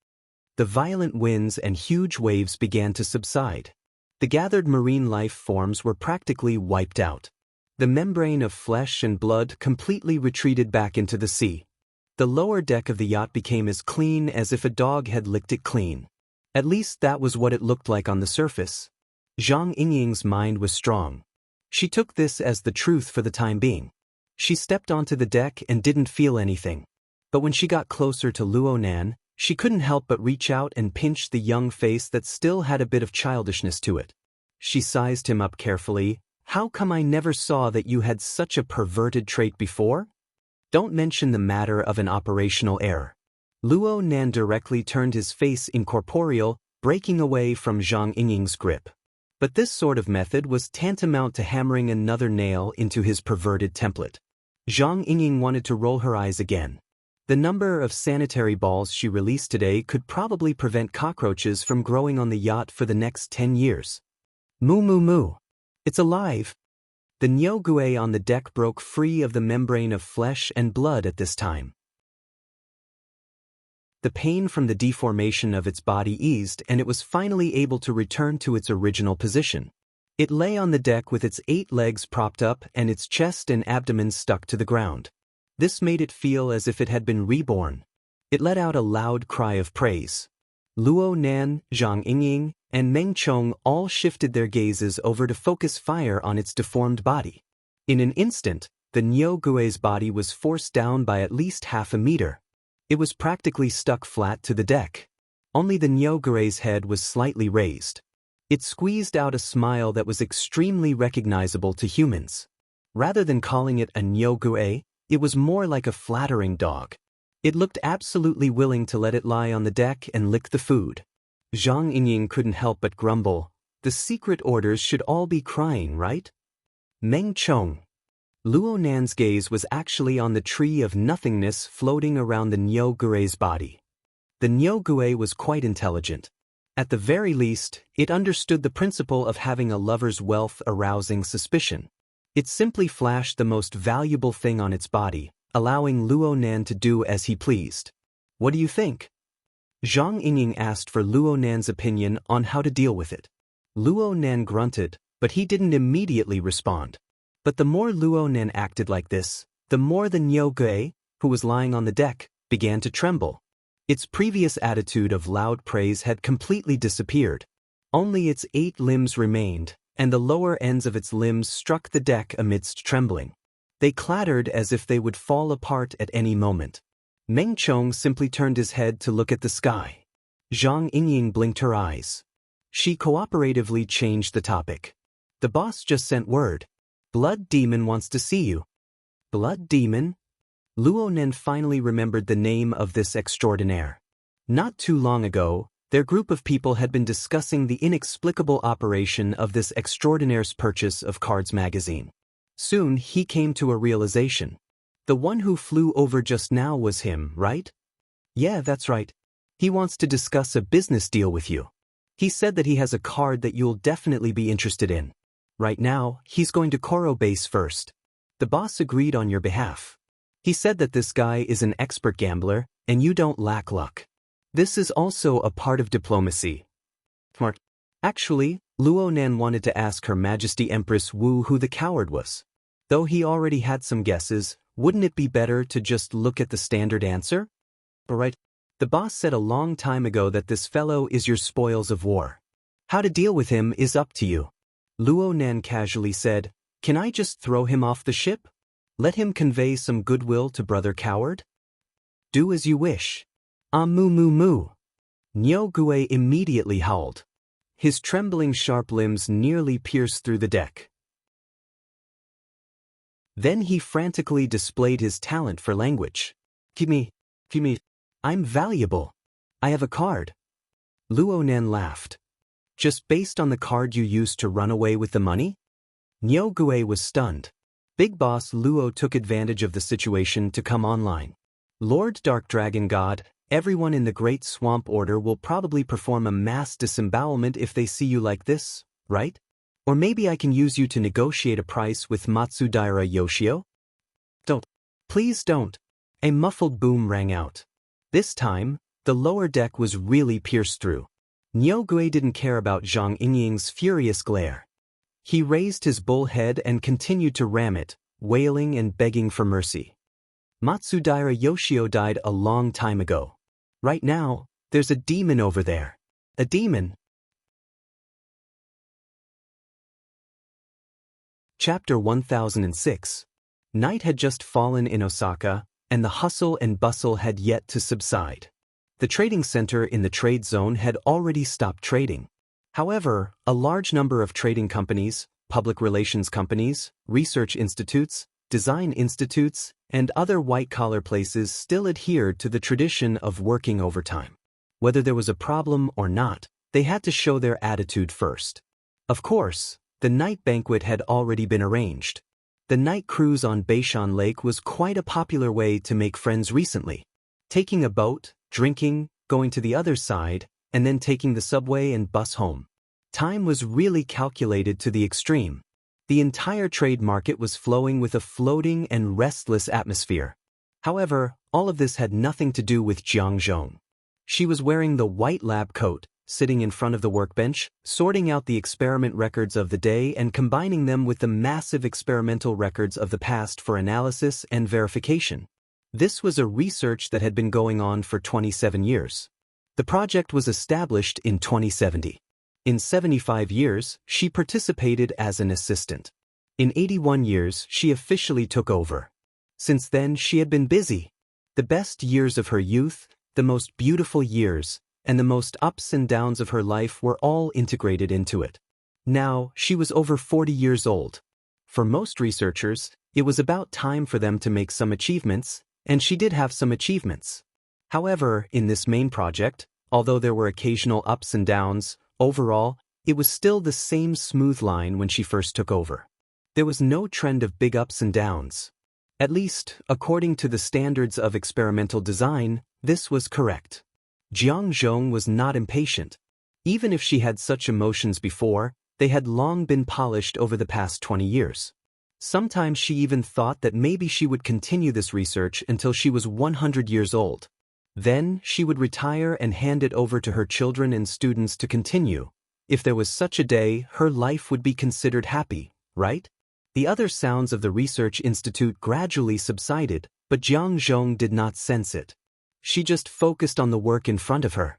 The violent winds and huge waves began to subside. The gathered marine life forms were practically wiped out. The membrane of flesh and blood completely retreated back into the sea. The lower deck of the yacht became as clean as if a dog had licked it clean. At least that was what it looked like on the surface. Zhang Yingying's mind was strong. She took this as the truth for the time being. She stepped onto the deck and didn't feel anything. But when she got closer to Luo Nan, she couldn't help but reach out and pinch the young face that still had a bit of childishness to it. She sized him up carefully. "How come I never saw that you had such a perverted trait before? Don't mention the matter of an operational error." Luo Nan directly turned his face incorporeal, breaking away from Zhang Yingying's grip. But this sort of method was tantamount to hammering another nail into his perverted template. Zhang Yingying wanted to roll her eyes again. The number of sanitary balls she released today could probably prevent cockroaches from growing on the yacht for the next 10 years. "Moo moo moo. It's alive." The Nyogue on the deck broke free of the membrane of flesh and blood at this time. The pain from the deformation of its body eased and it was finally able to return to its original position. It lay on the deck with its 8 legs propped up and its chest and abdomen stuck to the ground. This made it feel as if it had been reborn. It let out a loud cry of praise. Luo Nan, Zhang Yingying, and Meng Chong all shifted their gazes over to focus fire on its deformed body. In an instant, the Nyogue's body was forced down by at least half a meter. It was practically stuck flat to the deck. Only the Nyogue's head was slightly raised. It squeezed out a smile that was extremely recognizable to humans. Rather than calling it a Nyogue, it was more like a flattering dog. It looked absolutely willing to let it lie on the deck and lick the food. Zhang Yingying couldn't help but grumble. The secret orders should all be crying, right? Meng Chong. Luo Nan's gaze was actually on the tree of nothingness floating around the Nyogue's body. The Nyogue was quite intelligent. At the very least, it understood the principle of having a lover's wealth arousing suspicion. It simply flashed the most valuable thing on its body, allowing Luo Nan to do as he pleased. "What do you think?" Zhang Yingying asked for Luo Nan's opinion on how to deal with it. Luo Nan grunted, but he didn't immediately respond. But the more Luo Nan acted like this, the more the Nyogue, who was lying on the deck, began to tremble. Its previous attitude of loud praise had completely disappeared. Only its 8 limbs remained, and the lower ends of its limbs struck the deck amidst trembling. They clattered as if they would fall apart at any moment. Meng Chong simply turned his head to look at the sky. Zhang Yingying blinked her eyes. She cooperatively changed the topic. "The boss just sent word. Blood Demon wants to see you." Blood Demon? Luo Nan finally remembered the name of this extraordinaire. Not too long ago, their group of people had been discussing the inexplicable operation of this extraordinaire's purchase of Cards magazine. Soon he came to a realization. The one who flew over just now was him, right? "Yeah, that's right. He wants to discuss a business deal with you. He said that he has a card that you'll definitely be interested in. Right now, he's going to Koro base first. The boss agreed on your behalf. He said that this guy is an expert gambler, and you don't lack luck. This is also a part of diplomacy." Smart. Actually, Luo Nan wanted to ask Her Majesty Empress Wu who the coward was. Though he already had some guesses, Wouldn't it be better to just look at the standard answer? Alright. The boss said a long time ago that this fellow is your spoils of war. How to deal with him is up to you. Luo Nan casually said, "Can I just throw him off the ship? Let him convey some goodwill to Brother Coward? Do as you wish." Moo moo moo. Niu Gui immediately howled. His trembling sharp limbs nearly pierced through the deck. Then he frantically displayed his talent for language. Kimi, I'm valuable. I have a card. Luo Nan laughed. Just based on the card you used to run away with the money? Niu Gui was stunned. Big Boss Luo took advantage of the situation to come online. Lord Dark Dragon God, everyone in the Great Swamp Order will probably perform a mass disembowelment if they see you like this, right? Or maybe I can use you to negotiate a price with Matsudaira Yoshio? Don't. Please don't. A muffled boom rang out. This time, the lower deck was really pierced through. Niu Gui didn't care about Zhang Yingying's furious glare. He raised his bull head and continued to ram it, wailing and begging for mercy. Matsudaira Yoshio died a long time ago. Right now, there's a demon over there. A demon. Chapter 1006. Night had just fallen in Osaka, and the hustle and bustle had yet to subside. The trading center in the trade zone had already stopped trading. However, a large number of trading companies, public relations companies, research institutes, design institutes, and other white-collar places still adhered to the tradition of working overtime. Whether there was a problem or not, they had to show their attitude first. Of course, the night banquet had already been arranged. The night cruise on Beishan Lake was quite a popular way to make friends recently. Taking a boat, drinking, going to the other side, and then taking the subway and bus home. Time was really calculated to the extreme. The entire trade market was flowing with a floating and restless atmosphere. However, all of this had nothing to do with Jiang Zhong. She was wearing the white lab coat, sitting in front of the workbench, sorting out the experiment records of the day and combining them with the massive experimental records of the past for analysis and verification. This was a research that had been going on for 27 years. The project was established in 2070. In 75 years, she participated as an assistant. In 81 years, she officially took over. Since then, she had been busy. The best years of her youth, the most beautiful years, and the most ups and downs of her life were all integrated into it. Now, she was over 40 years old. For most researchers, it was about time for them to make some achievements, and she did have some achievements. However, in this main project, although there were occasional ups and downs, overall, it was still the same smooth line when she first took over. There was no trend of big ups and downs. At least, according to the standards of experimental design, this was correct. Jiang Zhong was not impatient. Even if she had such emotions before, they had long been polished over the past 20 years. Sometimes she even thought that maybe she would continue this research until she was 100 years old. Then, she would retire and hand it over to her children and students to continue. If there was such a day, her life would be considered happy, right? The other sounds of the research institute gradually subsided, but Jiang Zhong did not sense it. She just focused on the work in front of her.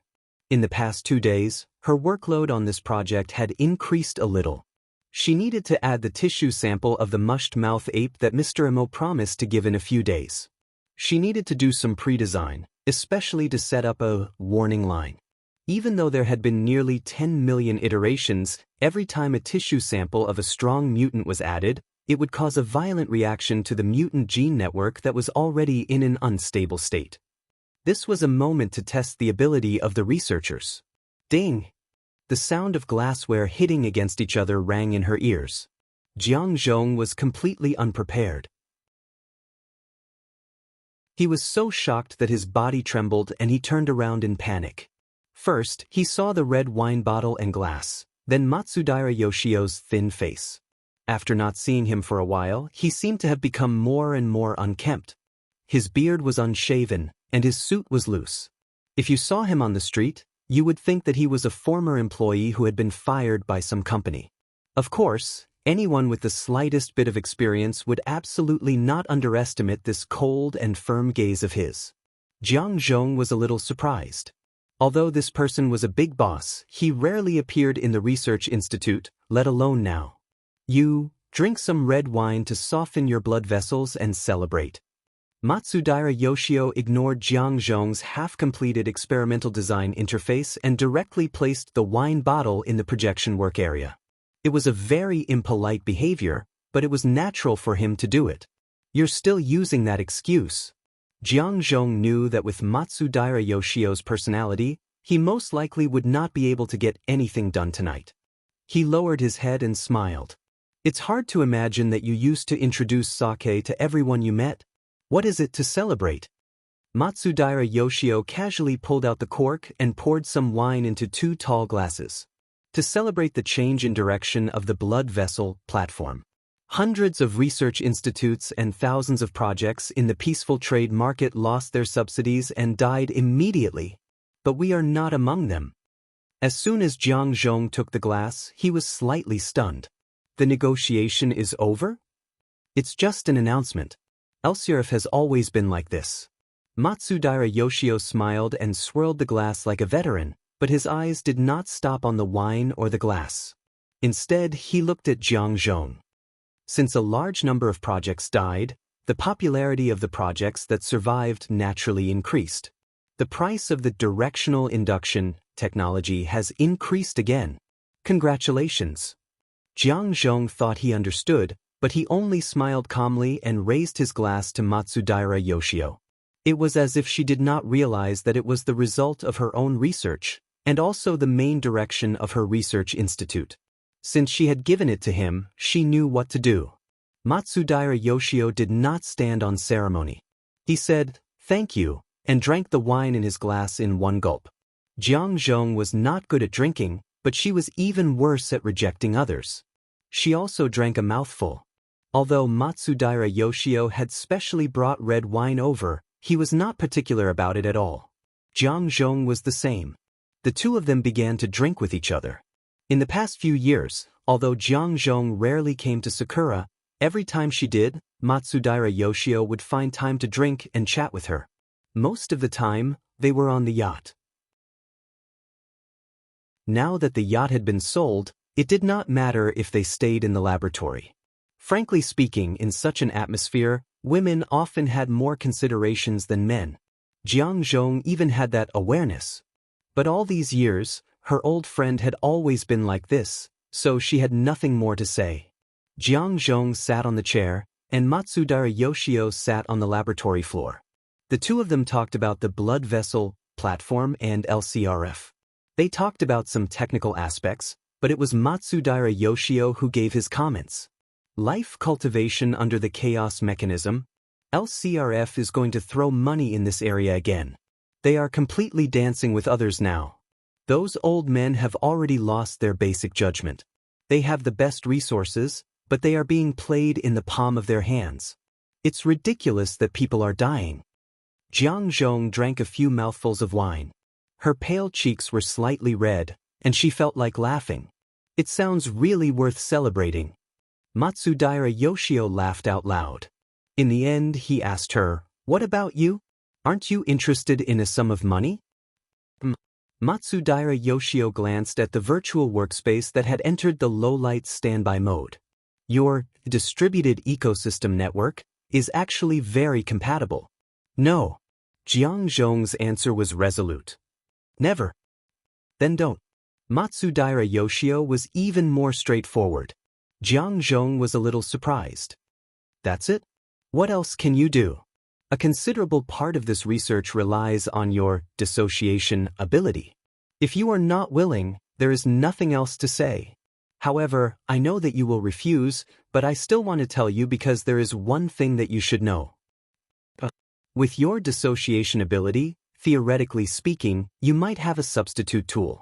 In the past 2 days, her workload on this project had increased a little. She needed to add the tissue sample of the mushed-mouth ape that Mr. Imo promised to give in a few days. She needed to do some pre-design, especially to set up a warning line. Even though there had been nearly 10 million iterations, every time a tissue sample of a strong mutant was added, it would cause a violent reaction to the mutant gene network that was already in an unstable state. This was a moment to test the ability of the researchers. Ding! The sound of glassware hitting against each other rang in her ears. Jiang Zhong was completely unprepared. He was so shocked that his body trembled and he turned around in panic. First, he saw the red wine bottle and glass, then Matsudaira Yoshio's thin face. After not seeing him for a while, he seemed to have become more and more unkempt. His beard was unshaven, and his suit was loose. If you saw him on the street, you would think that he was a former employee who had been fired by some company. Of course, Anyone with the slightest bit of experience would absolutely not underestimate this cold and firm gaze of his. Jiang Zhong was a little surprised. Although this person was a big boss, he rarely appeared in the research institute, let alone now. You, drink some red wine to soften your blood vessels and celebrate. Matsudaira Yoshio ignored Jiang Zhong's half-completed experimental design interface and directly placed the wine bottle in the projection work area. It was a very impolite behavior, but it was natural for him to do it. You're still using that excuse. Jiang Zhong knew that with Matsudaira Yoshio's personality, he most likely would not be able to get anything done tonight. He lowered his head and smiled. It's hard to imagine that you used to introduce sake to everyone you met. What is it to celebrate? Matsudaira Yoshio casually pulled out the cork and poured some wine into 2 tall glasses. To celebrate the change in direction of the blood vessel platform. Hundreds of research institutes and thousands of projects in the peaceful trade market lost their subsidies and died immediately. But we are not among them. As soon as Jiang Zhong took the glass, he was slightly stunned. The negotiation is over? It's just an announcement. Elserif has always been like this. Matsudaira Yoshio smiled and swirled the glass like a veteran, but his eyes did not stop on the wine or the glass. Instead, he looked at Jiang Zhong. Since a large number of projects died, the popularity of the projects that survived naturally increased. The price of the directional induction technology has increased again. Congratulations. Jiang Zhong thought he understood, but he only smiled calmly and raised his glass to Matsudaira Yoshio. It was as if she did not realize that it was the result of her own research, and also the main direction of her research institute. Since she had given it to him, she knew what to do. Matsudaira Yoshio did not stand on ceremony. He said, "Thank you," and drank the wine in his glass in one gulp. Jiang Zhong was not good at drinking, but she was even worse at rejecting others. She also drank a mouthful. Although Matsudaira Yoshio had specially brought red wine over, he was not particular about it at all. Jiang Zhong was the same. The two of them began to drink with each other. In the past few years, although Jiang Zhong rarely came to Sakura, every time she did, Matsudaira Yoshio would find time to drink and chat with her. Most of the time, they were on the yacht. Now that the yacht had been sold, it did not matter if they stayed in the laboratory. Frankly speaking, in such an atmosphere, women often had more considerations than men. Jiang Zhong even had that awareness. But all these years, her old friend had always been like this, so she had nothing more to say. Jiang Zhong sat on the chair, and Matsudaira Yoshio sat on the laboratory floor. The two of them talked about the blood vessel platform and LCRF. They talked about some technical aspects, but it was Matsudaira Yoshio who gave his comments. Life cultivation under the chaos mechanism. LCRF is going to throw money in this area again. They are completely dancing with others now. Those old men have already lost their basic judgment. They have the best resources, but they are being played in the palm of their hands. It's ridiculous that people are dying. Jiang Zhong drank a few mouthfuls of wine. Her pale cheeks were slightly red, and she felt like laughing. It sounds really worth celebrating. Matsudaira Yoshio laughed out loud. In the end, he asked her, "What about you? Aren't you interested in a sum of money?" Matsudaira Yoshio glanced at the virtual workspace that had entered the low-light standby mode. Your distributed ecosystem network is actually very compatible. No. Jiang Zhong's answer was resolute. Never. Then don't. Matsudaira Yoshio was even more straightforward. Jiang Zhong was a little surprised. That's it? What else can you do? A considerable part of this research relies on your dissociation ability. If you are not willing, there is nothing else to say. However, I know that you will refuse, but I still want to tell you because there is one thing that you should know. With your dissociation ability, theoretically speaking, you might have a substitute tool.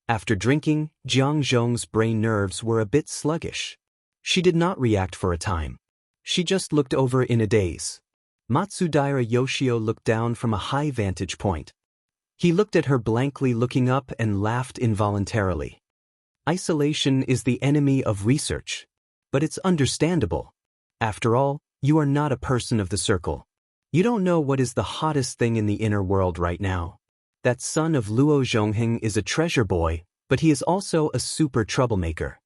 After drinking, Jiang Zhong's brain nerves were a bit sluggish. She did not react for a time. She just looked over in a daze. Matsudaira Yoshio looked down from a high vantage point. He looked at her blankly, looking up, and laughed involuntarily. Isolation is the enemy of research. But it's understandable. After all, you are not a person of the circle. You don't know what is the hottest thing in the inner world right now. That son of Luo Zhongheng is a treasure boy, but he is also a super troublemaker.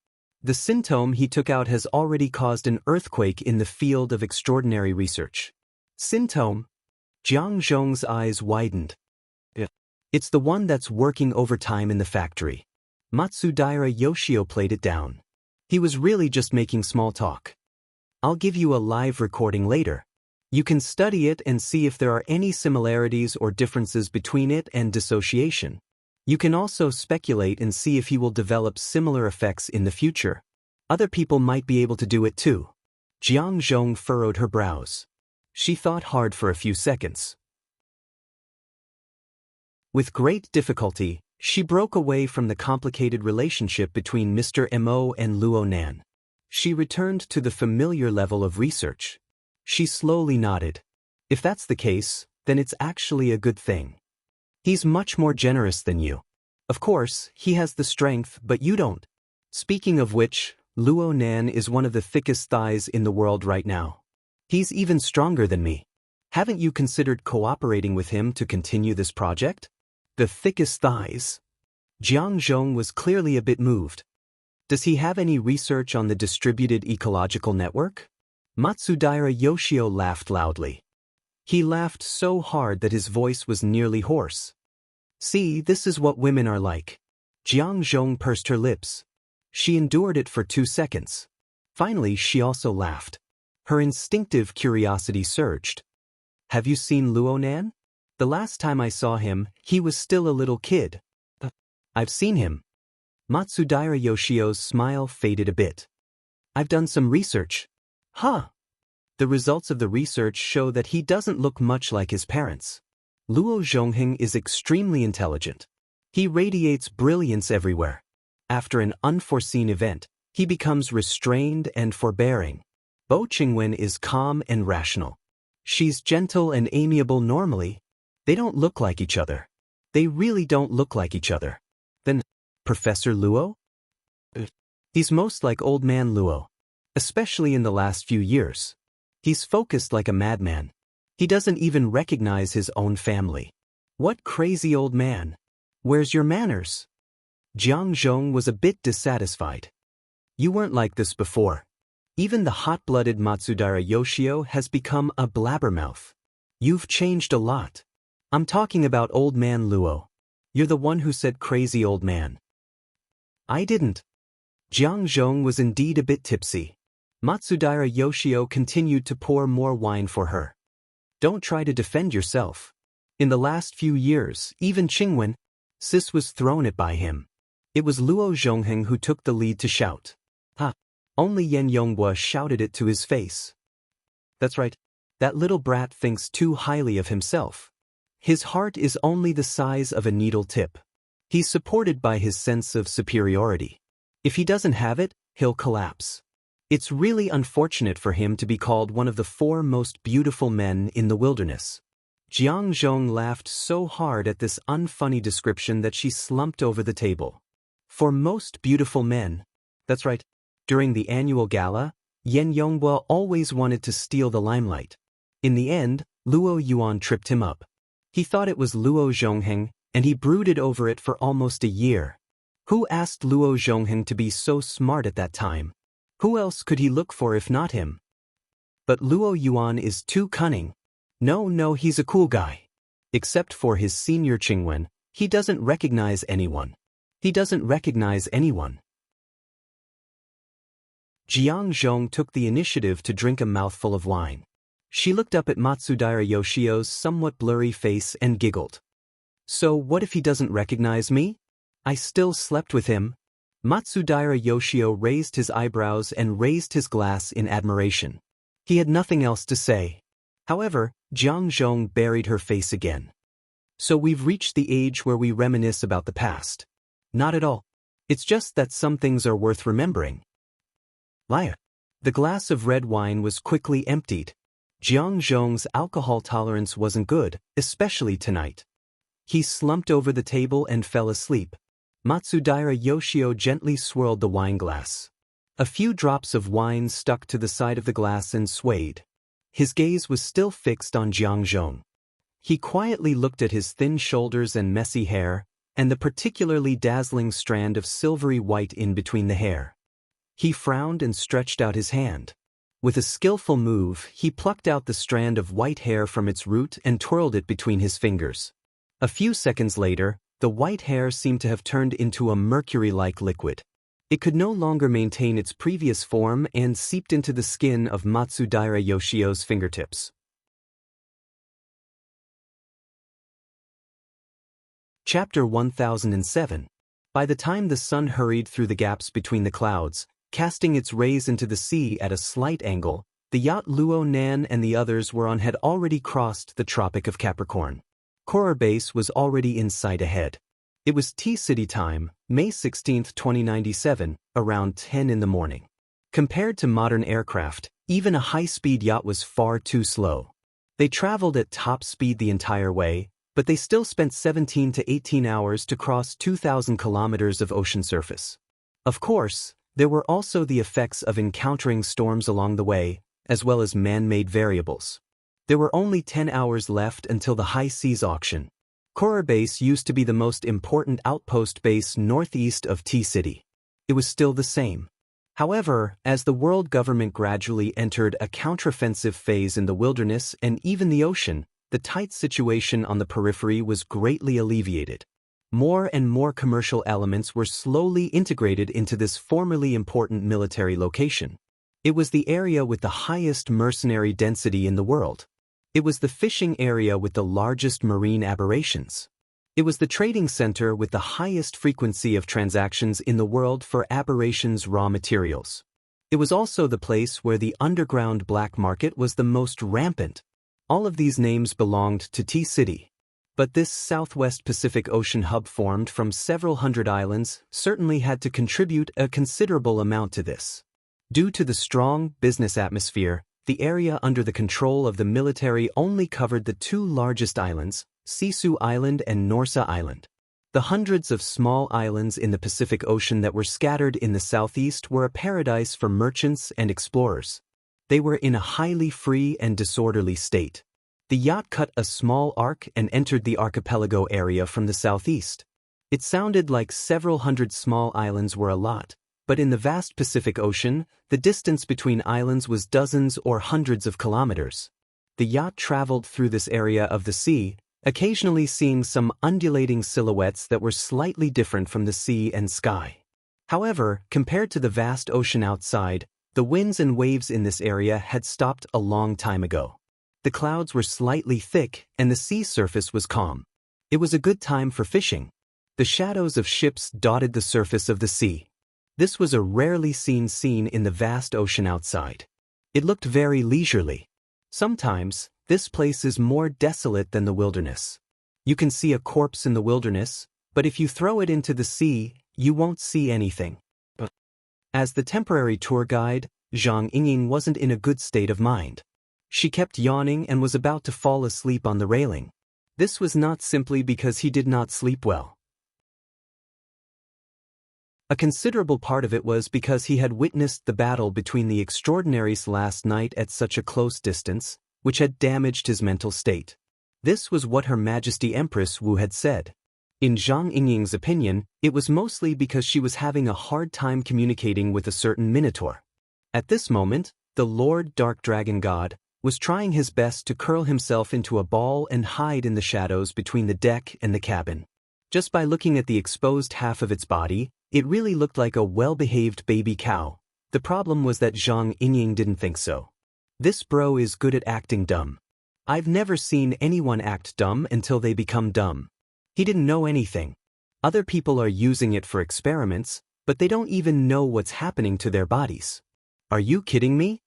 The symptom he took out has already caused an earthquake in the field of extraordinary research. Symptom? Jiang Zhong's eyes widened. It's the one that's working overtime in the factory. Matsudaira Yoshio played it down. He was really just making small talk. I'll give you a live recording later. You can study it and see if there are any similarities or differences between it and dissociation. You can also speculate and see if he will develop similar effects in the future. Other people might be able to do it too. Jiang Zhong furrowed her brows. She thought hard for a few seconds. With great difficulty, she broke away from the complicated relationship between Mr. Mo and Luo Nan. She returned to the familiar level of research. She slowly nodded. If that's the case, then it's actually a good thing. He's much more generous than you. Of course, he has the strength, but you don't. Speaking of which, Luo Nan is one of the thickest thighs in the world right now. He's even stronger than me. Haven't you considered cooperating with him to continue this project? The thickest thighs? Jiang Zhong was clearly a bit moved. Does he have any research on the distributed ecological network? Matsudaira Yoshio laughed loudly. He laughed so hard that his voice was nearly hoarse. See, this is what women are like. Jiang Zhong pursed her lips. She endured it for 2 seconds. Finally, she also laughed. Her instinctive curiosity surged. Have you seen Luo Nan? The last time I saw him, he was still a little kid. I've seen him. Matsudaira Yoshio's smile faded a bit. I've done some research. Huh. The results of the research show that he doesn't look much like his parents. Luo Zhongheng is extremely intelligent. He radiates brilliance everywhere. After an unforeseen event, he becomes restrained and forbearing. Bo Qingwen is calm and rational. She's gentle and amiable normally. They don't look like each other. They really don't look like each other. Then, Professor Luo? He's most like old man Luo. Especially in the last few years. He's focused like a madman. He doesn't even recognize his own family. What crazy old man. Where's your manners? Jiang Zhong was a bit dissatisfied. You weren't like this before. Even the hot-blooded Matsudaira Yoshio has become a blabbermouth. You've changed a lot. I'm talking about old man Luo. You're the one who said crazy old man. I didn't. Jiang Zhong was indeed a bit tipsy. Matsudaira Yoshio continued to pour more wine for her. Don't try to defend yourself. In the last few years, even Qingwen, Sis was thrown at by him. It was Luo Zhongheng who took the lead to shout. Ha! Only Yan Yonghua shouted it to his face. That's right. That little brat thinks too highly of himself. His heart is only the size of a needle tip. He's supported by his sense of superiority. If he doesn't have it, he'll collapse. It's really unfortunate for him to be called one of the 4 most beautiful men in the wilderness. Jiang Zhong laughed so hard at this unfunny description that she slumped over the table. For most beautiful men. That's right. During the annual gala, Yan Yonghua always wanted to steal the limelight. In the end, Luo Yuan tripped him up. He thought it was Luo Zhongheng, and he brooded over it for almost a year. Who asked Luo Zhongheng to be so smart at that time? Who else could he look for if not him? But Luo Yuan is too cunning. No, he's a cool guy. Except for his senior Qingwen, he doesn't recognize anyone. He doesn't recognize anyone. Jiang Zhong took the initiative to drink a mouthful of wine. She looked up at Matsudaira Yoshio's somewhat blurry face and giggled. So what if he doesn't recognize me? I still slept with him. Matsudaira Yoshio raised his eyebrows and raised his glass in admiration. He had nothing else to say. However, Jiang Zhong buried her face again. So we've reached the age where we reminisce about the past. Not at all. It's just that some things are worth remembering. Liar. The glass of red wine was quickly emptied. Jiang Zhong's alcohol tolerance wasn't good, especially tonight. He slumped over the table and fell asleep. Matsudaira Yoshio gently swirled the wine glass. A few drops of wine stuck to the side of the glass and swayed. His gaze was still fixed on Jiang Zhong. He quietly looked at his thin shoulders and messy hair, and the particularly dazzling strand of silvery white in between the hair. He frowned and stretched out his hand. With a skillful move, he plucked out the strand of white hair from its root and twirled it between his fingers. A few seconds later, the white hair seemed to have turned into a mercury-like liquid. It could no longer maintain its previous form and seeped into the skin of Matsudaira Yoshio's fingertips. Chapter 1007. By the time the sun hurried through the gaps between the clouds, casting its rays into the sea at a slight angle, the yacht Luo Nan and the others were on had already crossed the Tropic of Capricorn. Corer Base was already in sight ahead. It was T-City time, May 16, 2097, around 10 in the morning. Compared to modern aircraft, even a high-speed yacht was far too slow. They traveled at top speed the entire way, but they still spent 17 to 18 hours to cross 2,000 kilometers of ocean surface. Of course, there were also the effects of encountering storms along the way, as well as man-made variables. There were only 10 hours left until the high seas auction. Corer Base used to be the most important outpost base northeast of T-City. It was still the same. However, as the world government gradually entered a counteroffensive phase in the wilderness and even the ocean, the tight situation on the periphery was greatly alleviated. More and more commercial elements were slowly integrated into this formerly important military location. It was the area with the highest mercenary density in the world. It was the fishing area with the largest marine aberrations. It was the trading center with the highest frequency of transactions in the world for aberrations raw materials. It was also the place where the underground black market was the most rampant. All of these names belonged to T-City. But this Southwest Pacific Ocean hub formed from several hundred islands certainly had to contribute a considerable amount to this. Due to the strong business atmosphere, the area under the control of the military only covered the two largest islands, Sisu Island and Norsa Island. The hundreds of small islands in the Pacific Ocean that were scattered in the southeast were a paradise for merchants and explorers. They were in a highly free and disorderly state. The yacht cut a small arc and entered the archipelago area from the southeast. It sounded like several hundred small islands were a lot, but in the vast Pacific Ocean, the distance between islands was dozens or hundreds of kilometers. The yacht traveled through this area of the sea, occasionally seeing some undulating silhouettes that were slightly different from the sea and sky. However, compared to the vast ocean outside, the winds and waves in this area had stopped a long time ago. The clouds were slightly thick and the sea surface was calm. It was a good time for fishing. The shadows of ships dotted the surface of the sea. This was a rarely seen scene in the vast ocean outside. It looked very leisurely. Sometimes, this place is more desolate than the wilderness. You can see a corpse in the wilderness, but if you throw it into the sea, you won't see anything. As the temporary tour guide, Zhang Yingying wasn't in a good state of mind. She kept yawning and was about to fall asleep on the railing. This was not simply because he did not sleep well. A considerable part of it was because he had witnessed the battle between the extraordinaries last night at such a close distance, which had damaged his mental state. This was what Her Majesty Empress Wu had said. In Zhang Yingying's opinion, it was mostly because she was having a hard time communicating with a certain minotaur. At this moment, the Lord Dark Dragon God was trying his best to curl himself into a ball and hide in the shadows between the deck and the cabin. Just by looking at the exposed half of its body, it really looked like a well-behaved baby cow. The problem was that Zhang Yingying didn't think so. This bro is good at acting dumb. I've never seen anyone act dumb until they become dumb. He didn't know anything. Other people are using it for experiments, but they don't even know what's happening to their bodies. Are you kidding me?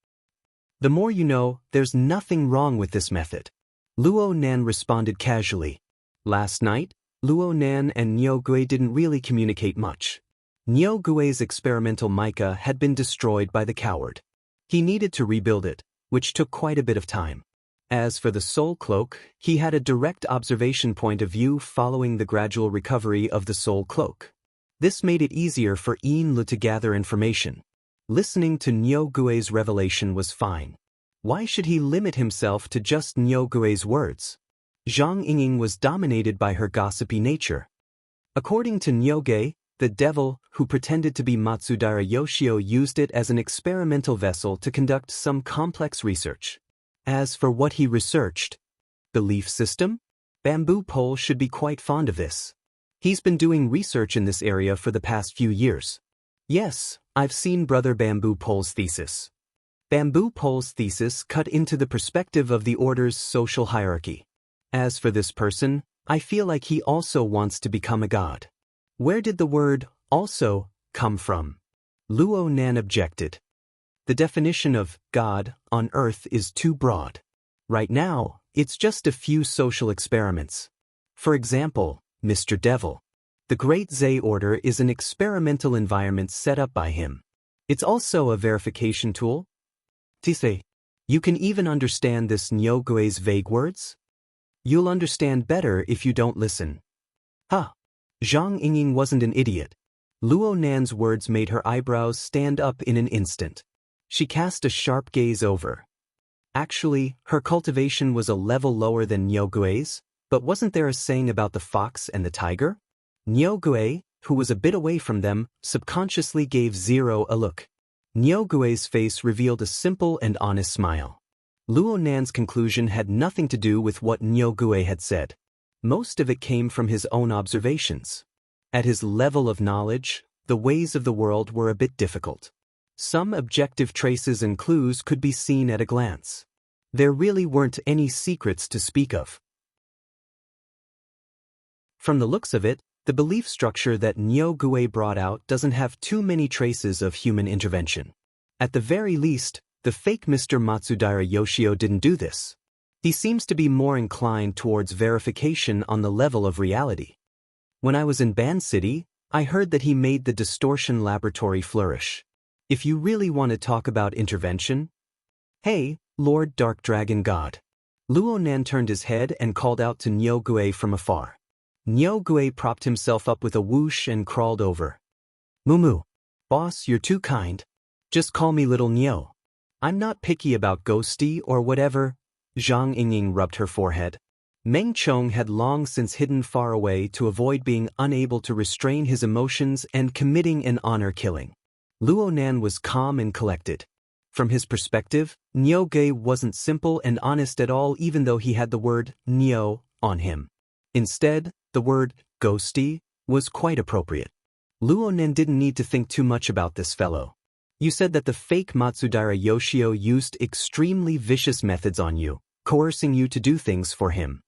The more you know, there's nothing wrong with this method. Luo Nan responded casually. Last night, Luo Nan and Niu Gui didn't really communicate much. Niu Gui's experimental mica had been destroyed by the coward. He needed to rebuild it, which took quite a bit of time. As for the soul cloak, he had a direct observation point of view following the gradual recovery of the soul cloak. This made it easier for Yin Lu to gather information. Listening to Niu Gui's revelation was fine. Why should he limit himself to just Niu Gui's words? Zhang Yingying was dominated by her gossipy nature. According to Niu Gui, the devil, who pretended to be Matsudaira Yoshio, used it as an experimental vessel to conduct some complex research. As for what he researched, belief system? Bamboo Pole should be quite fond of this. He's been doing research in this area for the past few years. Yes, I've seen Brother Bamboo Pole's thesis. Bamboo Pole's thesis cut into the perspective of the order's social hierarchy. As for this person, I feel like he also wants to become a god. Where did the word "also" come from? Luo Nan objected. The definition of God on Earth is too broad. Right now, it's just a few social experiments. For example, Mr. Devil. The Great Zay Order is an experimental environment set up by him. It's also a verification tool. Tise, you can even understand this Niu Gui's vague words? You'll understand better if you don't listen. Huh. Zhang Yingying wasn't an idiot. Luo Nan's words made her eyebrows stand up in an instant. She cast a sharp gaze over. Actually, her cultivation was a level lower than Niu Gui's, but wasn't there a saying about the fox and the tiger? Niu Gui, who was a bit away from them, subconsciously gave Zero a look. Niu Gui's face revealed a simple and honest smile. Luo Nan's conclusion had nothing to do with what Niu Gui had said. Most of it came from his own observations. At his level of knowledge, the ways of the world were a bit difficult. Some objective traces and clues could be seen at a glance. There really weren't any secrets to speak of. From the looks of it, the belief structure that Niu Gui brought out doesn't have too many traces of human intervention. At the very least, the fake Mr. Matsudaira Yoshio didn't do this. He seems to be more inclined towards verification on the level of reality. When I was in Ban City, I heard that he made the distortion laboratory flourish. If you really want to talk about intervention... Hey, Lord Dark Dragon God. Luo Nan turned his head and called out to Niu Gui from afar. Niu Gui propped himself up with a whoosh and crawled over. Mumu. Boss, you're too kind. Just call me Little Niu. I'm not picky about ghosty or whatever. Zhang Yingying rubbed her forehead. Meng Chong had long since hidden far away to avoid being unable to restrain his emotions and committing an honor killing. Luo Nan was calm and collected. From his perspective, Niu Gui wasn't simple and honest at all, even though he had the word Niu on him. Instead, the word ghosty was quite appropriate. Luo Nan didn't need to think too much about this fellow. You said that the fake Matsudaira Yoshio used extremely vicious methods on you, coercing you to do things for him.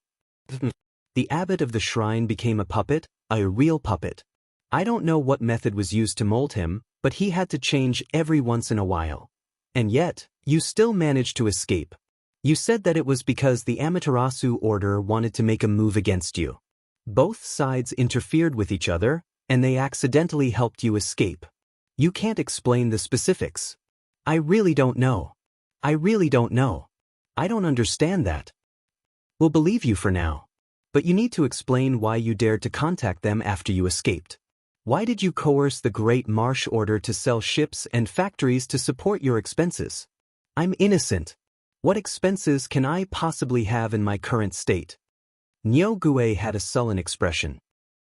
The abbot of the shrine became a puppet, a real puppet. I don't know what method was used to mold him, but he had to change every once in a while. And yet, you still managed to escape. You said that it was because the Amaterasu order wanted to make a move against you. Both sides interfered with each other, and they accidentally helped you escape. You can't explain the specifics. I really don't know. I really don't know. I don't understand that. We'll believe you for now. But you need to explain why you dared to contact them after you escaped. Why did you coerce the Great Marsh Order to sell ships and factories to support your expenses? I'm innocent. What expenses can I possibly have in my current state? Niu Gui had a sullen expression.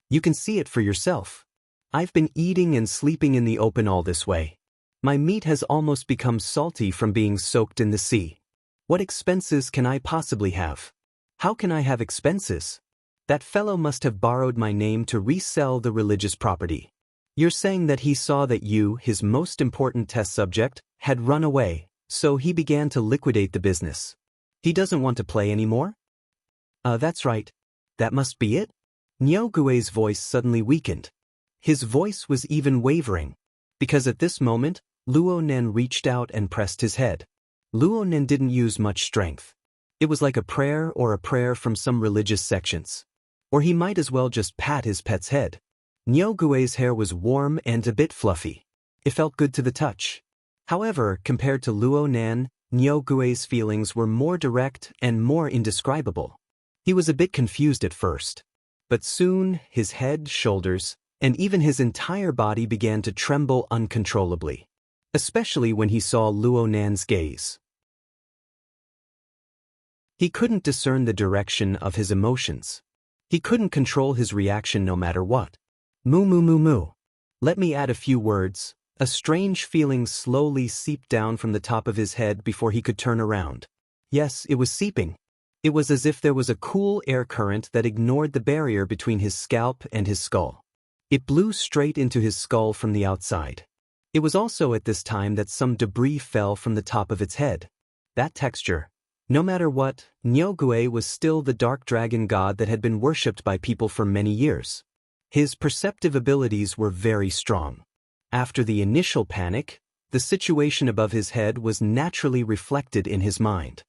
You can see it for yourself. I've been eating and sleeping in the open all this way. My meat has almost become salty from being soaked in the sea. What expenses can I possibly have? How can I have expenses? That fellow must have borrowed my name to resell the religious property. You're saying that he saw that you, his most important test subject, had run away, so he began to liquidate the business. He doesn't want to play anymore? That's right. That must be it? Niu Gui's voice suddenly weakened. His voice was even wavering, because at this moment, Luo Nan reached out and pressed his head. Luo Nan didn't use much strength. It was like a prayer from some religious sections. Or he might as well just pat his pet's head. Niu Gui's hair was warm and a bit fluffy. It felt good to the touch. However, compared to Luo Nan, Niu Gui's feelings were more direct and more indescribable. He was a bit confused at first. But soon, his head, shoulders, and even his entire body began to tremble uncontrollably. especially when he saw Luo Nan's gaze. He couldn't discern the direction of his emotions. He couldn't control his reaction no matter what. Moo moo moo moo. Let me add a few words. A strange feeling slowly seeped down from the top of his head before he could turn around. Yes, it was seeping. It was as if there was a cool air current that ignored the barrier between his scalp and his skull. It blew straight into his skull from the outside. It was also at this time that some debris fell from the top of its head. That texture. No matter what, Nyogue was still the dark dragon god that had been worshipped by people for many years. His perceptive abilities were very strong. After the initial panic, the situation above his head was naturally reflected in his mind.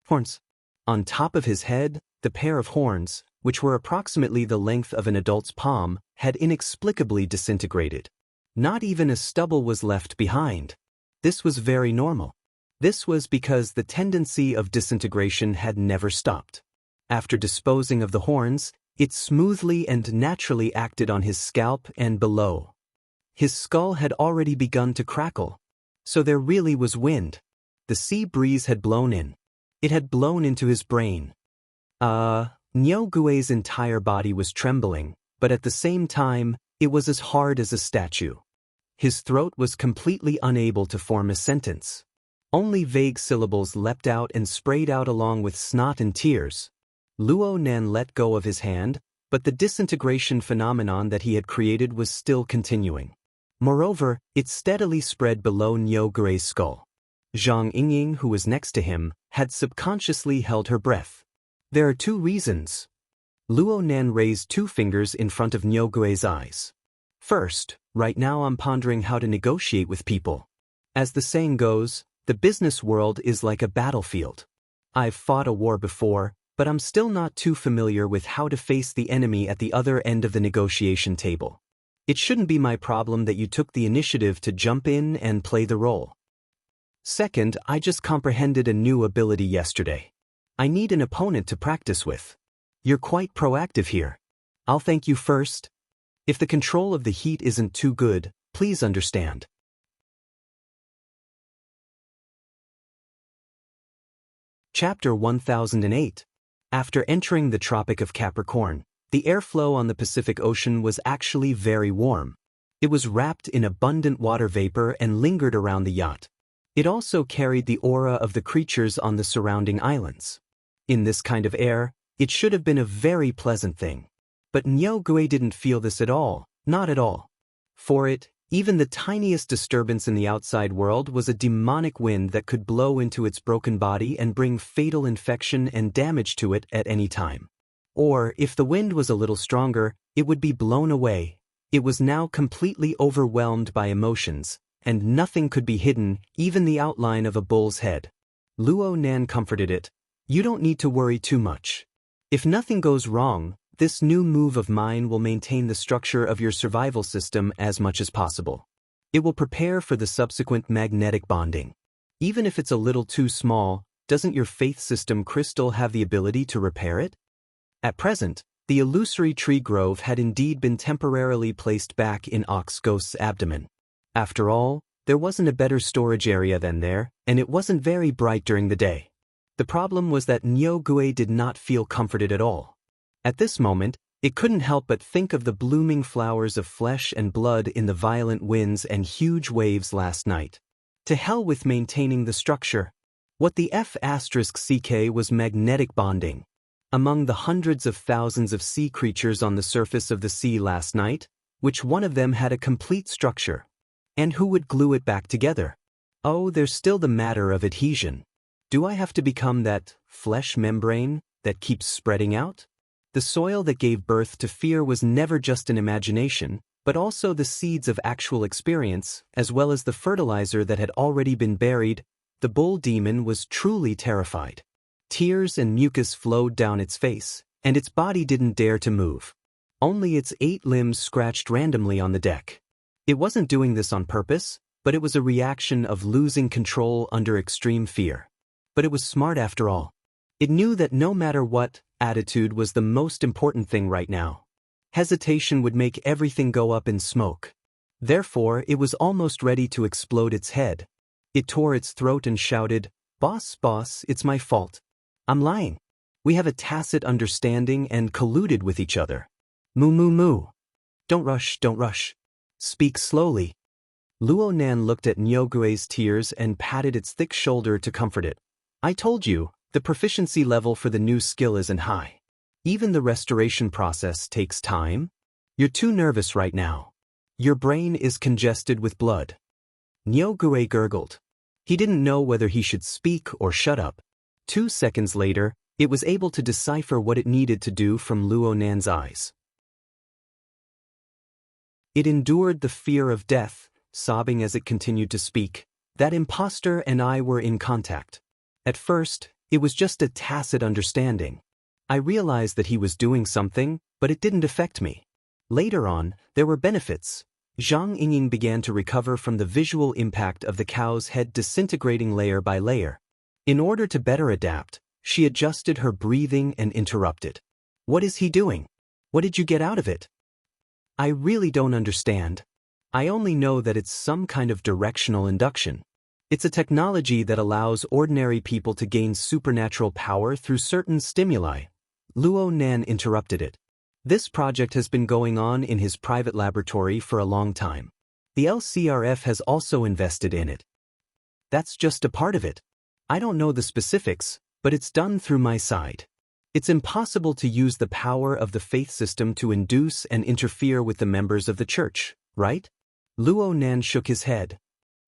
Horns. On top of his head, the pair of horns, which were approximately the length of an adult's palm, had inexplicably disintegrated. Not even a stubble was left behind. This was very normal. This was because the tendency of disintegration had never stopped. After disposing of the horns, it smoothly and naturally acted on his scalp and below. His skull had already begun to crackle. So there really was wind. The sea breeze had blown in. It had blown into his brain. Nyogue's entire body was trembling, but at the same time, it was as hard as a statue. His throat was completely unable to form a sentence. Only vague syllables leapt out and sprayed out along with snot and tears. Luo Nan let go of his hand, but the disintegration phenomenon that he had created was still continuing. Moreover, it steadily spread below Nyogue's skull. Zhang Yingying, who was next to him, had subconsciously held her breath. There are two reasons. Luo Nan raised two fingers in front of Nyogue's eyes. First, right now I'm pondering how to negotiate with people. As the saying goes, the business world is like a battlefield. I've fought a war before, but I'm still not too familiar with how to face the enemy at the other end of the negotiation table. It shouldn't be my problem that you took the initiative to jump in and play the role. Second, I just comprehended a new ability yesterday. I need an opponent to practice with. You're quite proactive here. I'll thank you first. If the control of the heat isn't too good, please understand. Chapter 1008. After entering the Tropic of Capricorn, the airflow on the Pacific Ocean was actually very warm. It was wrapped in abundant water vapor and lingered around the yacht. It also carried the aura of the creatures on the surrounding islands. In this kind of air, it should have been a very pleasant thing. But Nyogue didn't feel this at all, not at all. For it, even the tiniest disturbance in the outside world was a demonic wind that could blow into its broken body and bring fatal infection and damage to it at any time. Or, if the wind was a little stronger, it would be blown away. It was now completely overwhelmed by emotions, and nothing could be hidden, even the outline of a bull's head. Luo Nan comforted it. You don't need to worry too much. If nothing goes wrong, this new move of mine will maintain the structure of your survival system as much as possible. It will prepare for the subsequent magnetic bonding. Even if it's a little too small, doesn't your faith system crystal have the ability to repair it? At present, the illusory tree grove had indeed been temporarily placed back in Ox Ghost's abdomen. After all, there wasn't a better storage area than there, and it wasn't very bright during the day. The problem was that Nyogue did not feel comforted at all. At this moment, it couldn't help but think of the blooming flowers of flesh and blood in the violent winds and huge waves last night. To hell with maintaining the structure. What the F*CK was magnetic bonding. Among the hundreds of thousands of sea creatures on the surface of the sea last night, which one of them had a complete structure? And who would glue it back together? Oh, there's still the matter of adhesion. Do I have to become that flesh membrane that keeps spreading out? The soil that gave birth to fear was never just an imagination, but also the seeds of actual experience, as well as the fertilizer that had already been buried. The bull demon was truly terrified. Tears and mucus flowed down its face, and its body didn't dare to move. Only its 8 limbs scratched randomly on the deck. It wasn't doing this on purpose, but it was a reaction of losing control under extreme fear. But it was smart after all. It knew that no matter what, attitude was the most important thing right now. Hesitation would make everything go up in smoke. Therefore, it was almost ready to explode its head. It tore its throat and shouted, "Boss, boss, it's my fault. I'm lying. We have a tacit understanding and colluded with each other. Moo moo moo. Don't rush, don't rush. Speak slowly." Luo Nan looked at Nyogue's tears and patted its thick shoulder to comfort it. "I told you, the proficiency level for the new skill isn't high. Even the restoration process takes time. You're too nervous right now. Your brain is congested with blood." Nyogue gurgled. He didn't know whether he should speak or shut up. 2 seconds later, it was able to decipher what it needed to do from Luo Nan's eyes. It endured the fear of death, sobbing as it continued to speak. "That imposter and I were in contact. At first, it was just a tacit understanding. I realized that he was doing something, but it didn't affect me. Later on, there were benefits." Zhang Yingying began to recover from the visual impact of the cow's head disintegrating layer by layer. In order to better adapt, she adjusted her breathing and interrupted. "What is he doing? What did you get out of it?" "I really don't understand. I only know that it's some kind of directional induction. It's a technology that allows ordinary people to gain supernatural power through certain stimuli." Luo Nan interrupted it. "This project has been going on in his private laboratory for a long time. The LCRF has also invested in it. That's just a part of it. I don't know the specifics, but it's done through my side. It's impossible to use the power of the faith system to induce and interfere with the members of the church, right?" Luo Nan shook his head.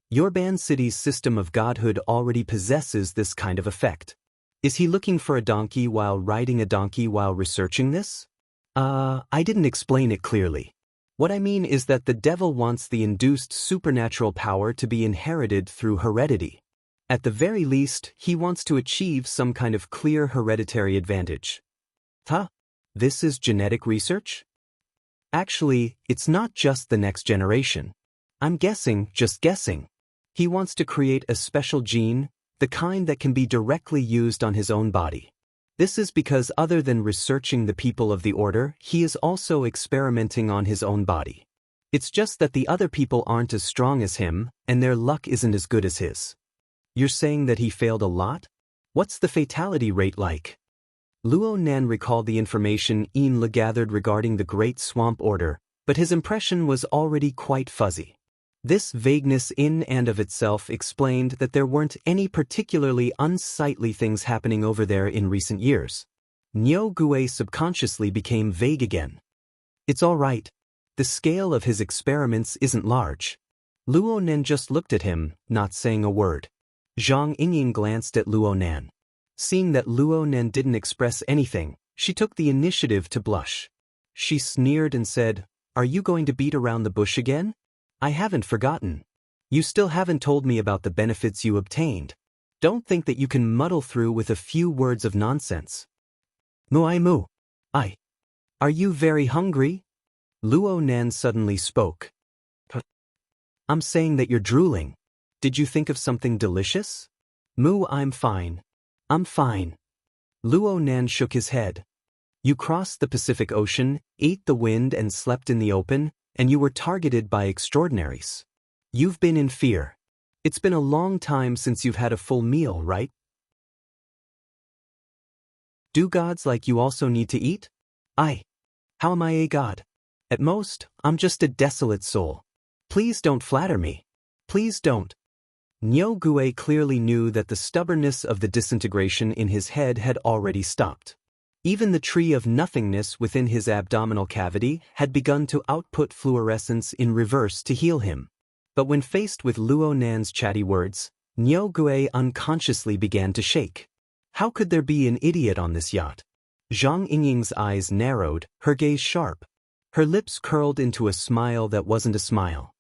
"Your Ban City's system of godhood already possesses this kind of effect. Is he looking for a donkey while riding a donkey while researching this?" I didn't explain it clearly. What I mean is that the devil wants the induced supernatural power to be inherited through heredity. At the very least, he wants to achieve some kind of clear hereditary advantage." "Huh? This is genetic research?" "Actually, it's not just the next generation. I'm guessing, just guessing. He wants to create a special gene, the kind that can be directly used on his own body. This is because other than researching the people of the order, he is also experimenting on his own body. It's just that the other people aren't as strong as him, and their luck isn't as good as his." "You're saying that he failed a lot? What's the fatality rate like?" Luo Nan recalled the information Yin Le gathered regarding the Great Swamp Order, but his impression was already quite fuzzy. This vagueness in and of itself explained that there weren't any particularly unsightly things happening over there in recent years. Nyogue subconsciously became vague again. "It's all right. The scale of his experiments isn't large." Luo Nan just looked at him, not saying a word. Zhang Yingying glanced at Luo Nan. Seeing that Luo Nan didn't express anything, she took the initiative to blush. She sneered and said, "Are you going to beat around the bush again? I haven't forgotten. You still haven't told me about the benefits you obtained. Don't think that you can muddle through with a few words of nonsense." Moo. Are you very hungry?" Luo Nan suddenly spoke. "I'm saying that you're drooling. Did you think of something delicious?" "Moo, I'm fine. I'm fine." Luo Nan shook his head. "You crossed the Pacific Ocean, ate the wind and slept in the open, and you were targeted by extraordinaries. You've been in fear. It's been a long time since you've had a full meal, right? Do gods like you also need to eat? How am I a god? At most, I'm just a desolate soul. Please don't flatter me. Please don't." Nyogue clearly knew that the stubbornness of the disintegration in his head had already stopped. Even the tree of nothingness within his abdominal cavity had begun to output fluorescence in reverse to heal him. But when faced with Luo Nan's chatty words, Nyogue unconsciously began to shake. How could there be an idiot on this yacht? Zhang Yingying's eyes narrowed, her gaze sharp. Her lips curled into a smile that wasn't a smile.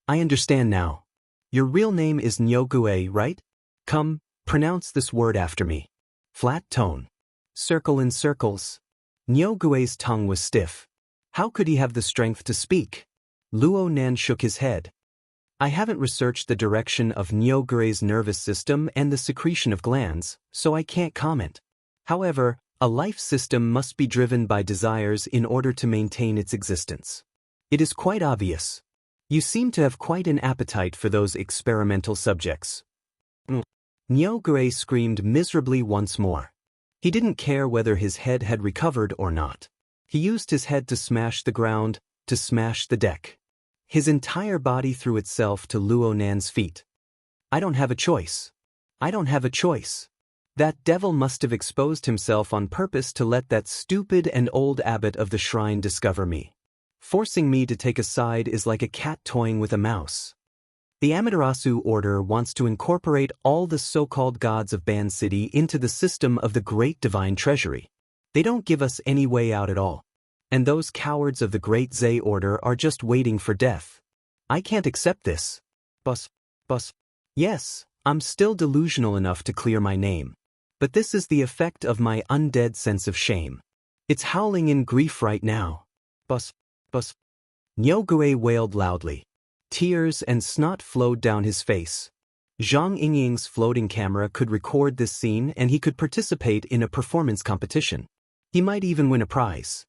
"I understand now. Your real name is Nyogue, right? Come, pronounce this word after me." Flat tone. "Circle in circles." Nyogue's tongue was stiff. How could he have the strength to speak? Luo Nan shook his head. "I haven't researched the direction of Nyogue's nervous system and the secretion of glands, so I can't comment. However, a life system must be driven by desires in order to maintain its existence. It is quite obvious. You seem to have quite an appetite for those experimental subjects. Nyo-gure screamed miserably once more. He didn't care whether his head had recovered or not. He used his head to smash the ground, to smash the deck. His entire body threw itself to Luo Nan's feet. I don't have a choice. I don't have a choice. That devil must have exposed himself on purpose to let that stupid and old abbot of the shrine discover me. Forcing me to take a side is like a cat toying with a mouse. The Amaterasu order wants to incorporate all the so-called gods of Ban City into the system of the Great Divine Treasury. They don't give us any way out at all. And those cowards of the Great Zay order are just waiting for death. I can't accept this. Bus. Yes, I'm still delusional enough to clear my name. But this is the effect of my undead sense of shame. It's howling in grief right now. Bus. Nyo-gure wailed loudly. Tears and snot flowed down his face. Zhang Yingying's floating camera could record this scene and he could participate in a performance competition. He might even win a prize.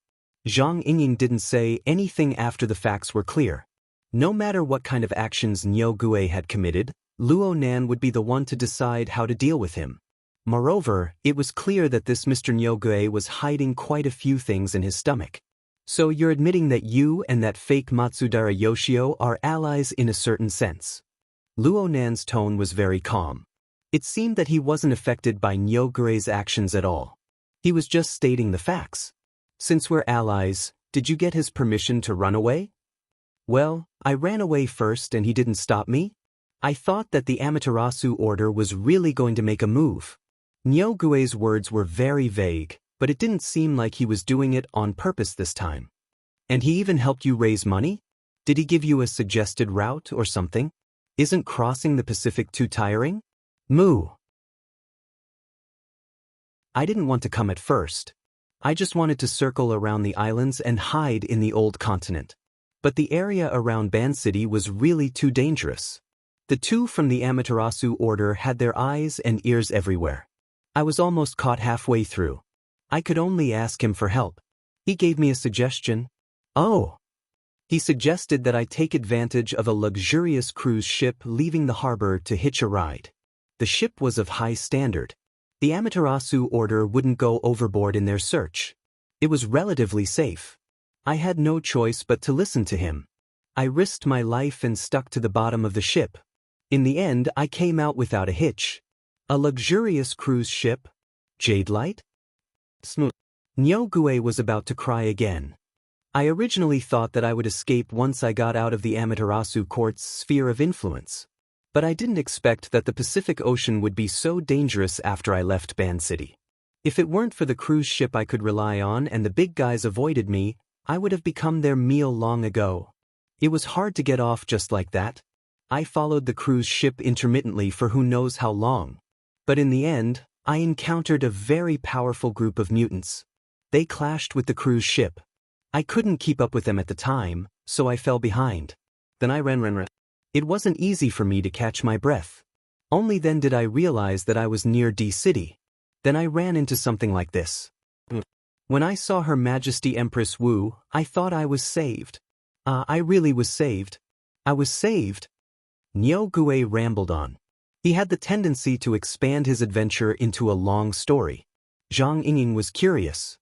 Zhang Yingying didn't say anything after the facts were clear. No matter what kind of actions Nyo-gure had committed, Luo Nan would be the one to decide how to deal with him. Moreover, it was clear that this Mr. Nyo-gure was hiding quite a few things in his stomach. So you're admitting that you and that fake Matsudara Yoshio are allies in a certain sense. Luo Nan's tone was very calm. It seemed that he wasn't affected by Nyo-gure's actions at all. He was just stating the facts. Since we're allies, did you get his permission to run away? Well, I ran away first and he didn't stop me. I thought that the Amaterasu order was really going to make a move. Nyo-gure's words were very vague, but it didn't seem like he was doing it on purpose this time. And he even helped you raise money? Did he give you a suggested route or something? Isn't crossing the Pacific too tiring? Moo. I didn't want to come at first. I just wanted to circle around the islands and hide in the old continent. But the area around Ban City was really too dangerous. The two from the Amaterasu order had their eyes and ears everywhere. I was almost caught halfway through. I could only ask him for help. He gave me a suggestion. Oh. He suggested that I take advantage of a luxurious cruise ship leaving the harbor to hitch a ride. The ship was of high standard. The Amaterasu order wouldn't go overboard in their search. It was relatively safe. I had no choice but to listen to him. I risked my life and stuck to the bottom of the ship. In the end, I came out without a hitch. A luxurious cruise ship? Jade Light? Smooth. Nyo-gure was about to cry again. I originally thought that I would escape once I got out of the Amaterasu court's sphere of influence. But I didn't expect that the Pacific Ocean would be so dangerous after I left Ban City. If it weren't for the cruise ship I could rely on and the big guys avoided me, I would have become their meal long ago. It was hard to get off just like that. I followed the cruise ship intermittently for who knows how long. But in the end, I encountered a very powerful group of mutants. They clashed with the cruise ship. I couldn't keep up with them at the time, so I fell behind. Then I ran. It wasn't easy for me to catch my breath. Only then did I realize that I was near D-City. Then I ran into something like this. When I saw Her Majesty Empress Wu, I thought I was saved. I really was saved. I was saved. Nyo-gure rambled on. He had the tendency to expand his adventure into a long story. Zhang Yingying was curious.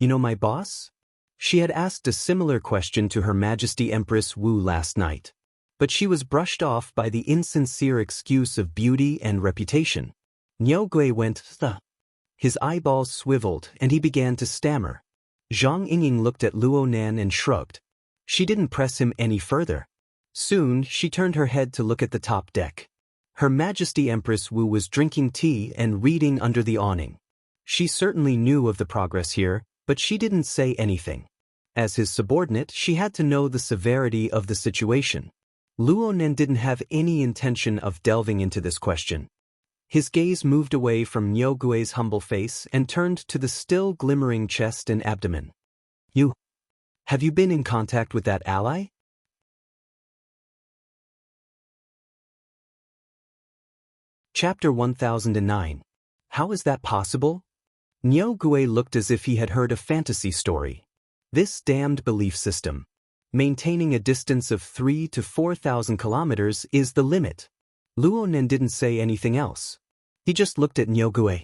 You know my boss? She had asked a similar question to Her Majesty Empress Wu last night. But she was brushed off by the insincere excuse of beauty and reputation. Nyo-gure went, "Th." His eyeballs swiveled and he began to stammer. Zhang Yingying looked at Luo Nan and shrugged. She didn't press him any further. Soon, she turned her head to look at the top deck. Her Majesty Empress Wu was drinking tea and reading under the awning. She certainly knew of the progress here, but she didn't say anything. As his subordinate, she had to know the severity of the situation. Luo Nan didn't have any intention of delving into this question. His gaze moved away from Nyo-gure's humble face and turned to the still glimmering chest and abdomen. Have you been in contact with that ally? Chapter 1009. How is that possible? Nyo-gure looked as if he had heard a fantasy story. This damned belief system. Maintaining a distance of 3 to 4,000 kilometers is the limit. Luonen didn't say anything else. He just looked at Nyogue.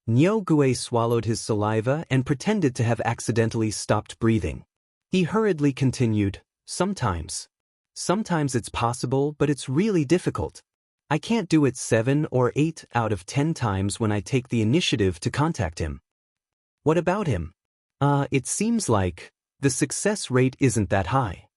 Nyogue swallowed his saliva and pretended to have accidentally stopped breathing. He hurriedly continued, Sometimes. Sometimes it's possible, but it's really difficult. I can't do it 7 or 8 out of 10 times when I take the initiative to contact him. What about him? It seems like the success rate isn't that high.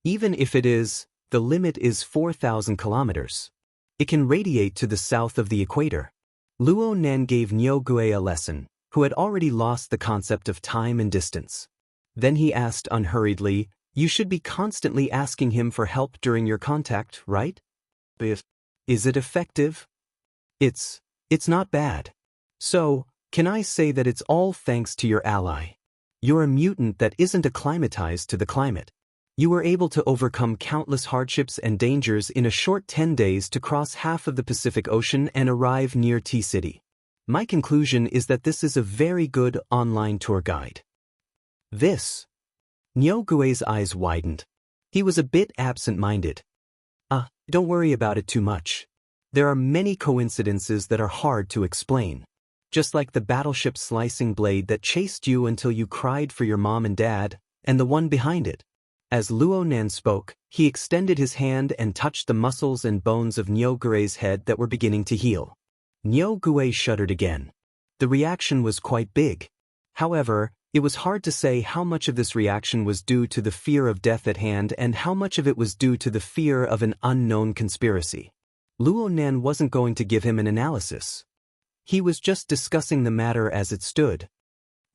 Even if it is, the limit is 4,000 kilometers. It can radiate to the south of the equator. Luonen gave Nyogue a lesson, who had already lost the concept of time and distance. Then he asked unhurriedly, You should be constantly asking him for help during your contact, right? Is it effective? It's not bad. So, can I say that it's all thanks to your ally? You're a mutant that isn't acclimatized to the climate. You were able to overcome countless hardships and dangers in a short 10 days to cross half of the Pacific Ocean and arrive near T-City. My conclusion is that this is a very good online tour guide. This. Nyogue's eyes widened. He was a bit absent-minded. Don't worry about it too much. There are many coincidences that are hard to explain. Just like the battleship slicing blade that chased you until you cried for your mom and dad, and the one behind it. As Luonen spoke, he extended his hand and touched the muscles and bones of Nyogue's head that were beginning to heal. Nyogue shuddered again. The reaction was quite big. However, it was hard to say how much of this reaction was due to the fear of death at hand and how much of it was due to the fear of an unknown conspiracy. Luonen wasn't going to give him an analysis. He was just discussing the matter as it stood.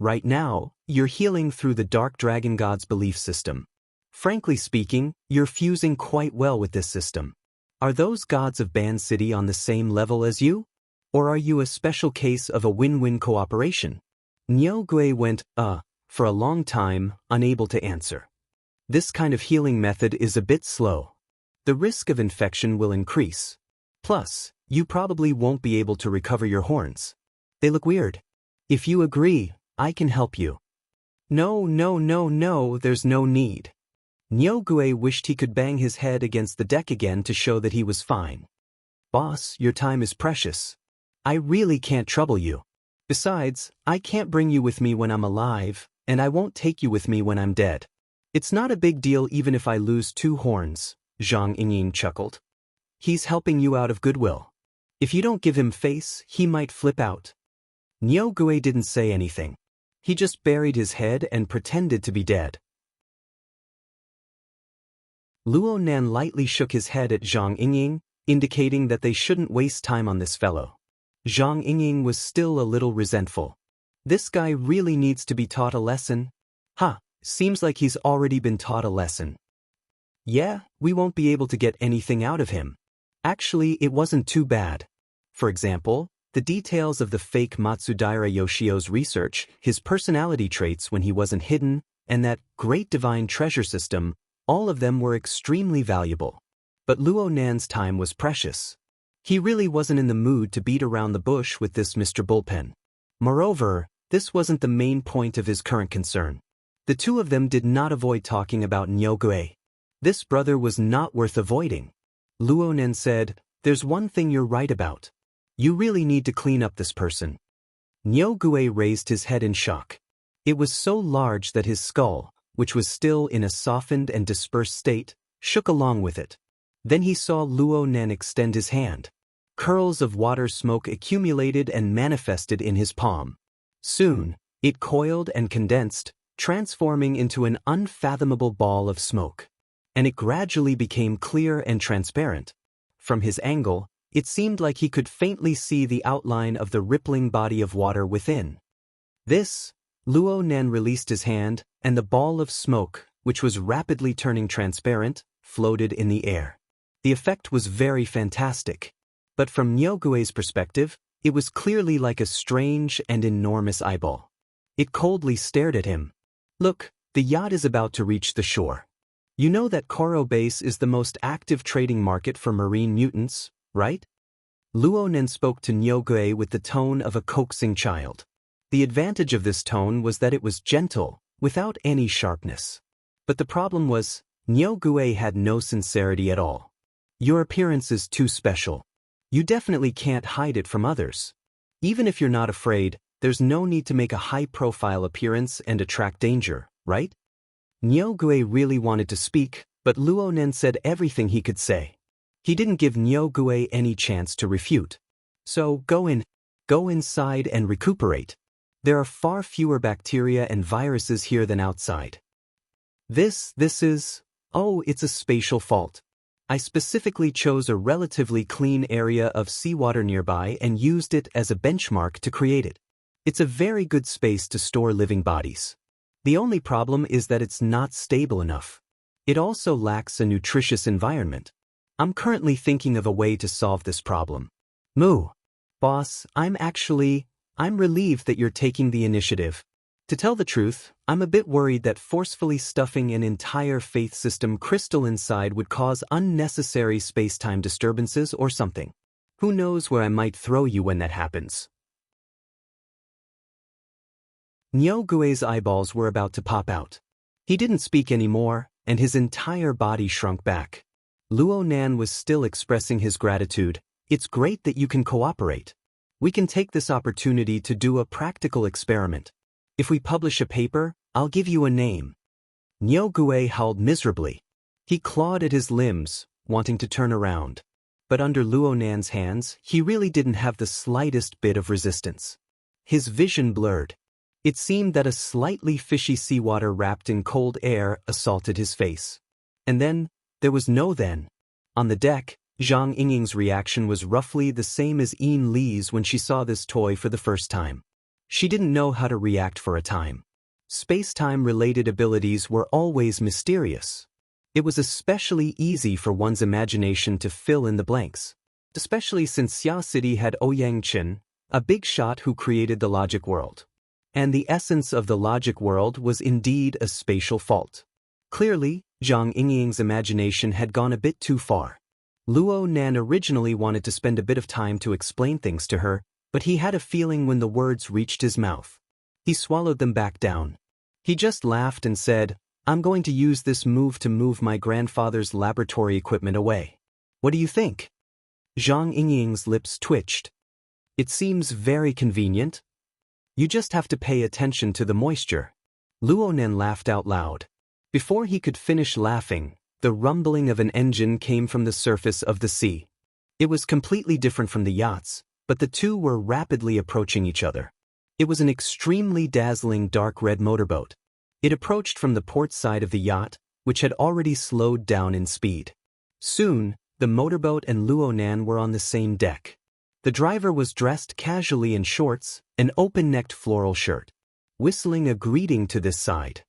Right now, you're healing through the Dark Dragon God's belief system. Frankly speaking, you're fusing quite well with this system. Are those gods of Band City on the same level as you? Or are you a special case of a win-win cooperation? Nyogue went, for a long time, unable to answer. This kind of healing method is a bit slow. The risk of infection will increase. Plus, you probably won't be able to recover your horns. They look weird. If you agree, I can help you. No, there's no need. Nyogue wished he could bang his head against the deck again to show that he was fine. Boss, your time is precious. I really can't trouble you. Besides, I can't bring you with me when I'm alive, and I won't take you with me when I'm dead. It's not a big deal even if I lose 2 horns, Zhang Yingyin chuckled. He's helping you out of goodwill. If you don't give him face, he might flip out. Nyogue didn't say anything. He just buried his head and pretended to be dead. Luonen lightly shook his head at Zhang Yingyin, indicating that they shouldn't waste time on this fellow. Zhang Yingyin was still a little resentful. This guy really needs to be taught a lesson? Seems like he's already been taught a lesson. Yeah, we won't be able to get anything out of him. Actually, it wasn't too bad. For example, the details of the fake Matsudaira Yoshio's research, his personality traits when he wasn't hidden, and that great divine treasure system, all of them were extremely valuable. But Luonen's time was precious. He really wasn't in the mood to beat around the bush with this Mr. Bullpen. Moreover, this wasn't the main point of his current concern. The two of them did not avoid talking about Nyogue. This brother was not worth avoiding. Luonen said, There's one thing you're right about. You really need to clean up this person. Nyogue raised his head in shock. It was so large that his skull, which was still in a softened and dispersed state, shook along with it. Then he saw Luonen extend his hand. Curls of water smoke accumulated and manifested in his palm. Soon, it coiled and condensed, transforming into an unfathomable ball of smoke. And it gradually became clear and transparent. From his angle, it seemed like he could faintly see the outline of the rippling body of water within. Luonen released his hand, and the ball of smoke, which was rapidly turning transparent, floated in the air. The effect was very fantastic. But from Nyogue's perspective, it was clearly like a strange and enormous eyeball. It coldly stared at him. Look, the yacht is about to reach the shore. You know that Koro Base is the most active trading market for marine mutants, right? Luonen spoke to Nyogue with the tone of a coaxing child. The advantage of this tone was that it was gentle, without any sharpness. But the problem was, Niu Gue had no sincerity at all. Your appearance is too special. You definitely can't hide it from others. Even if you're not afraid, there's no need to make a high-profile appearance and attract danger, right? Niu Gue really wanted to speak, but Luo Nen said everything he could say. He didn't give Niu Gue any chance to refute. So, go inside and recuperate. There are far fewer bacteria and viruses here than outside. This is, it's a spatial fault. I specifically chose a relatively clean area of seawater nearby and used it as a benchmark to create it. It's a very good space to store living bodies. The only problem is that it's not stable enough. It also lacks a nutritious environment. I'm currently thinking of a way to solve this problem. Moo. Boss, I'm relieved that you're taking the initiative. To tell the truth, I'm a bit worried that forcefully stuffing an entire faith system crystal inside would cause unnecessary space-time disturbances or something. Who knows where I might throw you when that happens. Niu Gue's eyeballs were about to pop out. He didn't speak anymore, and his entire body shrunk back. Luo Nan was still expressing his gratitude. It's great that you can cooperate. We can take this opportunity to do a practical experiment. If we publish a paper, I'll give you a name. Niu Gue howled miserably. He clawed at his limbs, wanting to turn around. But under Luo Nan's hands, he really didn't have the slightest bit of resistance. His vision blurred. It seemed that a slightly fishy seawater wrapped in cold air assaulted his face. And then, there was no then. On the deck, Zhang Yingying's reaction was roughly the same as Yin Li's when she saw this toy for the first time. She didn't know how to react for a time. Space-time-related abilities were always mysterious. It was especially easy for one's imagination to fill in the blanks, especially since Xia City had Ouyang Chen, a big shot who created the logic world. And the essence of the logic world was indeed a spatial fault. Clearly, Zhang Yingying's imagination had gone a bit too far. Luo Nan originally wanted to spend a bit of time to explain things to her, but he had a feeling when the words reached his mouth. He swallowed them back down. He just laughed and said, I'm going to use this move to move my grandfather's laboratory equipment away. What do you think? Zhang Yingying's lips twitched. It seems very convenient. You just have to pay attention to the moisture. Luo Nan laughed out loud. Before he could finish laughing, the rumbling of an engine came from the surface of the sea. It was completely different from the yachts, but the two were rapidly approaching each other. It was an extremely dazzling dark red motorboat. It approached from the port side of the yacht, which had already slowed down in speed. Soon, the motorboat and Luo Nan were on the same deck. The driver was dressed casually in shorts, an open-necked floral shirt, whistling a greeting to this side.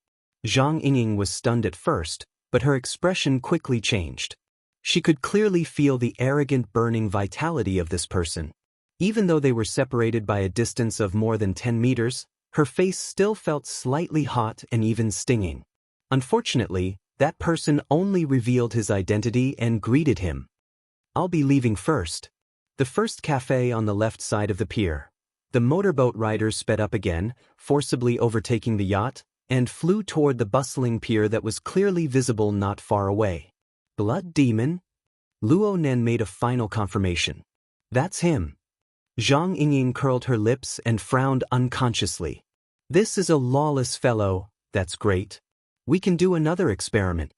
Zhang Yingying was stunned at first, but her expression quickly changed. She could clearly feel the arrogant burning vitality of this person. Even though they were separated by a distance of more than 10 meters, her face still felt slightly hot and even stinging. Unfortunately, that person only revealed his identity and greeted him. I'll be leaving first. The first cafe on the left side of the pier. The motorboat riders sped up again, forcibly overtaking the yacht, and flew toward the bustling pier that was clearly visible not far away. Blood demon? Luo Nen made a final confirmation. That's him. Zhang Yingying curled her lips and frowned unconsciously. This is a lawless fellow, that's great. We can do another experiment.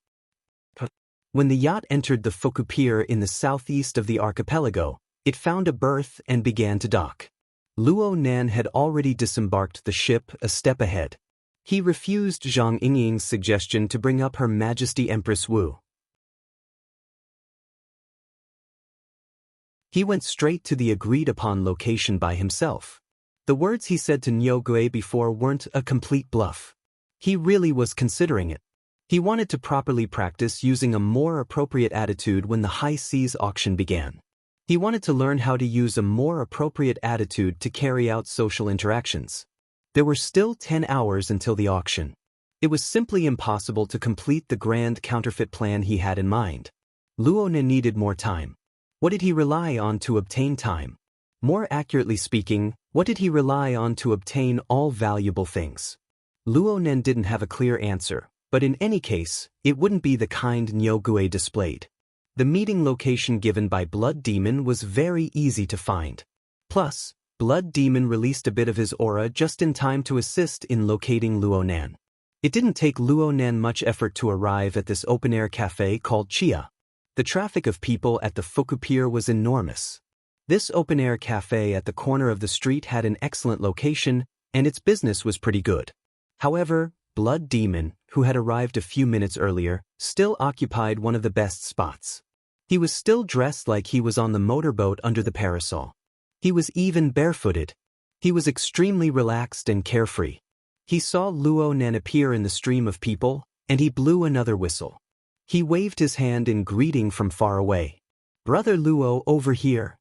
When the yacht entered the Fuku Pier in the southeast of the archipelago, it found a berth and began to dock. Luo Nan had already disembarked the ship a step ahead. He refused Zhang Yingying's suggestion to bring up Her Majesty Empress Wu. He went straight to the agreed-upon location by himself. The words he said to Niu Gue before weren't a complete bluff. He really was considering it. He wanted to properly practice using a more appropriate attitude when the high seas auction began. He wanted to learn how to use a more appropriate attitude to carry out social interactions. There were still 10 hours until the auction. It was simply impossible to complete the grand counterfeit plan he had in mind. Luo Nen needed more time. What did he rely on to obtain time? More accurately speaking, what did he rely on to obtain all valuable things? Luo Nen didn't have a clear answer, But in any case, it wouldn't be the kind Nyogue displayed. The meeting location given by Blood Demon was very easy to find. Plus, Blood Demon released a bit of his aura just in time to assist in locating Luonan. It didn't take Luonan much effort to arrive at this open-air cafe called Chia. The traffic of people at the Fuku Pier was enormous. This open-air cafe at the corner of the street had an excellent location, and its business was pretty good. However, Blood Demon, who had arrived a few minutes earlier, still occupied one of the best spots. He was still dressed like he was on the motorboat under the parasol. He was even barefooted. He was extremely relaxed and carefree. He saw Luonan appear in the stream of people, and he blew another whistle. He waved his hand in greeting from far away. "Brother Luo, over here."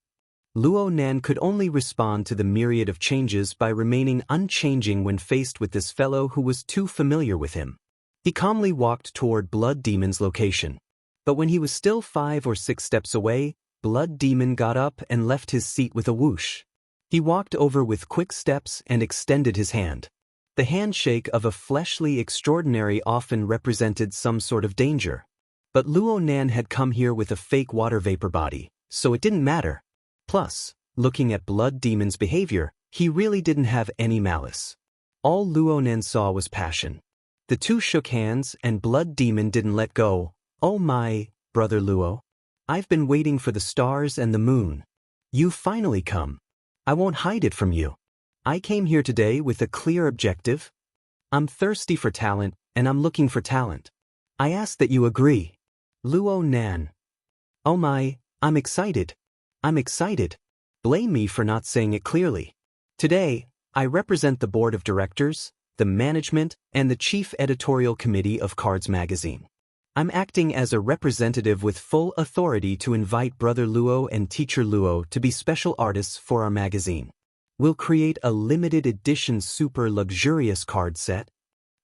Luonan could only respond to the myriad of changes by remaining unchanging when faced with this fellow who was too familiar with him. He calmly walked toward Blood Demon's location. But when he was still 5 or 6 steps away, Blood Demon got up and left his seat with a whoosh. He walked over with quick steps and extended his hand. The handshake of a fleshly extraordinary often represented some sort of danger. But Luonan had come here with a fake water vapor body, so it didn't matter. Plus, looking at Blood Demon's behavior, he really didn't have any malice. All Luonan saw was passion. The two shook hands and Blood Demon didn't let go. "Oh my, Brother Luo. I've been waiting for the stars and the moon. You've finally come. I won't hide it from you. I came here today with a clear objective. I'm thirsty for talent, and I'm looking for talent. I ask that you agree." Luonan. "Oh my, I'm excited. I'm excited. Blame me for not saying it clearly. Today, I represent the board of directors, the management, and the chief editorial committee of Cards magazine. I'm acting as a representative with full authority to invite Brother Luo and Teacher Luo to be special artists for our magazine. We'll create a limited edition super luxurious card set.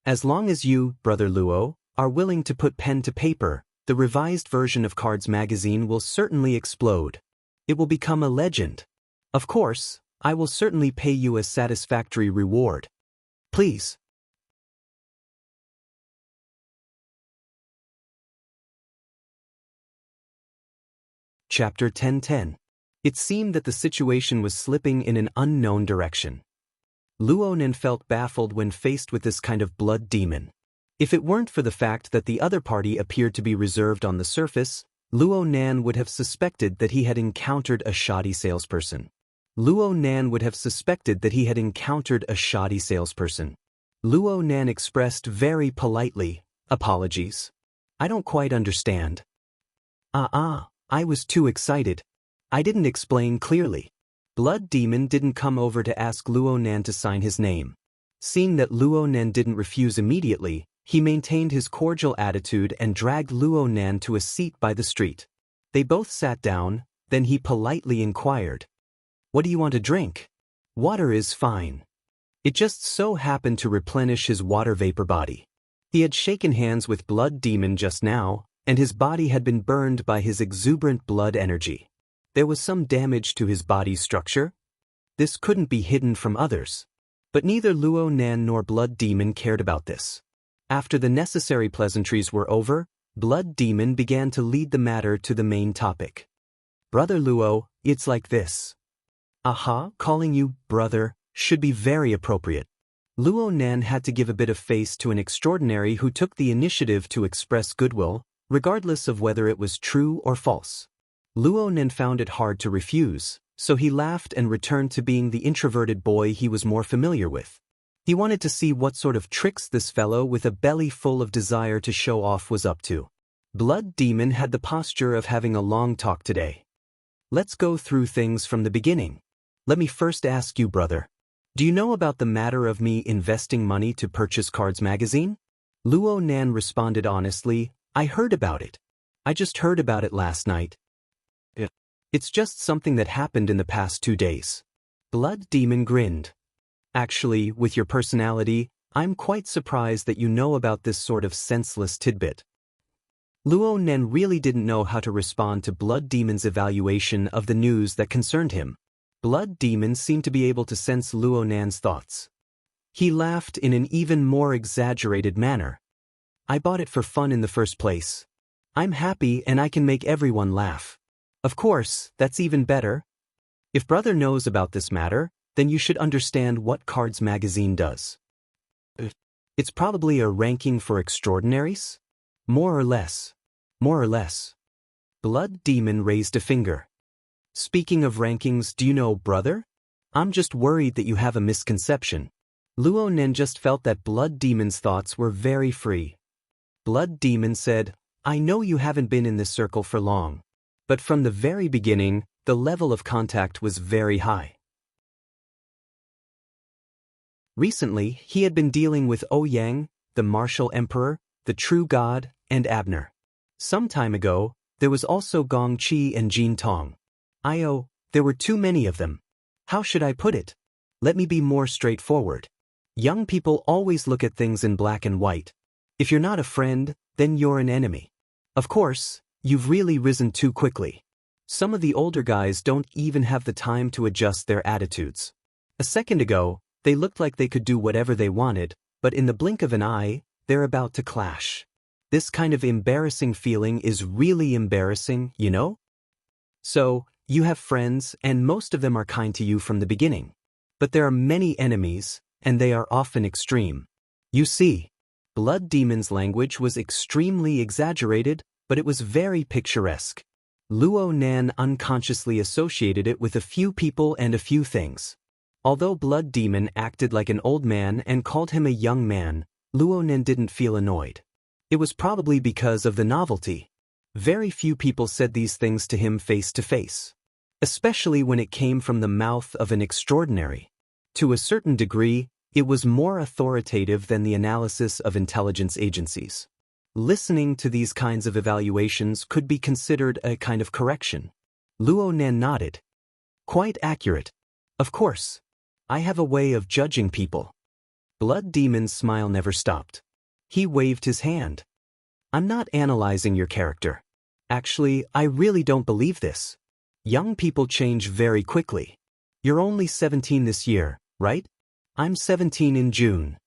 As long as you, Brother Luo, are willing to put pen to paper, the revised version of Cards magazine will certainly explode. It will become a legend. Of course, I will certainly pay you a satisfactory reward. Please." Chapter 10:10. It seemed that the situation was slipping in an unknown direction. Luonan felt baffled when faced with this kind of Blood Demon. If it weren't for the fact that the other party appeared to be reserved on the surface, Luonan would have suspected that he had encountered a shoddy salesperson. Luonan would have suspected that he had encountered a shoddy salesperson. Luonan expressed very politely, "Apologies. I don't quite understand." I was too excited. I didn't explain clearly." Blood Demon didn't come over to ask Luonan to sign his name. Seeing that Luonan didn't refuse immediately, he maintained his cordial attitude and dragged Luonan to a seat by the street. They both sat down, then he politely inquired, "What do you want to drink?" "Water is fine." It just so happened to replenish his water vapor body. He had shaken hands with Blood Demon just now, and his body had been burned by his exuberant blood energy. There was some damage to his body's structure. This couldn't be hidden from others. But neither Luonan nor Blood Demon cared about this. After the necessary pleasantries were over, Blood Demon began to lead the matter to the main topic. "Brother Luo, it's like this." Calling you brother should be very appropriate. Luonan had to give a bit of face to an extraordinary who took the initiative to express goodwill, regardless of whether it was true or false. Luonan found it hard to refuse, so he laughed and returned to being the introverted boy he was more familiar with. He wanted to see what sort of tricks this fellow with a belly full of desire to show off was up to. Blood Demon had the posture of having a long talk today. "Let's go through things from the beginning. Let me first ask you, brother. Do you know about the matter of me investing money to purchase Cards magazine?" Luonan responded honestly, "I heard about it. I just heard about it last night. It's just something that happened in the past 2 days." Blood Demon grinned. "Actually, with your personality, I'm quite surprised that you know about this sort of senseless tidbit." Luonan really didn't know how to respond to Blood Demon's evaluation of the news that concerned him. Blood Demon seemed to be able to sense Luonan's thoughts. He laughed in an even more exaggerated manner. I bought it for fun in the first place. I'm happy and I can make everyone laugh. Of course, that's even better. If brother knows about this matter, then you should understand what Cards magazine does. It's probably a ranking for extraordinaries? More or less. More or less. Blood Demon raised a finger. Speaking of rankings, do you know, brother? I'm just worried that you have a misconception. Luo Nen just felt that Blood Demon's thoughts were very free. Blood Demon said, I know you haven't been in this circle for long. But from the very beginning, the level of contact was very high. Recently, he had been dealing with Ouyang, the martial emperor, the true god, and Abner. Some time ago, there was also Gong Qi and Jin Tong. There were too many of them. How should I put it? Let me be more straightforward. Young people always look at things in black and white. If you're not a friend, then you're an enemy. Of course, you've really risen too quickly. Some of the older guys don't even have the time to adjust their attitudes. A second ago, they looked like they could do whatever they wanted, but in the blink of an eye, they're about to clash. This kind of embarrassing feeling is really embarrassing, you know? So, you have friends, and most of them are kind to you from the beginning. But there are many enemies, and they are often extreme. You see, Blood Demon's language was extremely exaggerated, but it was very picturesque. Luo Nan unconsciously associated it with a few people and a few things. Although Blood Demon acted like an old man and called him a young man, Luo Nan didn't feel annoyed. It was probably because of the novelty. Very few people said these things to him face to face. Especially when it came from the mouth of an extraordinary. To a certain degree, it was more authoritative than the analysis of intelligence agencies. Listening to these kinds of evaluations could be considered a kind of correction. Luo Nan nodded. Quite accurate. Of course. I have a way of judging people. Blood Demon's smile never stopped. He waved his hand. I'm not analyzing your character. Actually, I really don't believe this. Young people change very quickly. You're only 17 this year, right? I'm 17 in June.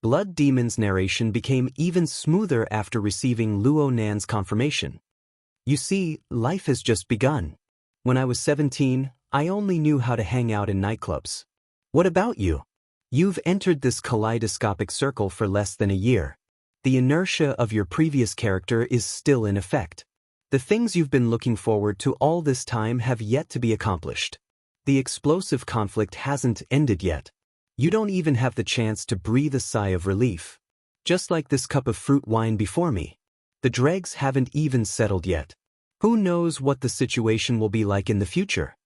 Blood Demon's narration became even smoother after receiving Luo Nan's confirmation. You see, life has just begun. When I was 17, I only knew how to hang out in nightclubs. What about you? You've entered this kaleidoscopic circle for less than a year. The inertia of your previous character is still in effect. The things you've been looking forward to all this time have yet to be accomplished. The explosive conflict hasn't ended yet. You don't even have the chance to breathe a sigh of relief. Just like this cup of fruit wine before me. The dregs haven't even settled yet. Who knows what the situation will be like in the future?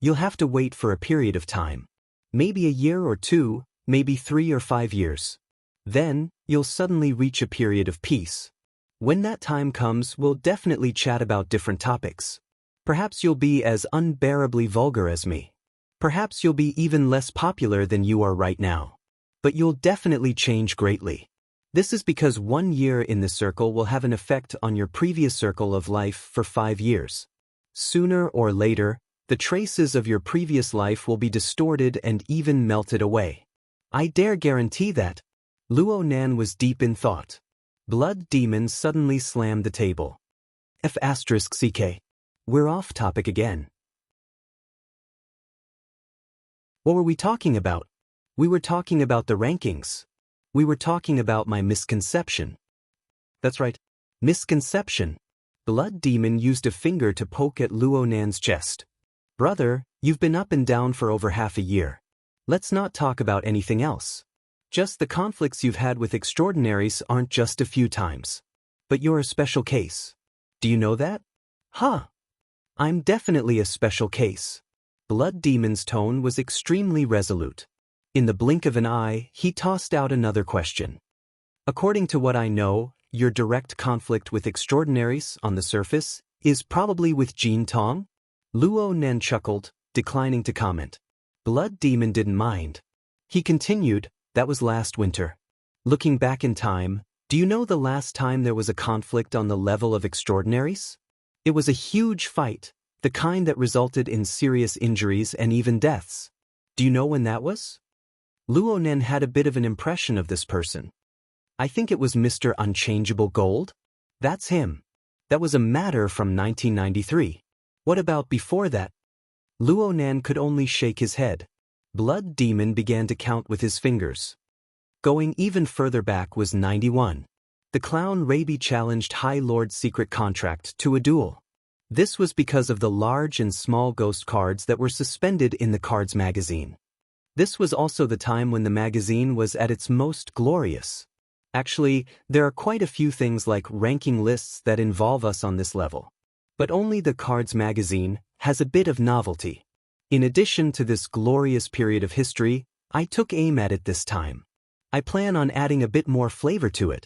You'll have to wait for a period of time. Maybe a year or two, maybe 3 or 5 years. Then, you'll suddenly reach a period of peace. When that time comes, we'll definitely chat about different topics. Perhaps you'll be as unbearably vulgar as me. Perhaps you'll be even less popular than you are right now. But you'll definitely change greatly. This is because 1 year in the circle will have an effect on your previous circle of life for 5 years. Sooner or later, the traces of your previous life will be distorted and even melted away. I dare guarantee that. Luo Nan was deep in thought. Blood Demon suddenly slammed the table. F***CK. We're off topic again. What were we talking about? We were talking about the rankings. We were talking about my misconception. That's right. Misconception. Blood Demon used a finger to poke at Luo Nan's chest. Brother, you've been up and down for over half a year. Let's not talk about anything else. Just the conflicts you've had with extraordinaries aren't just a few times. But you're a special case. Do you know that? Huh. I'm definitely a special case. Blood Demon's tone was extremely resolute. In the blink of an eye, he tossed out another question. According to what I know, your direct conflict with extraordinaries, on the surface, is probably with Jin Tong? Luo Nen chuckled, declining to comment. Blood Demon didn't mind. He continued, that was last winter. Looking back in time, do you know the last time there was a conflict on the level of extraordinaries? It was a huge fight, the kind that resulted in serious injuries and even deaths. Do you know when that was? Luo Nen had a bit of an impression of this person. I think it was Mr. Unchangeable Gold? That's him. That was a matter from 1993. What about before that? Luo Nan could only shake his head. Blood Demon began to count with his fingers. Going even further back was 91. The clown Rabi challenged High Lord's secret contract to a duel. This was because of the large and small ghost cards that were suspended in the Cards magazine. This was also the time when the magazine was at its most glorious. Actually, there are quite a few things like ranking lists that involve us on this level. But only the Cards magazine has a bit of novelty. In addition to this glorious period of history, I took aim at it this time. I plan on adding a bit more flavor to it.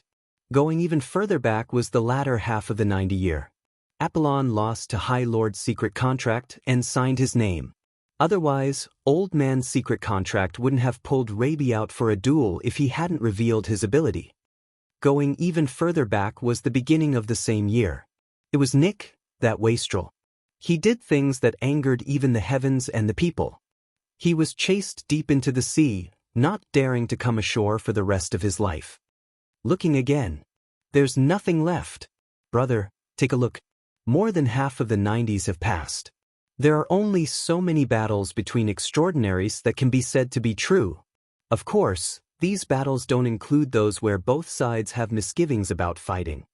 Going even further back was the latter half of the 90 year. Apollon lost to High Lord's secret contract and signed his name. Otherwise, Old Man's secret contract wouldn't have pulled Rabi out for a duel if he hadn't revealed his ability. Going even further back was the beginning of the same year. It was Nick, that wastrel. He did things that angered even the heavens and the people. He was chased deep into the sea, not daring to come ashore for the rest of his life. Looking again. There's nothing left. Brother, take a look. More than half of the 90s have passed. There are only so many battles between extraordinaries that can be said to be true. Of course, these battles don't include those where both sides have misgivings about fighting.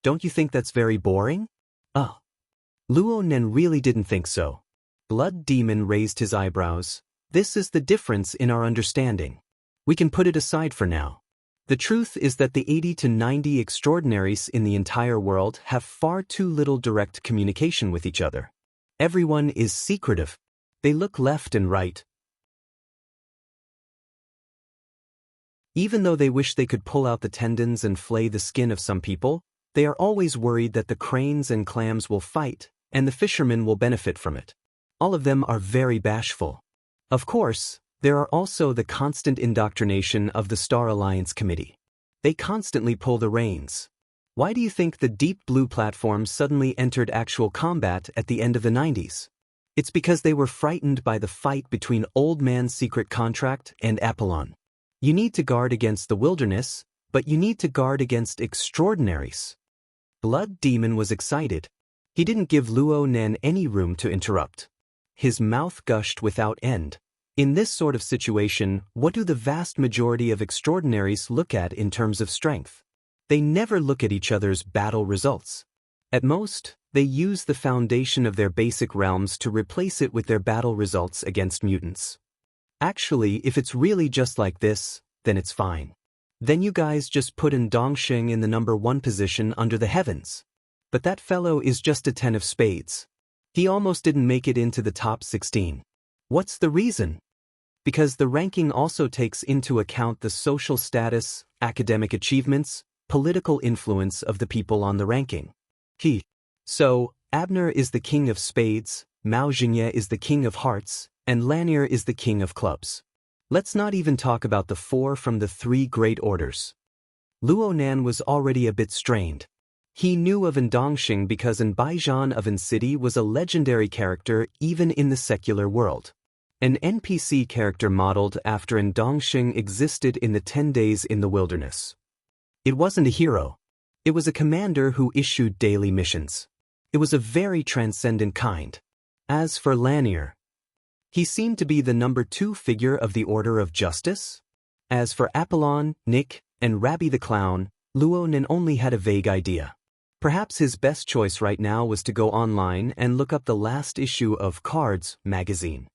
Don't you think that's very boring? Luo Nen really didn't think so. Blood Demon raised his eyebrows. This is the difference in our understanding. We can put it aside for now. The truth is that the 80 to 90 extraordinaries in the entire world have far too little direct communication with each other. Everyone is secretive. They look left and right. Even though they wish they could pull out the tendons and flay the skin of some people, they are always worried that the cranes and clams will fight, and the fishermen will benefit from it. All of them are very bashful. Of course, there are also the constant indoctrination of the Star Alliance Committee. They constantly pull the reins. Why do you think the Deep Blue platform suddenly entered actual combat at the end of the 90s? It's because they were frightened by the fight between Old Man's secret contract and Apollon. You need to guard against the wilderness, but you need to guard against extraordinaries. Blood Demon was excited. He didn't give Luo Nen any room to interrupt. His mouth gushed without end. In this sort of situation, what do the vast majority of extraordinaries look at in terms of strength? They never look at each other's battle results. At most, they use the foundation of their basic realms to replace it with their battle results against mutants. Actually, if it's really just like this, then it's fine. Then you guys just put in Dongxing in the number 1 position under the heavens. But that fellow is just a 10 of spades. He almost didn't make it into the top 16. What's the reason? Because the ranking also takes into account the social status, academic achievements, political influence of the people on the ranking. So, Abner is the king of spades, Mao Xingye is the king of hearts, and Lanier is the king of clubs. Let's not even talk about the 4 from the 3 great orders. Luo Nan was already a bit strained. He knew of Ndongxing because Baijian of An City was a legendary character even in the secular world. An NPC character modeled after Ndongxing existed in the 10 Days in the Wilderness. It wasn't a hero. It was a commander who issued daily missions. It was a very transcendent kind. As for Lanier, he seemed to be the number 2 figure of the Order of Justice. As for Apollon, Nick, and Rabi the Clown, Luo Nen only had a vague idea. Perhaps his best choice right now was to go online and look up the last issue of Cards magazine.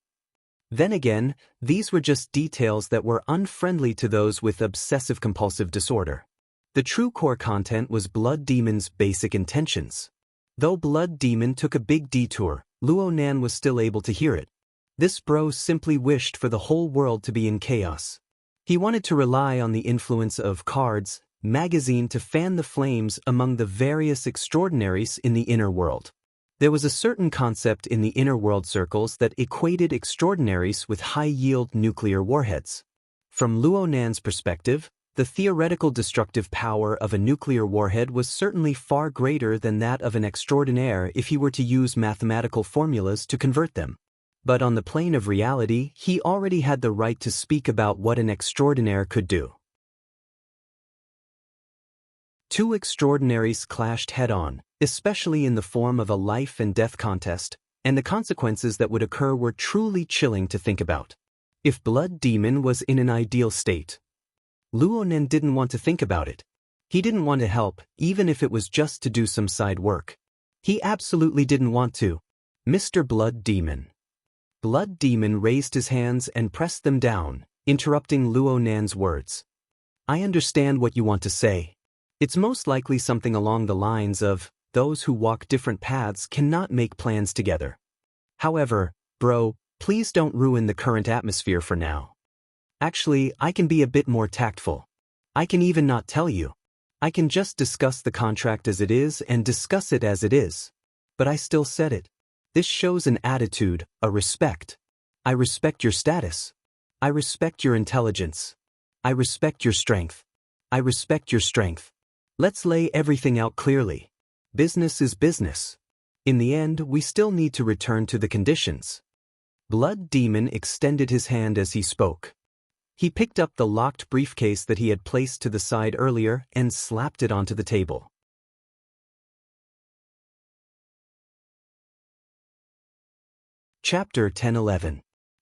Then again, these were just details that were unfriendly to those with obsessive-compulsive disorder. The true core content was Blood Demon's basic intentions. Though Blood Demon took a big detour, Luo Nan was still able to hear it. This bro simply wished for the whole world to be in chaos. He wanted to rely on the influence of Cards magazine to fan the flames among the various extraordinaries in the inner world. There was a certain concept in the inner world circles that equated extraordinaries with high-yield nuclear warheads. From Luo Nan's perspective, the theoretical destructive power of a nuclear warhead was certainly far greater than that of an extraordinaire if he were to use mathematical formulas to convert them. But on the plane of reality, he already had the right to speak about what an extraordinaire could do. Two extraordinaries clashed head-on, especially in the form of a life and death contest, and the consequences that would occur were truly chilling to think about. If Blood Demon was in an ideal state, Luonen didn't want to think about it. He didn't want to help, even if it was just to do some side work. He absolutely didn't want to. Mr. Blood Demon. Blood Demon raised his hands and pressed them down, interrupting Luonen's words. I understand what you want to say. It's most likely something along the lines of, those who walk different paths cannot make plans together. However, bro, please don't ruin the current atmosphere for now. Actually, I can be a bit more tactful. I can even not tell you. I can just discuss the contract as it is and discuss it as it is. But I still said it. This shows an attitude, a respect. I respect your status. I respect your intelligence. I respect your strength. I respect your strength. Let's lay everything out clearly. Business is business. In the end, we still need to return to the conditions. Blood Demon extended his hand as he spoke. He picked up the locked briefcase that he had placed to the side earlier and slapped it onto the table. Chapter 10-11.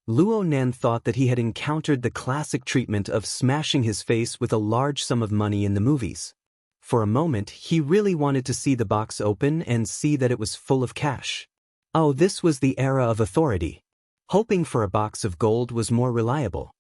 Luonen thought that he had encountered the classic treatment of smashing his face with a large sum of money in the movies. For a moment, he really wanted to see the box open and see that it was full of cash. Oh, this was the era of authority. Hoping for a box of gold was more reliable.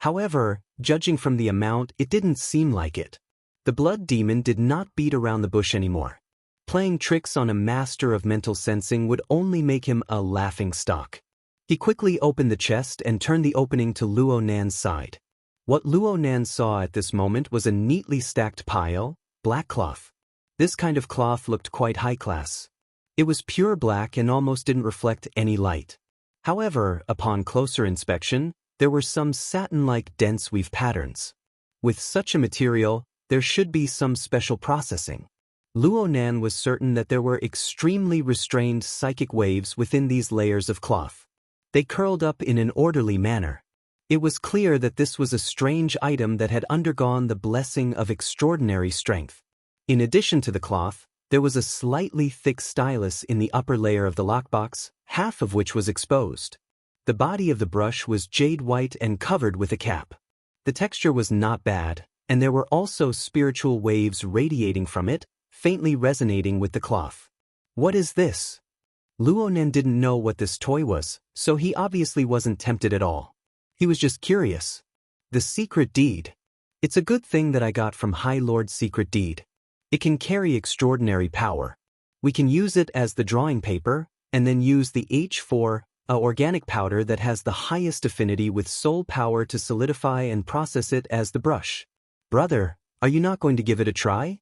However, judging from the amount, it didn't seem like it. The Blood Demon did not beat around the bush anymore. Playing tricks on a master of mental sensing would only make him a laughingstock. He quickly opened the chest and turned the opening to Luonen's side. What Luonen saw at this moment was a neatly stacked pile, black cloth. This kind of cloth looked quite high class. It was pure black and almost didn't reflect any light. However, upon closer inspection, there were some satin-like dense weave patterns. With such a material, there should be some special processing. Luonen was certain that there were extremely restrained psychic waves within these layers of cloth. They curled up in an orderly manner. It was clear that this was a strange item that had undergone the blessing of extraordinary strength. In addition to the cloth, there was a slightly thick stylus in the upper layer of the lockbox, half of which was exposed. The body of the brush was jade white and covered with a cap. The texture was not bad, and there were also spiritual waves radiating from it, faintly resonating with the cloth. What is this? Luonen didn't know what this toy was, so he obviously wasn't tempted at all. He was just curious. The secret deed. It's a good thing that I got from High Lord's secret deed. It can carry extraordinary power. We can use it as the drawing paper, and then use the H4, a organic powder that has the highest affinity with soul power to solidify and process it as the brush. Brother, are you not going to give it a try?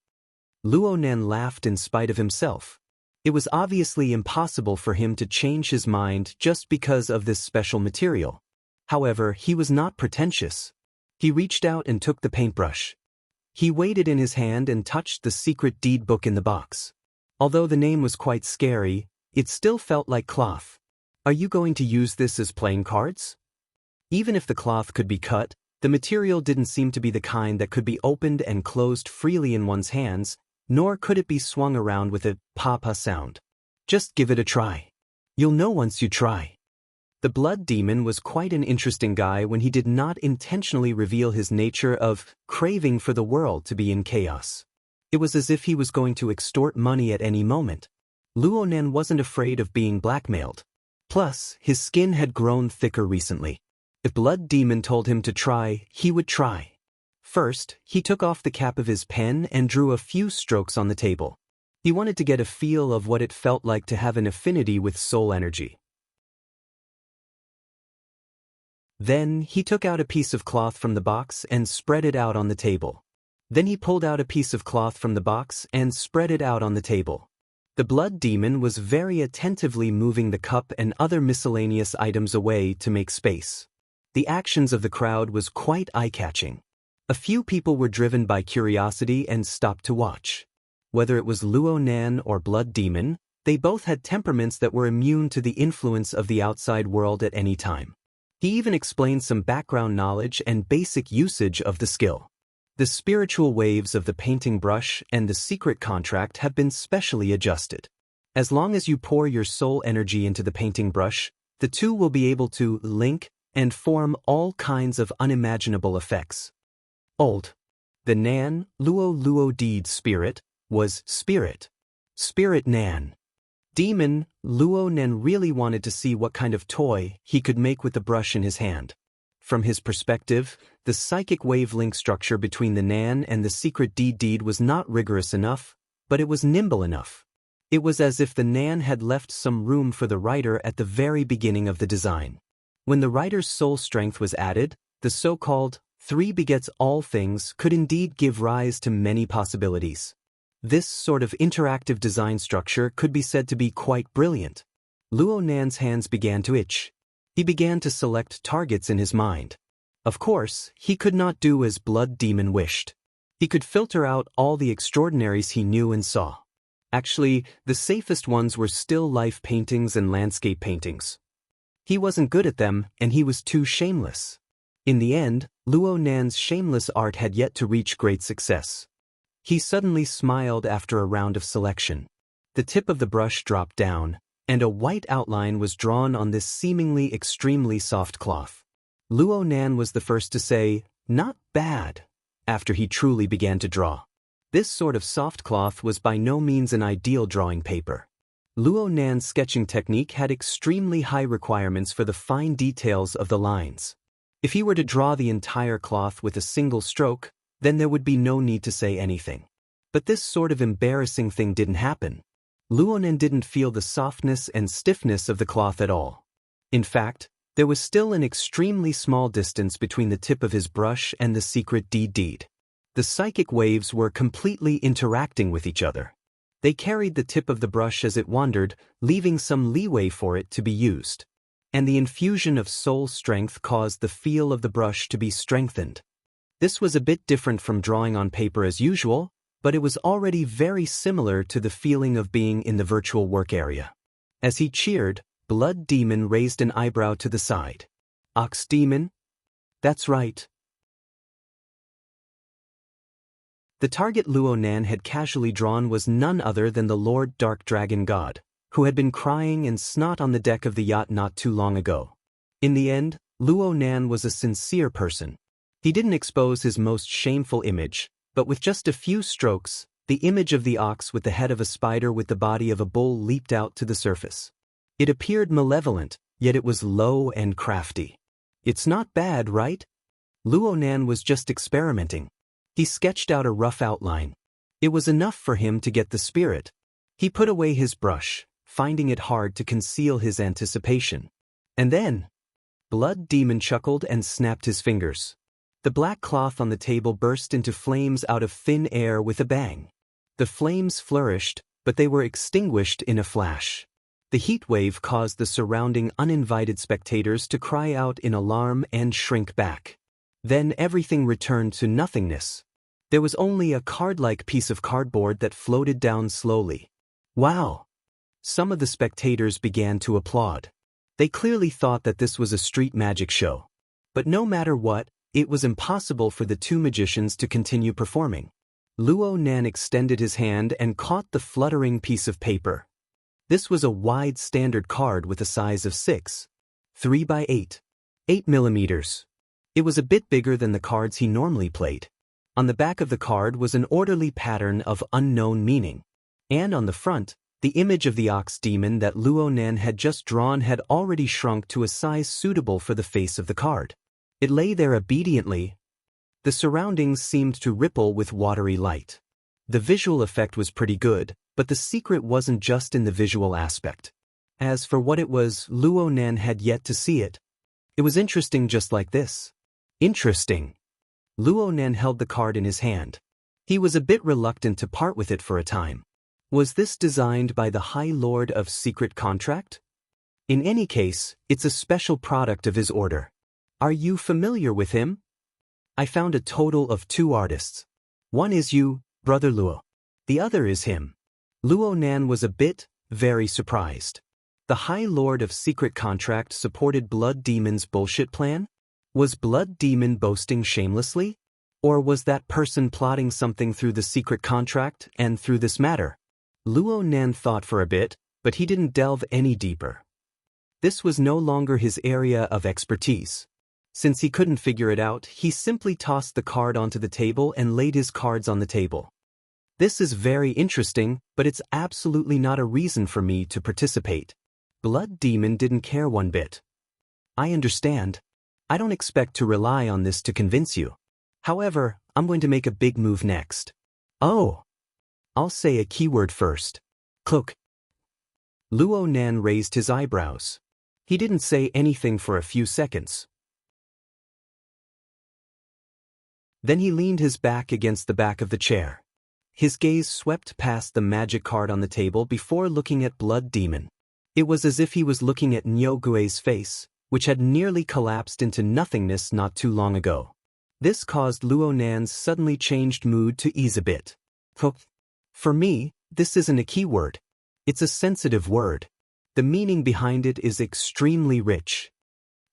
Luonen laughed in spite of himself. It was obviously impossible for him to change his mind just because of this special material. However, he was not pretentious. He reached out and took the paintbrush. He weighed it in his hand and touched the secret deed book in the box. Although the name was quite scary, it still felt like cloth. Are you going to use this as playing cards? Even if the cloth could be cut, the material didn't seem to be the kind that could be opened and closed freely in one's hands, nor could it be swung around with a pa-pa sound. Just give it a try. You'll know once you try. The Blood Demon was quite an interesting guy when he did not intentionally reveal his nature of craving for the world to be in chaos. It was as if he was going to extort money at any moment. Luonen wasn't afraid of being blackmailed. Plus, his skin had grown thicker recently. If Blood Demon told him to try, he would try. First, he took off the cap of his pen and drew a few strokes on the table. He wanted to get a feel of what it felt like to have an affinity with soul energy. Then, he took out a piece of cloth from the box and spread it out on the table. Then he pulled out a piece of cloth from the box and spread it out on the table. The Blood Demon was very attentively moving the cup and other miscellaneous items away to make space. The actions of the crowd was quite eye-catching. A few people were driven by curiosity and stopped to watch. Whether it was Luonen or Blood Demon, they both had temperaments that were immune to the influence of the outside world at any time. He even explained some background knowledge and basic usage of the skill. The spiritual waves of the painting brush and the secret contract have been specially adjusted. As long as you pour your soul energy into the painting brush, the two will be able to link and form all kinds of unimaginable effects. Old. The Nan, Luo Luo deed spirit, was spirit. Spirit Nan. Demon, Luo Nan really wanted to see what kind of toy he could make with the brush in his hand. From his perspective, the psychic wave link structure between the Nan and the secret deed was not rigorous enough, but it was nimble enough. It was as if the Nan had left some room for the writer at the very beginning of the design. When the writer's soul strength was added, the so-called three begets all things could indeed give rise to many possibilities. This sort of interactive design structure could be said to be quite brilliant. Luo Nan's hands began to itch. He began to select targets in his mind. Of course, he could not do as Blood Demon wished. He could filter out all the extraordinaries he knew and saw. Actually, the safest ones were still life paintings and landscape paintings. He wasn't good at them, and he was too shameless. In the end, Luo Nan's shameless art had yet to reach great success. He suddenly smiled after a round of selection. The tip of the brush dropped down, and a white outline was drawn on this seemingly extremely soft cloth. Luo Nan was the first to say, "Not bad," after he truly began to draw. This sort of soft cloth was by no means an ideal drawing paper. Luo Nan's sketching technique had extremely high requirements for the fine details of the lines. If he were to draw the entire cloth with a single stroke, then there would be no need to say anything. But this sort of embarrassing thing didn't happen. Luo Nan didn't feel the softness and stiffness of the cloth at all. In fact, there was still an extremely small distance between the tip of his brush and the secret deed. The psychic waves were completely interacting with each other. They carried the tip of the brush as it wandered, leaving some leeway for it to be used. And the infusion of soul strength caused the feel of the brush to be strengthened. This was a bit different from drawing on paper as usual, but it was already very similar to the feeling of being in the virtual work area. As he cheered, Blood Demon raised an eyebrow to the side. "Ox Demon?" "That's right." The target Luo Nan had casually drawn was none other than the Lord Dark Dragon God, who had been crying and snot on the deck of the yacht not too long ago. In the end, Luo Nan was a sincere person. He didn't expose his most shameful image, but with just a few strokes, the image of the ox with the head of a spider with the body of a bull leaped out to the surface. It appeared malevolent, yet it was low and crafty. "It's not bad, right?" Luo Nan was just experimenting. He sketched out a rough outline. It was enough for him to get the spirit. He put away his brush, finding it hard to conceal his anticipation. And then, Blood Demon chuckled and snapped his fingers. The black cloth on the table burst into flames out of thin air with a bang. The flames flourished, but they were extinguished in a flash. The heat wave caused the surrounding uninvited spectators to cry out in alarm and shrink back. Then everything returned to nothingness. There was only a card-like piece of cardboard that floated down slowly. "Wow!" Some of the spectators began to applaud. They clearly thought that this was a street magic show. But no matter what, it was impossible for the two magicians to continue performing. Luo Nan extended his hand and caught the fluttering piece of paper. This was a wide standard card with a size of 6.3 by 8 millimeters. It was a bit bigger than the cards he normally played. On the back of the card was an orderly pattern of unknown meaning. And on the front, the image of the ox demon that Luo Nan had just drawn had already shrunk to a size suitable for the face of the card. It lay there obediently. The surroundings seemed to ripple with watery light. The visual effect was pretty good, but the secret wasn't just in the visual aspect. As for what it was, Luo Nan had yet to see it. It was interesting just like this. Interesting. Luo Nan held the card in his hand. He was a bit reluctant to part with it for a time. Was this designed by the High Lord of Secret Contract? In any case, it's a special product of his order. Are you familiar with him? I found a total of 2 artists. One is you, Brother Luo. The other is him. Luo Nan was a bit, very surprised. The High Lord of Secret Contract supported Blood Demon's bullshit plan? Was Blood Demon boasting shamelessly? Or was that person plotting something through the secret contract and through this matter? Luo Nan thought for a bit, but he didn't delve any deeper. This was no longer his area of expertise. Since he couldn't figure it out, he simply tossed the card onto the table and laid his cards on the table. This is very interesting, but it's absolutely not a reason for me to participate. Blood Demon didn't care one bit. I understand. I don't expect to rely on this to convince you. However, I'm going to make a big move next. Oh! I'll say a keyword first. Cloak. Luo Nan raised his eyebrows. He didn't say anything for a few seconds. Then he leaned his back against the back of the chair. His gaze swept past the magic card on the table before looking at Blood Demon. It was as if he was looking at Nyogue's face, which had nearly collapsed into nothingness not too long ago. This caused Luo Nan's suddenly changed mood to ease a bit. For me, this isn't a keyword. It's a sensitive word. The meaning behind it is extremely rich.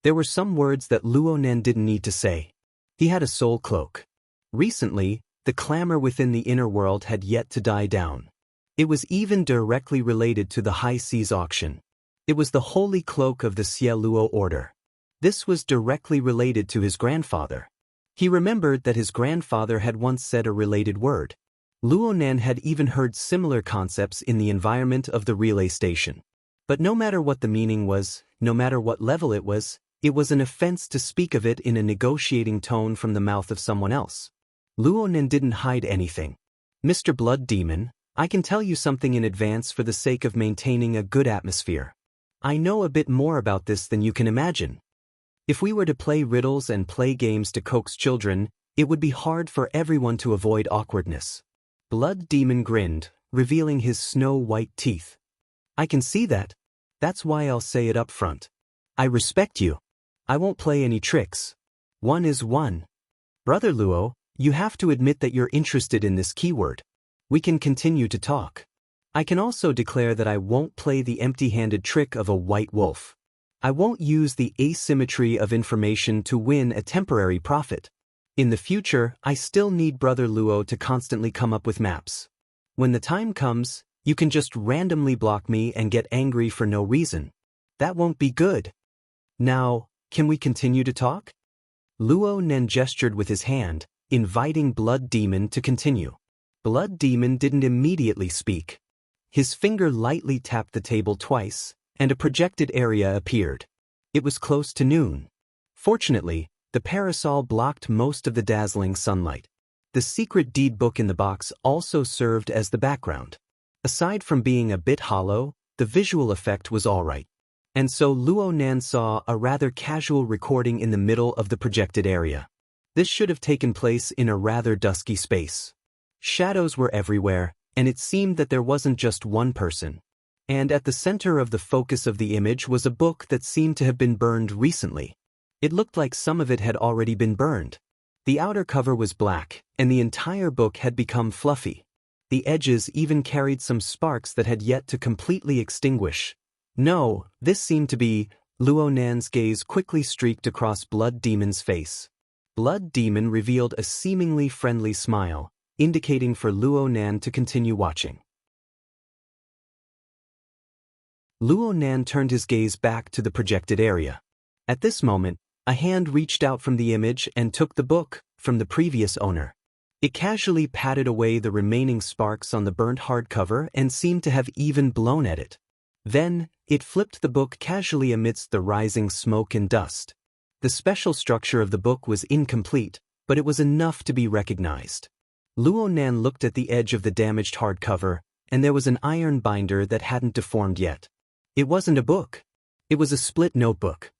There were some words that Luo Nan didn't need to say. He had a soul cloak. Recently, the clamor within the inner world had yet to die down. It was even directly related to the High Seas auction. It was the holy cloak of the Xie Luo order. This was directly related to his grandfather. He remembered that his grandfather had once said a related word. Luo Nan had even heard similar concepts in the environment of the relay station. But no matter what the meaning was, no matter what level it was an offense to speak of it in a negotiating tone from the mouth of someone else. Luo Nan didn't hide anything. Mr. Blood Demon, I can tell you something in advance for the sake of maintaining a good atmosphere. I know a bit more about this than you can imagine. If we were to play riddles and play games to coax children, it would be hard for everyone to avoid awkwardness. Blood Demon grinned, revealing his snow-white teeth. I can see that. That's why I'll say it up front. I respect you. I won't play any tricks. One is one. Brother Luo, you have to admit that you're interested in this keyword. We can continue to talk. I can also declare that I won't play the empty-handed trick of a white wolf. I won't use the asymmetry of information to win a temporary profit. In the future, I still need Brother Luo to constantly come up with maps. When the time comes, you can just randomly block me and get angry for no reason. That won't be good. Now, can we continue to talk? Luo Nan gestured with his hand, inviting Blood Demon to continue. Blood Demon didn't immediately speak. His finger lightly tapped the table twice, and a projected area appeared. It was close to noon. Fortunately, the parasol blocked most of the dazzling sunlight. The secret deed book in the box also served as the background. Aside from being a bit hollow, the visual effect was all right. And so Luo Nan saw a rather casual recording in the middle of the projected area. This should have taken place in a rather dusky space. Shadows were everywhere, and it seemed that there wasn't just one person. And at the center of the focus of the image was a book that seemed to have been burned recently. It looked like some of it had already been burned. The outer cover was black, and the entire book had become fluffy. The edges even carried some sparks that had yet to completely extinguish. No, this seemed to be. Luo Nan's gaze quickly streaked across Blood Demon's face. Blood Demon revealed a seemingly friendly smile, indicating for Luo Nan to continue watching. Luo Nan turned his gaze back to the projected area. At this moment, a hand reached out from the image and took the book from the previous owner. It casually patted away the remaining sparks on the burnt hardcover and seemed to have even blown at it. Then, it flipped the book casually amidst the rising smoke and dust. The special structure of the book was incomplete, but it was enough to be recognized. Luo Nan looked at the edge of the damaged hardcover, and there was an iron binder that hadn't deformed yet. It wasn't a book. It was a split notebook.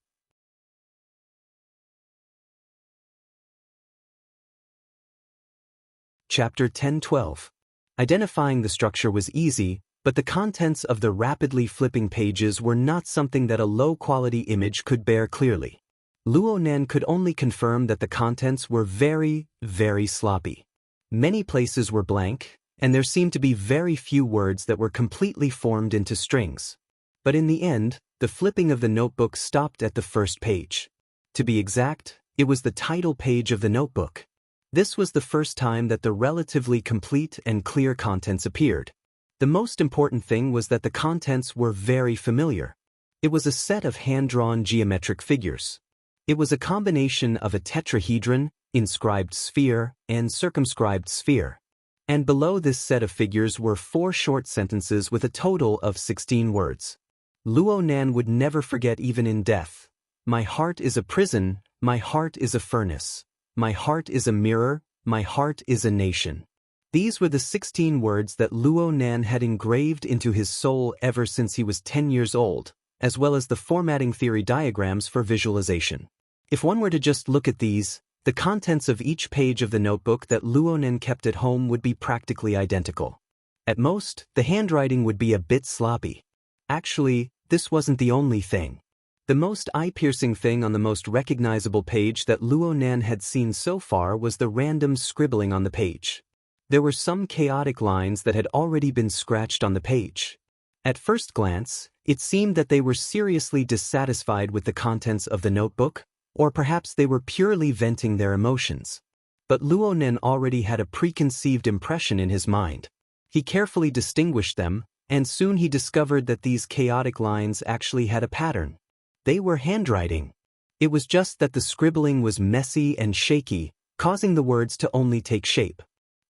Chapter 10-12. Identifying the structure was easy, but the contents of the rapidly flipping pages were not something that a low-quality image could bear clearly. Luo Nan could only confirm that the contents were very, very sloppy. Many places were blank, and there seemed to be very few words that were completely formed into strings. But in the end, the flipping of the notebook stopped at the first page. To be exact, it was the title page of the notebook. This was the first time that the relatively complete and clear contents appeared. The most important thing was that the contents were very familiar. It was a set of hand-drawn geometric figures. It was a combination of a tetrahedron, inscribed sphere, and circumscribed sphere. And below this set of figures were 4 short sentences with a total of 16 words. Luo Nan would never forget even in death. My heart is a prison, my heart is a furnace. My heart is a mirror, my heart is a nation. These were the 16 words that Luo Nan had engraved into his soul ever since he was 10 years old, as well as the formatting theory diagrams for visualization. If one were to just look at these, the contents of each page of the notebook that Luo Nan kept at home would be practically identical. At most, the handwriting would be a bit sloppy. Actually, this wasn't the only thing. The most eye-piercing thing on the most recognizable page that Luo Nan had seen so far was the random scribbling on the page. There were some chaotic lines that had already been scratched on the page. At first glance, it seemed that they were seriously dissatisfied with the contents of the notebook, or perhaps they were purely venting their emotions. But Luo Nan already had a preconceived impression in his mind. He carefully distinguished them, and soon he discovered that these chaotic lines actually had a pattern. They were handwriting. It was just that the scribbling was messy and shaky, causing the words to only take shape.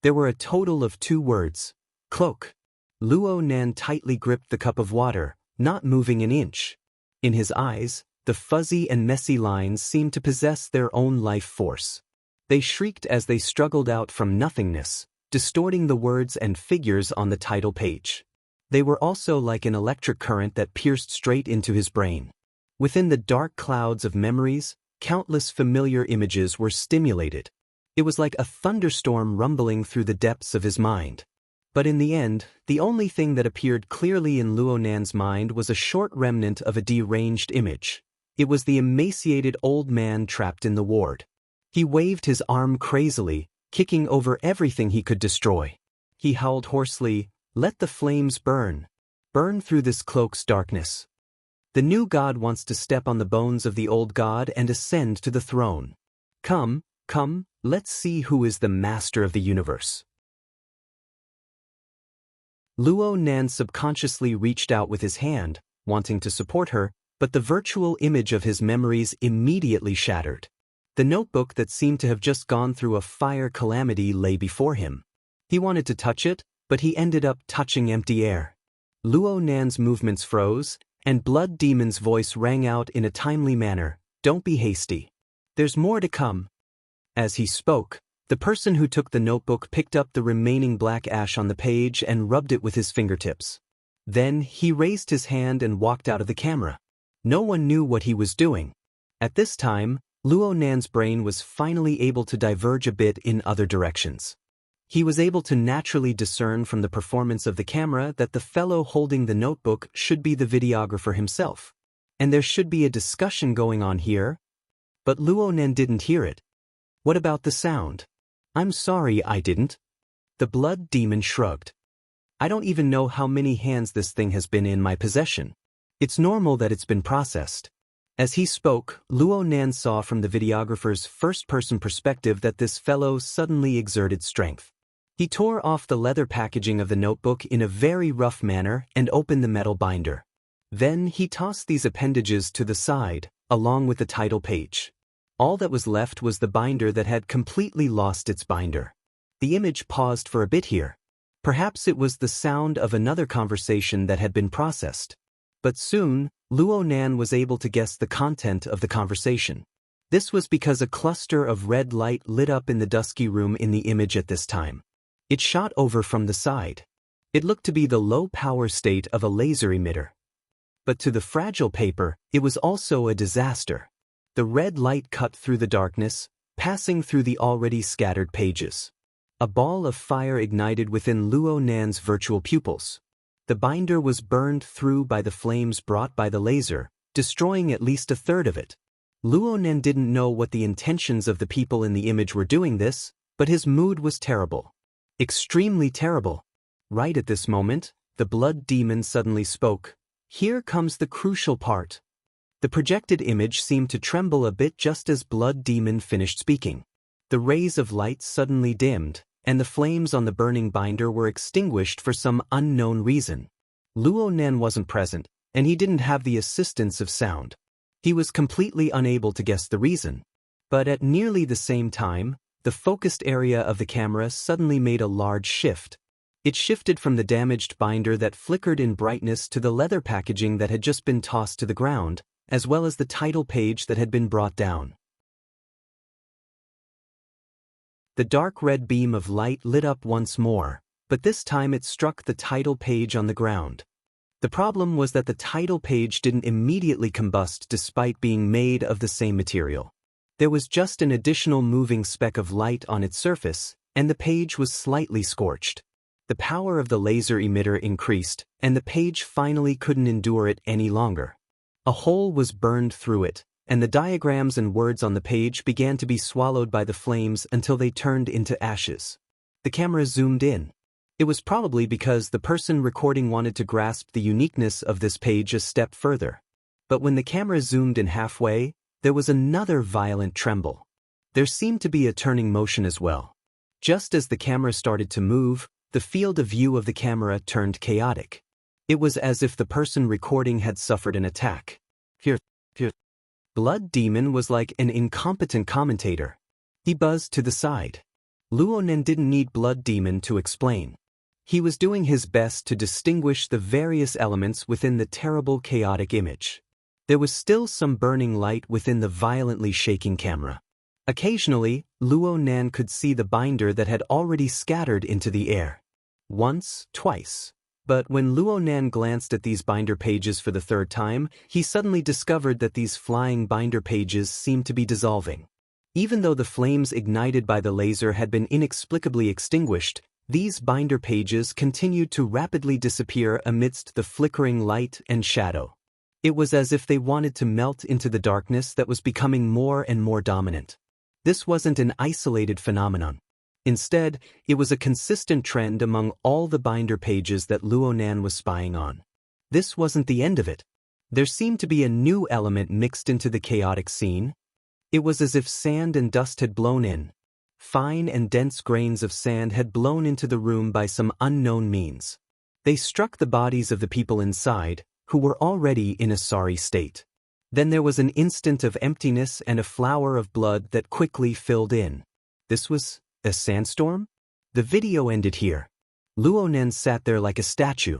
There were a total of 2 words. Cloak. Luo Nan tightly gripped the cup of water, not moving an inch. In his eyes, the fuzzy and messy lines seemed to possess their own life force. They shrieked as they struggled out from nothingness, distorting the words and figures on the title page. They were also like an electric current that pierced straight into his brain. Within the dark clouds of memories, countless familiar images were stimulated. It was like a thunderstorm rumbling through the depths of his mind. But in the end, the only thing that appeared clearly in Luo Nan's mind was a short remnant of a deranged image. It was the emaciated old man trapped in the ward. He waved his arm crazily, kicking over everything he could destroy. He howled hoarsely, "Let the flames burn. Burn through this cloak's darkness." The new god wants to step on the bones of the old god and ascend to the throne. Come, come, let's see who is the master of the universe. Luo Nan subconsciously reached out with his hand, wanting to support her, but the virtual image of his memories immediately shattered. The notebook that seemed to have just gone through a fire calamity lay before him. He wanted to touch it, but he ended up touching empty air. Luo Nan's movements froze, and Blood Demon's voice rang out in a timely manner, "Don't be hasty. There's more to come." As he spoke, the person who took the notebook picked up the remaining black ash on the page and rubbed it with his fingertips. Then he raised his hand and walked out of the camera. No one knew what he was doing. At this time, Luo Nan's brain was finally able to diverge a bit in other directions. He was able to naturally discern from the performance of the camera that the fellow holding the notebook should be the videographer himself. And there should be a discussion going on here. But Luo Nan didn't hear it. What about the sound? "I'm sorry, I didn't." The Blood Demon shrugged. "I don't even know how many hands this thing has been in my possession. It's normal that it's been processed." As he spoke, Luo Nan saw from the videographer's first-person perspective that this fellow suddenly exerted strength. He tore off the leather packaging of the notebook in a very rough manner and opened the metal binder. Then he tossed these appendages to the side, along with the title page. All that was left was the binder that had completely lost its binder. The image paused for a bit here. Perhaps it was the sound of another conversation that had been processed. But soon, Luo Nan was able to guess the content of the conversation. This was because a cluster of red light lit up in the dusky room in the image at this time. It shot over from the side. It looked to be the low-power state of a laser emitter. But to the fragile paper, it was also a disaster. The red light cut through the darkness, passing through the already scattered pages. A ball of fire ignited within Luo Nan's virtual pupils. The binder was burned through by the flames brought by the laser, destroying at least a third of it. Luo Nan didn't know what the intentions of the people in the image were doing this, but his mood was terrible. Extremely terrible. Right at this moment, the Blood Demon suddenly spoke. Here comes the crucial part. The projected image seemed to tremble a bit just as Blood Demon finished speaking. The rays of light suddenly dimmed, and the flames on the burning binder were extinguished for some unknown reason. Luo Nen wasn't present, and he didn't have the assistance of sound. He was completely unable to guess the reason. But at nearly the same time, the focused area of the camera suddenly made a large shift. It shifted from the damaged binder that flickered in brightness to the leather packaging that had just been tossed to the ground, as well as the title page that had been brought down. The dark red beam of light lit up once more, but this time it struck the title page on the ground. The problem was that the title page didn't immediately combust despite being made of the same material. There was just an additional moving speck of light on its surface, and the page was slightly scorched. The power of the laser emitter increased, and the page finally couldn't endure it any longer. A hole was burned through it, and the diagrams and words on the page began to be swallowed by the flames until they turned into ashes. The camera zoomed in. It was probably because the person recording wanted to grasp the uniqueness of this page a step further. But when the camera zoomed in halfway, there was another violent tremble. There seemed to be a turning motion as well. Just as the camera started to move, the field of view of the camera turned chaotic. It was as if the person recording had suffered an attack. Here. Blood Demon was like an incompetent commentator. He buzzed to the side. Luo Nen didn't need Blood Demon to explain. He was doing his best to distinguish the various elements within the terrible chaotic image. There was still some burning light within the violently shaking camera. Occasionally, Luo Nen could see the binder that had already scattered into the air. Once, twice. But when Luo Nen glanced at these binder pages for the third time, he suddenly discovered that these flying binder pages seemed to be dissolving. Even though the flames ignited by the laser had been inexplicably extinguished, these binder pages continued to rapidly disappear amidst the flickering light and shadow. It was as if they wanted to melt into the darkness that was becoming more and more dominant. This wasn't an isolated phenomenon. Instead, it was a consistent trend among all the binder pages that Luo Nen was spying on. This wasn't the end of it. There seemed to be a new element mixed into the chaotic scene. It was as if sand and dust had blown in. Fine and dense grains of sand had blown into the room by some unknown means. They struck the bodies of the people inside, who were already in a sorry state. Then there was an instant of emptiness and a flower of blood that quickly filled in. This was a sandstorm? The video ended here. Luo Nen sat there like a statue.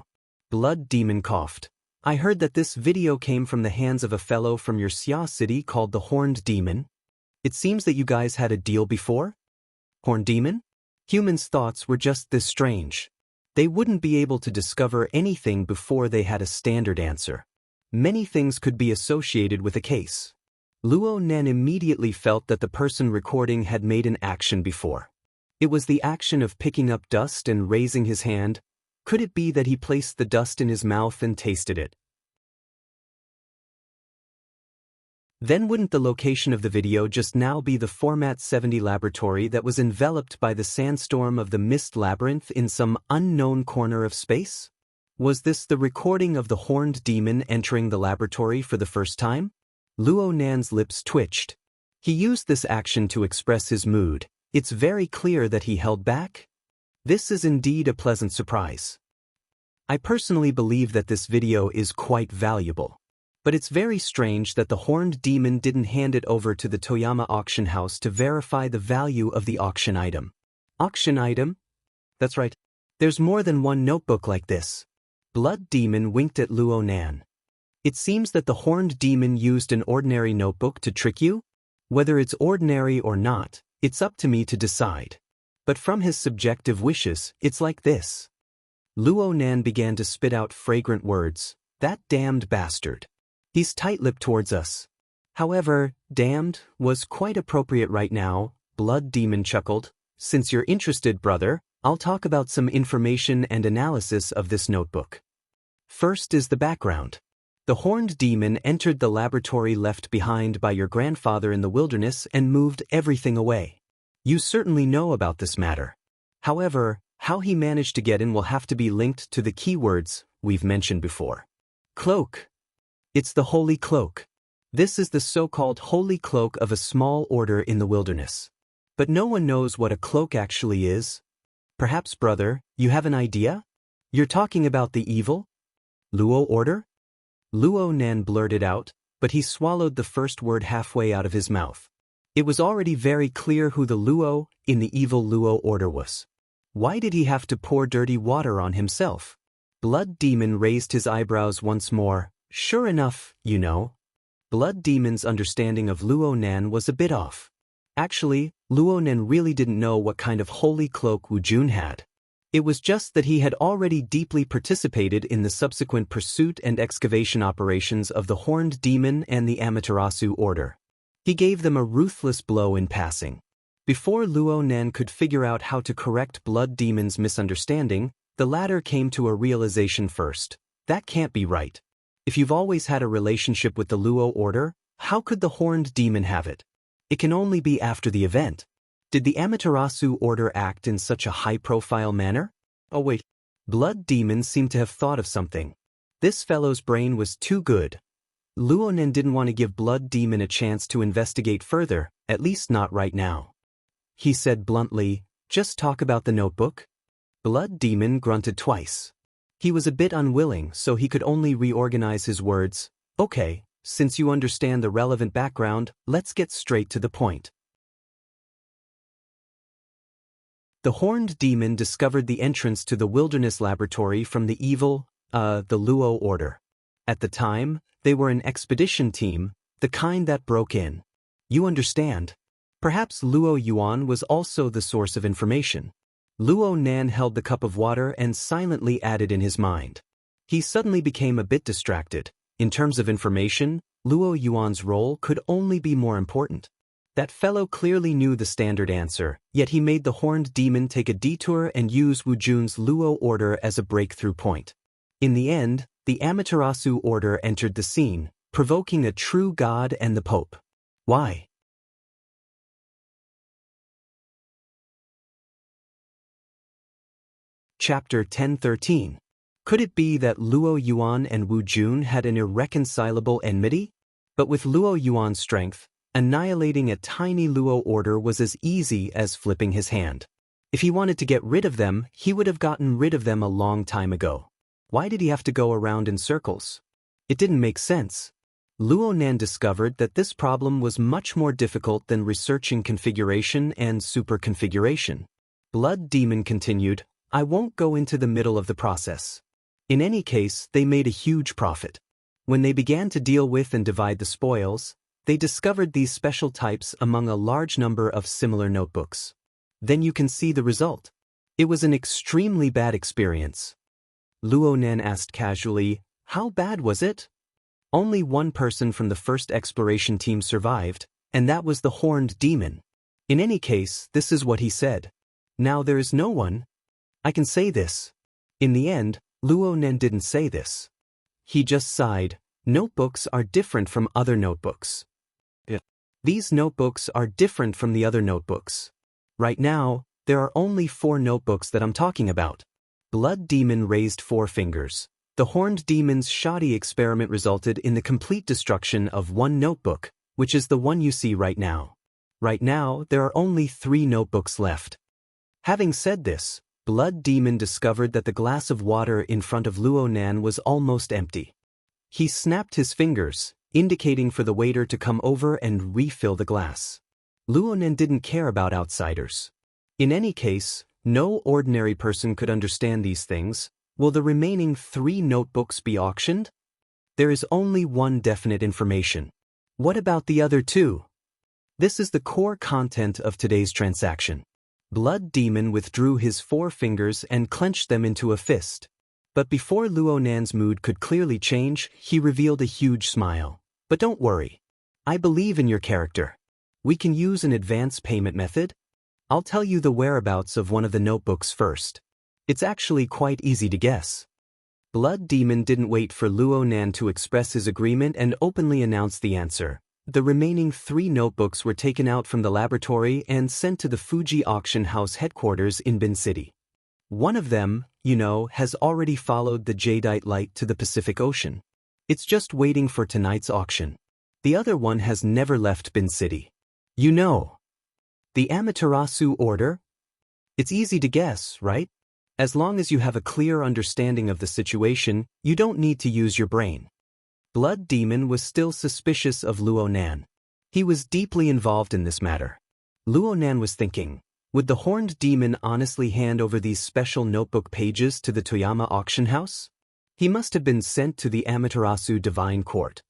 Blood Demon coughed. I heard that this video came from the hands of a fellow from your Xia city called the Horned Demon. It seems that you guys had a deal before? Horned Demon? Humans' thoughts were just this strange. They wouldn't be able to discover anything before they had a standard answer. Many things could be associated with a case. Luo Nen immediately felt that the person recording had made an action before. It was the action of picking up dust and raising his hand. Could it be that he placed the dust in his mouth and tasted it? Then wouldn't the location of the video just now be the Format 70 laboratory that was enveloped by the sandstorm of the mist labyrinth in some unknown corner of space? Was this the recording of the Horned Demon entering the laboratory for the first time? Luo Nan's lips twitched. He used this action to express his mood. It's very clear that he held back. This is indeed a pleasant surprise. I personally believe that this video is quite valuable. But it's very strange that the Horned Demon didn't hand it over to the Toyama auction house to verify the value of the auction item. Auction item? That's right. There's more than one notebook like this. Blood Demon winked at Luo Nan. It seems that the Horned Demon used an ordinary notebook to trick you? Whether it's ordinary or not, it's up to me to decide. But from his subjective wishes, it's like this. Luo Nan began to spit out fragrant words. That damned bastard. He's tight-lipped towards us. However, damned was quite appropriate right now, Blood Demon chuckled. Since you're interested, brother, I'll talk about some information and analysis of this notebook. First is the background. The Horned Demon entered the laboratory left behind by your grandfather in the wilderness and moved everything away. You certainly know about this matter. However, how he managed to get in will have to be linked to the keywords we've mentioned before. Cloak. It's the Holy Cloak. This is the so-called Holy Cloak of a small order in the wilderness. But no one knows what a cloak actually is. Perhaps, brother, you have an idea? You're talking about the evil Luo order? Luo Nan blurted out, but he swallowed the first word halfway out of his mouth. It was already very clear who the Luo in the evil Luo order was. Why did he have to pour dirty water on himself? Blood Demon raised his eyebrows once more. Sure enough, you know. Blood Demon's understanding of Luo Nan was a bit off. Actually, Luo Nan really didn't know what kind of holy cloak Wu Jun had. It was just that he had already deeply participated in the subsequent pursuit and excavation operations of the Horned Demon and the Amaterasu Order. He gave them a ruthless blow in passing. Before Luo Nan could figure out how to correct Blood Demon's misunderstanding, the latter came to a realization first. That can't be right. If you've always had a relationship with the Luo Order, how could the Horned Demon have it? It can only be after the event. Did the Amaterasu Order act in such a high-profile manner? Oh wait. Blood Demon seemed to have thought of something. This fellow's brain was too good. Luo Nan didn't want to give Blood Demon a chance to investigate further, at least not right now. He said bluntly, "Just talk about the notebook?" Blood Demon grunted twice. He was a bit unwilling, so he could only reorganize his words. Okay, since you understand the relevant background, let's get straight to the point. The Horned Demon discovered the entrance to the Wilderness Laboratory from the evil, the Luo Order. At the time, they were an expedition team, the kind that broke in. You understand? Perhaps Luo Yuan was also the source of information. Luo Nan held the cup of water and silently added in his mind. He suddenly became a bit distracted. In terms of information, Luo Yuan's role could only be more important. That fellow clearly knew the standard answer, yet he made the Horned Demon take a detour and use Wu Jun's Luo Order as a breakthrough point. In the end, the Amaterasu Order entered the scene, provoking a true god and the Pope. Why? Chapter 10:13. Could it be that Luo Yuan and Wu Jun had an irreconcilable enmity? But with Luo Yuan's strength, annihilating a tiny Luo Order was as easy as flipping his hand. If he wanted to get rid of them, he would have gotten rid of them a long time ago. Why did he have to go around in circles? It didn't make sense. Luo Nan discovered that this problem was much more difficult than researching configuration and superconfiguration. Blood Demon continued, I won't go into the middle of the process. In any case, they made a huge profit. When they began to deal with and divide the spoils, they discovered these special types among a large number of similar notebooks. Then you can see the result. It was an extremely bad experience. Luo Nan asked casually, how bad was it? Only one person from the first exploration team survived, and that was the Horned Demon. In any case, this is what he said. Now there is no one. I can say this. In the end, Luo Nan didn't say this. He just sighed. Notebooks are different from other notebooks. These notebooks are different from the other notebooks. Right now, there are only 4 notebooks that I'm talking about. Blood Demon raised 4 fingers. The Horned Demon's shoddy experiment resulted in the complete destruction of 1 notebook, which is the one you see right now. Right now, there are only 3 notebooks left. Having said this, Blood Demon discovered that the glass of water in front of Luo Nan was almost empty. He snapped his fingers, indicating for the waiter to come over and refill the glass. Luo Nan didn't care about outsiders. In any case, no ordinary person could understand these things. Will the remaining 3 notebooks be auctioned? There is only one definite information. What about the other 2? This is the core content of today's transaction. Blood Demon withdrew his 4 fingers and clenched them into a fist. But before Luo Nan's mood could clearly change, he revealed a huge smile. But don't worry. I believe in your character. We can use an advance payment method. I'll tell you the whereabouts of one of the notebooks first. It's actually quite easy to guess. Blood Demon didn't wait for Luo Nan to express his agreement and openly announced the answer. The remaining 3 notebooks were taken out from the laboratory and sent to the Fuji Auction House headquarters in Bin City. One of them, has already followed the jadeite light to the Pacific Ocean. It's just waiting for tonight's auction. The other one has never left Bin City. The Amaterasu order? It's easy to guess, right? As long as you have a clear understanding of the situation, you don't need to use your brain. Blood Demon was still suspicious of Luo Nan. He was deeply involved in this matter. Luo Nan was thinking, would the horned demon honestly hand over these special notebook pages to the Toyama auction house? He must have been sent to the Amaterasu Divine Court.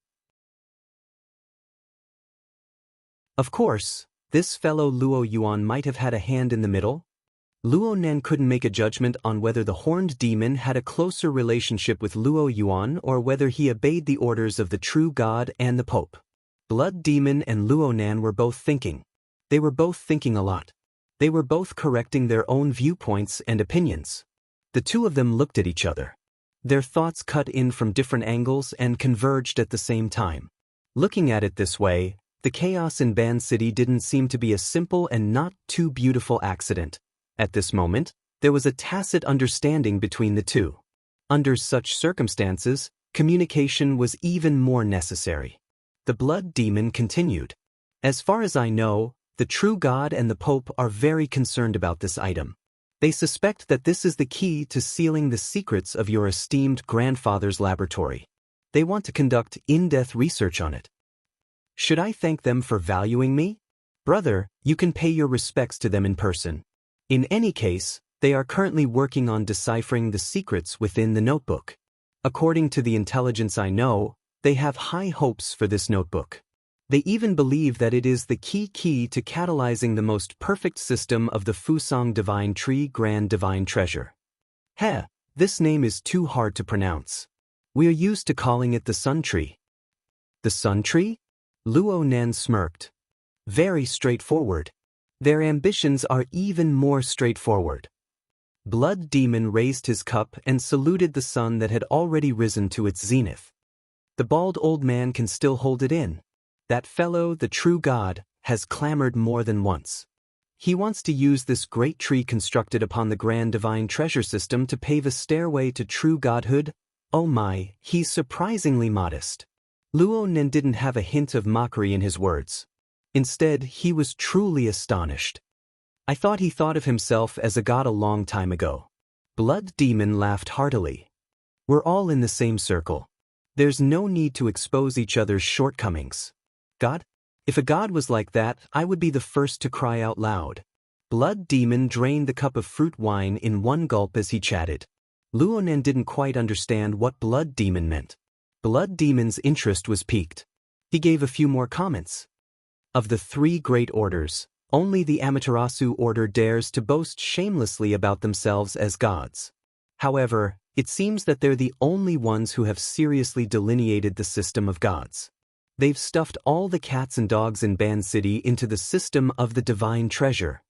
Of course, this fellow Luo Yuan might have had a hand in the middle. Luo Nan couldn't make a judgment on whether the horned demon had a closer relationship with Luo Yuan or whether he obeyed the orders of the true God and the Pope. Blood Demon and Luo Nan were both thinking. They were both thinking a lot. They were both correcting their own viewpoints and opinions. The two of them looked at each other. Their thoughts cut in from different angles and converged at the same time. Looking at it this way, the chaos in Ban City didn't seem to be a simple and not too beautiful accident. At this moment, there was a tacit understanding between the two. Under such circumstances, communication was even more necessary. The Blood Demon continued. As far as I know, the true God and the Pope are very concerned about this item. They suspect that this is the key to sealing the secrets of your esteemed grandfather's laboratory. They want to conduct in-depth research on it. Should I thank them for valuing me? Brother, you can pay your respects to them in person. In any case, they are currently working on deciphering the secrets within the notebook. According to the intelligence I know, they have high hopes for this notebook. They even believe that it is the key to catalyzing the most perfect system of the Fusang Divine Tree Grand Divine Treasure. This name is too hard to pronounce. We are used to calling it the Sun Tree. The Sun Tree? Luo Nan smirked. Very straightforward. Their ambitions are even more straightforward. Blood Demon raised his cup and saluted the sun that had already risen to its zenith. The bald old man can still hold it in. That fellow, the true God, has clamored more than once. He wants to use this great tree constructed upon the grand divine treasure system to pave a stairway to true godhood. Oh my, he's surprisingly modest. Luo Nan didn't have a hint of mockery in his words. Instead, he was truly astonished. I thought he thought of himself as a god a long time ago. Blood Demon laughed heartily. We're all in the same circle. There's no need to expose each other's shortcomings. God? If a god was like that, I would be the first to cry out loud. Blood Demon drained the cup of fruit wine in one gulp as he chatted. Luo Nan didn't quite understand what Blood Demon meant. Blood Demon's interest was piqued. He gave a few more comments. Of the three great orders, only the Amaterasu order dares to boast shamelessly about themselves as gods. However, it seems that they're the only ones who have seriously delineated the system of gods. They've stuffed all the cats and dogs in Ban City into the system of the divine treasure.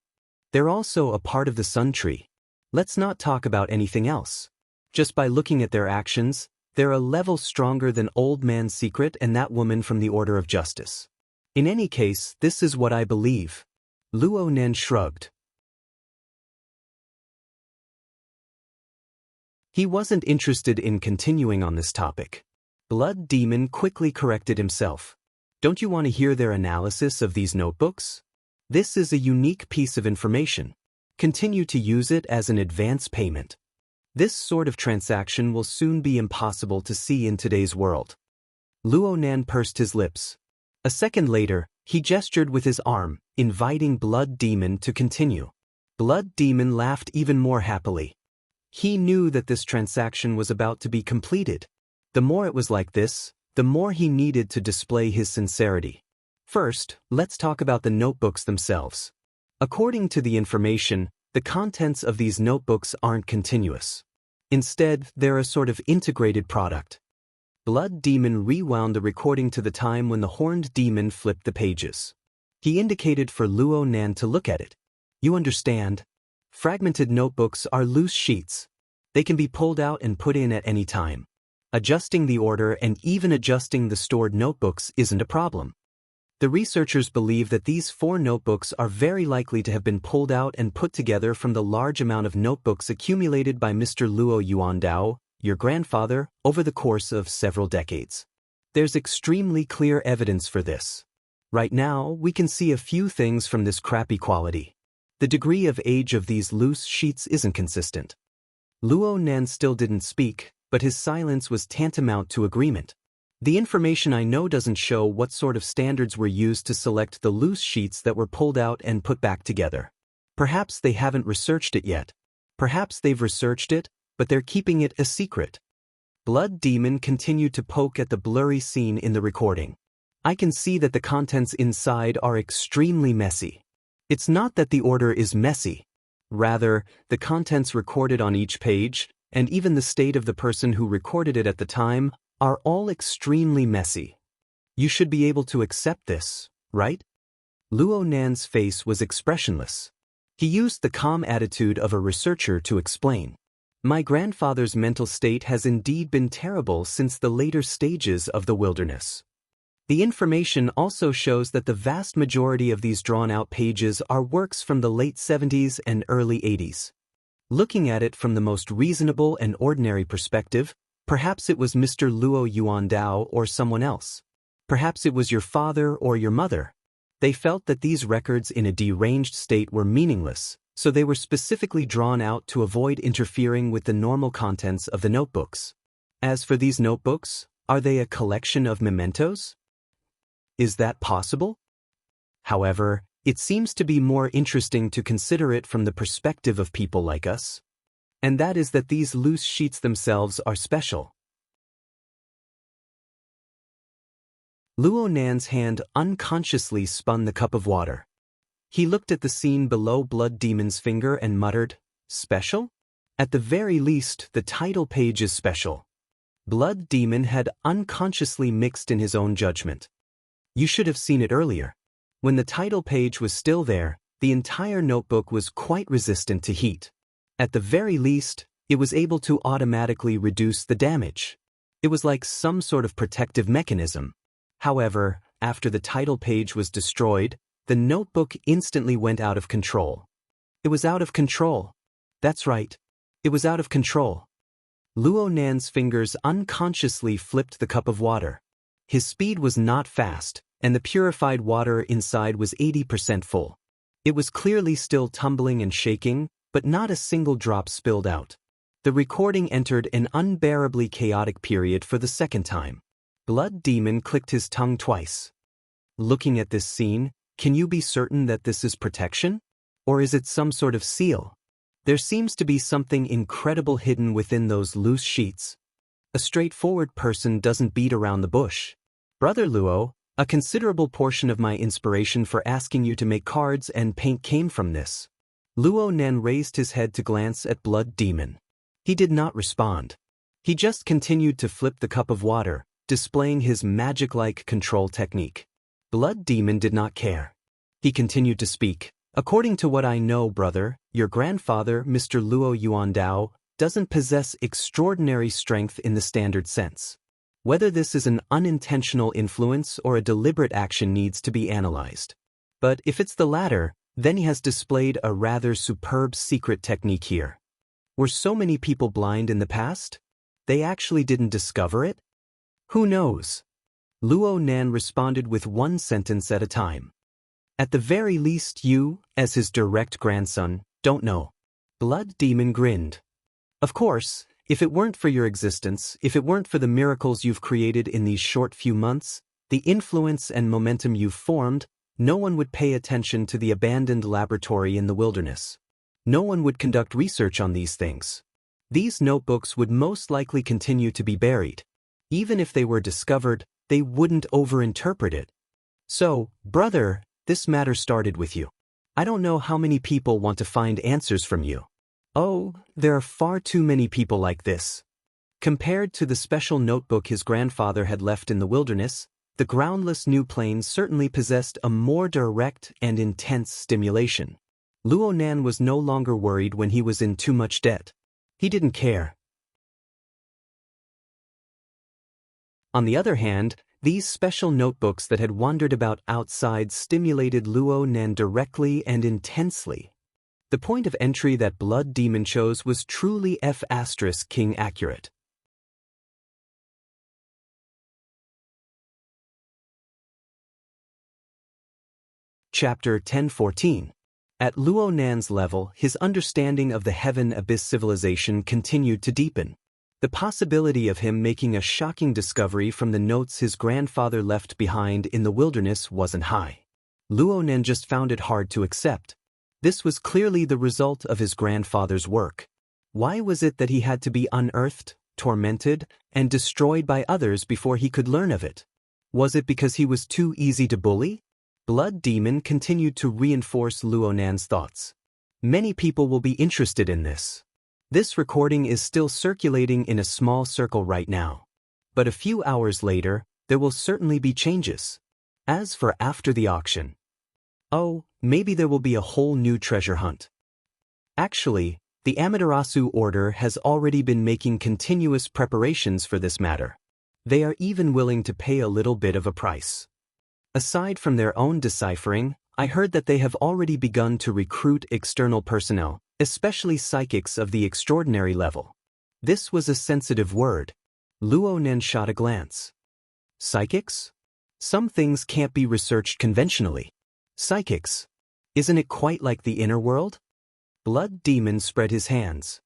They're also a part of the Sun Tree. Let's not talk about anything else. Just by looking at their actions, they're a level stronger than Old Man Secret and that woman from the Order of Justice. In any case, this is what I believe. Luo Nan shrugged. He wasn't interested in continuing on this topic. Blood Demon quickly corrected himself. Don't you want to hear their analysis of these notebooks? This is a unique piece of information. Continue to use it as an advance payment. This sort of transaction will soon be impossible to see in today's world. Luo Nan pursed his lips. A second later, he gestured with his arm, inviting Blood Demon to continue. Blood Demon laughed even more happily. He knew that this transaction was about to be completed. The more it was like this, the more he needed to display his sincerity. First, let's talk about the notebooks themselves. According to the information, the contents of these notebooks aren't continuous. Instead, they're a sort of integrated product. Blood Demon rewound the recording to the time when the horned demon flipped the pages. He indicated for Luo Nan to look at it. You understand? Fragmented notebooks are loose sheets. They can be pulled out and put in at any time. Adjusting the order and even adjusting the stored notebooks isn't a problem. The researchers believe that these 4 notebooks are very likely to have been pulled out and put together from the large amount of notebooks accumulated by Mr. Luo Yuandao, your grandfather, over the course of several decades. There's extremely clear evidence for this. Right now, we can see a few things from this crappy quality. The degree of age of these loose sheets isn't consistent. Luo Nan still didn't speak, but his silence was tantamount to agreement. The information I know doesn't show what sort of standards were used to select the loose sheets that were pulled out and put back together. Perhaps they haven't researched it yet. Perhaps they've researched it, but they're keeping it a secret. Blood Demon continued to poke at the blurry scene in the recording. I can see that the contents inside are extremely messy. It's not that the order is messy. Rather, the contents recorded on each page, and even the state of the person who recorded it at the time, are all extremely messy. You should be able to accept this, right? Luo Nan's face was expressionless. He used the calm attitude of a researcher to explain. My grandfather's mental state has indeed been terrible since the later stages of the wilderness. The information also shows that the vast majority of these drawn-out pages are works from the late 70s and early 80s. Looking at it from the most reasonable and ordinary perspective, perhaps it was Mr. Luo Yuandao or someone else. Perhaps it was your father or your mother. They felt that these records in a deranged state were meaningless, so they were specifically drawn out to avoid interfering with the normal contents of the notebooks. As for these notebooks, are they a collection of mementos? Is that possible? However, it seems to be more interesting to consider it from the perspective of people like us. And that is that these loose sheets themselves are special. Luo Nan's hand unconsciously spun the cup of water. He looked at the scene below Blood Demon's finger and muttered, "Special? At the very least, the title page is special." Blood Demon had unconsciously mixed in his own judgment. You should have seen it earlier. When the title page was still there, the entire notebook was quite resistant to heat. At the very least, it was able to automatically reduce the damage. It was like some sort of protective mechanism. However, after the title page was destroyed, the notebook instantly went out of control. It was out of control. That's right. It was out of control. Luo Nan's fingers unconsciously flipped the cup of water. His speed was not fast, and the purified water inside was 80% full. It was clearly still tumbling and shaking, but not a single drop spilled out. The recording entered an unbearably chaotic period for the second time. Blood Demon clicked his tongue twice. Looking at this scene, can you be certain that this is protection? Or is it some sort of seal? There seems to be something incredible hidden within those loose sheets. A straightforward person doesn't beat around the bush. Brother Luo, a considerable portion of my inspiration for asking you to make cards and paint came from this. Luo Nan raised his head to glance at Blood Demon. He did not respond. He just continued to flip the cup of water, displaying his magic-like control technique. Blood Demon did not care. He continued to speak. According to what I know, brother, your grandfather, Mr. Luo Yuandao, doesn't possess extraordinary strength in the standard sense. Whether this is an unintentional influence or a deliberate action needs to be analyzed. But if it's the latter, then he has displayed a rather superb secret technique here. Were so many people blind in the past? They actually didn't discover it? Who knows? Luo Nan responded with one sentence at a time. At the very least you, as his direct grandson, don't know. Blood Demon grinned. Of course, if it weren't for your existence, if it weren't for the miracles you've created in these short few months, the influence and momentum you've formed, no one would pay attention to the abandoned laboratory in the wilderness. No one would conduct research on these things. These notebooks would most likely continue to be buried. Even if they were discovered, they wouldn't overinterpret it. So, brother, this matter started with you. I don't know how many people want to find answers from you. Oh, there are far too many people like this. Compared to the special notebook his grandfather had left in the wilderness, the groundless new plane certainly possessed a more direct and intense stimulation. Luo Nan was no longer worried when he was in too much debt. He didn't care. On the other hand, these special notebooks that had wandered about outside stimulated Luo Nan directly and intensely. The point of entry that Blood Demon chose was truly F***king accurate. Chapter 1014. At Luo Nan's level, his understanding of the Heaven Abyss civilization continued to deepen. The possibility of him making a shocking discovery from the notes his grandfather left behind in the wilderness wasn't high. Luo Nan just found it hard to accept. This was clearly the result of his grandfather's work. Why was it that he had to be unearthed, tormented, and destroyed by others before he could learn of it? Was it because he was too easy to bully? Blood Demon continued to reinforce Luo Nan's thoughts. Many people will be interested in this. This recording is still circulating in a small circle right now. But a few hours later, there will certainly be changes. As for after the auction, oh, maybe there will be a whole new treasure hunt. Actually, the Amaterasu Order has already been making continuous preparations for this matter. They are even willing to pay a little bit of a price. Aside from their own deciphering, I heard that they have already begun to recruit external personnel, especially psychics of the extraordinary level. This was a sensitive word. Luo Nan shot a glance. Psychics? Some things can't be researched conventionally. Psychics? Isn't it quite like the inner world? Blood Demon spread his hands.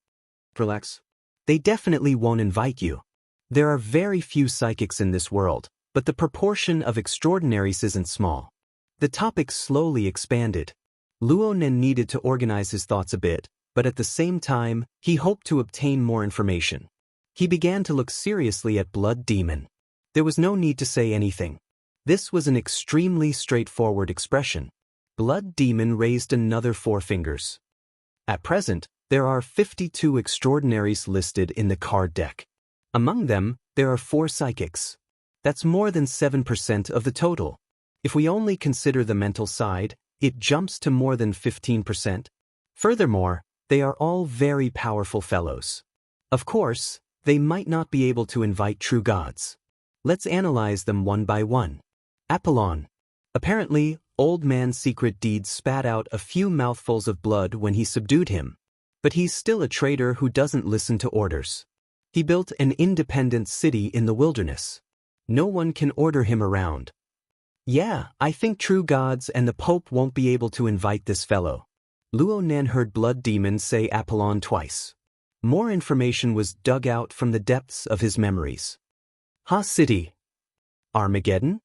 Relax. They definitely won't invite you. There are very few psychics in this world, but the proportion of extraordinaries isn't small. The topic slowly expanded. Luo Nan needed to organize his thoughts a bit, but at the same time, he hoped to obtain more information. He began to look seriously at Blood Demon. There was no need to say anything. This was an extremely straightforward expression. Blood Demon raised another 4 fingers. At present, there are 52 extraordinaries listed in the card deck. Among them, there are 4 psychics. That's more than 7% of the total. If we only consider the mental side, it jumps to more than 15%. Furthermore, they are all very powerful fellows. Of course, they might not be able to invite true gods. Let's analyze them one by one. Apollon. Apparently, Old Man's secret deeds spat out a few mouthfuls of blood when he subdued him. But he's still a traitor who doesn't listen to orders. He built an independent city in the wilderness. No one can order him around. Yeah, I think true gods and the Pope won't be able to invite this fellow. Luo Nan heard Blood Demon say Apollon twice. More information was dug out from the depths of his memories. Ha City. Armageddon?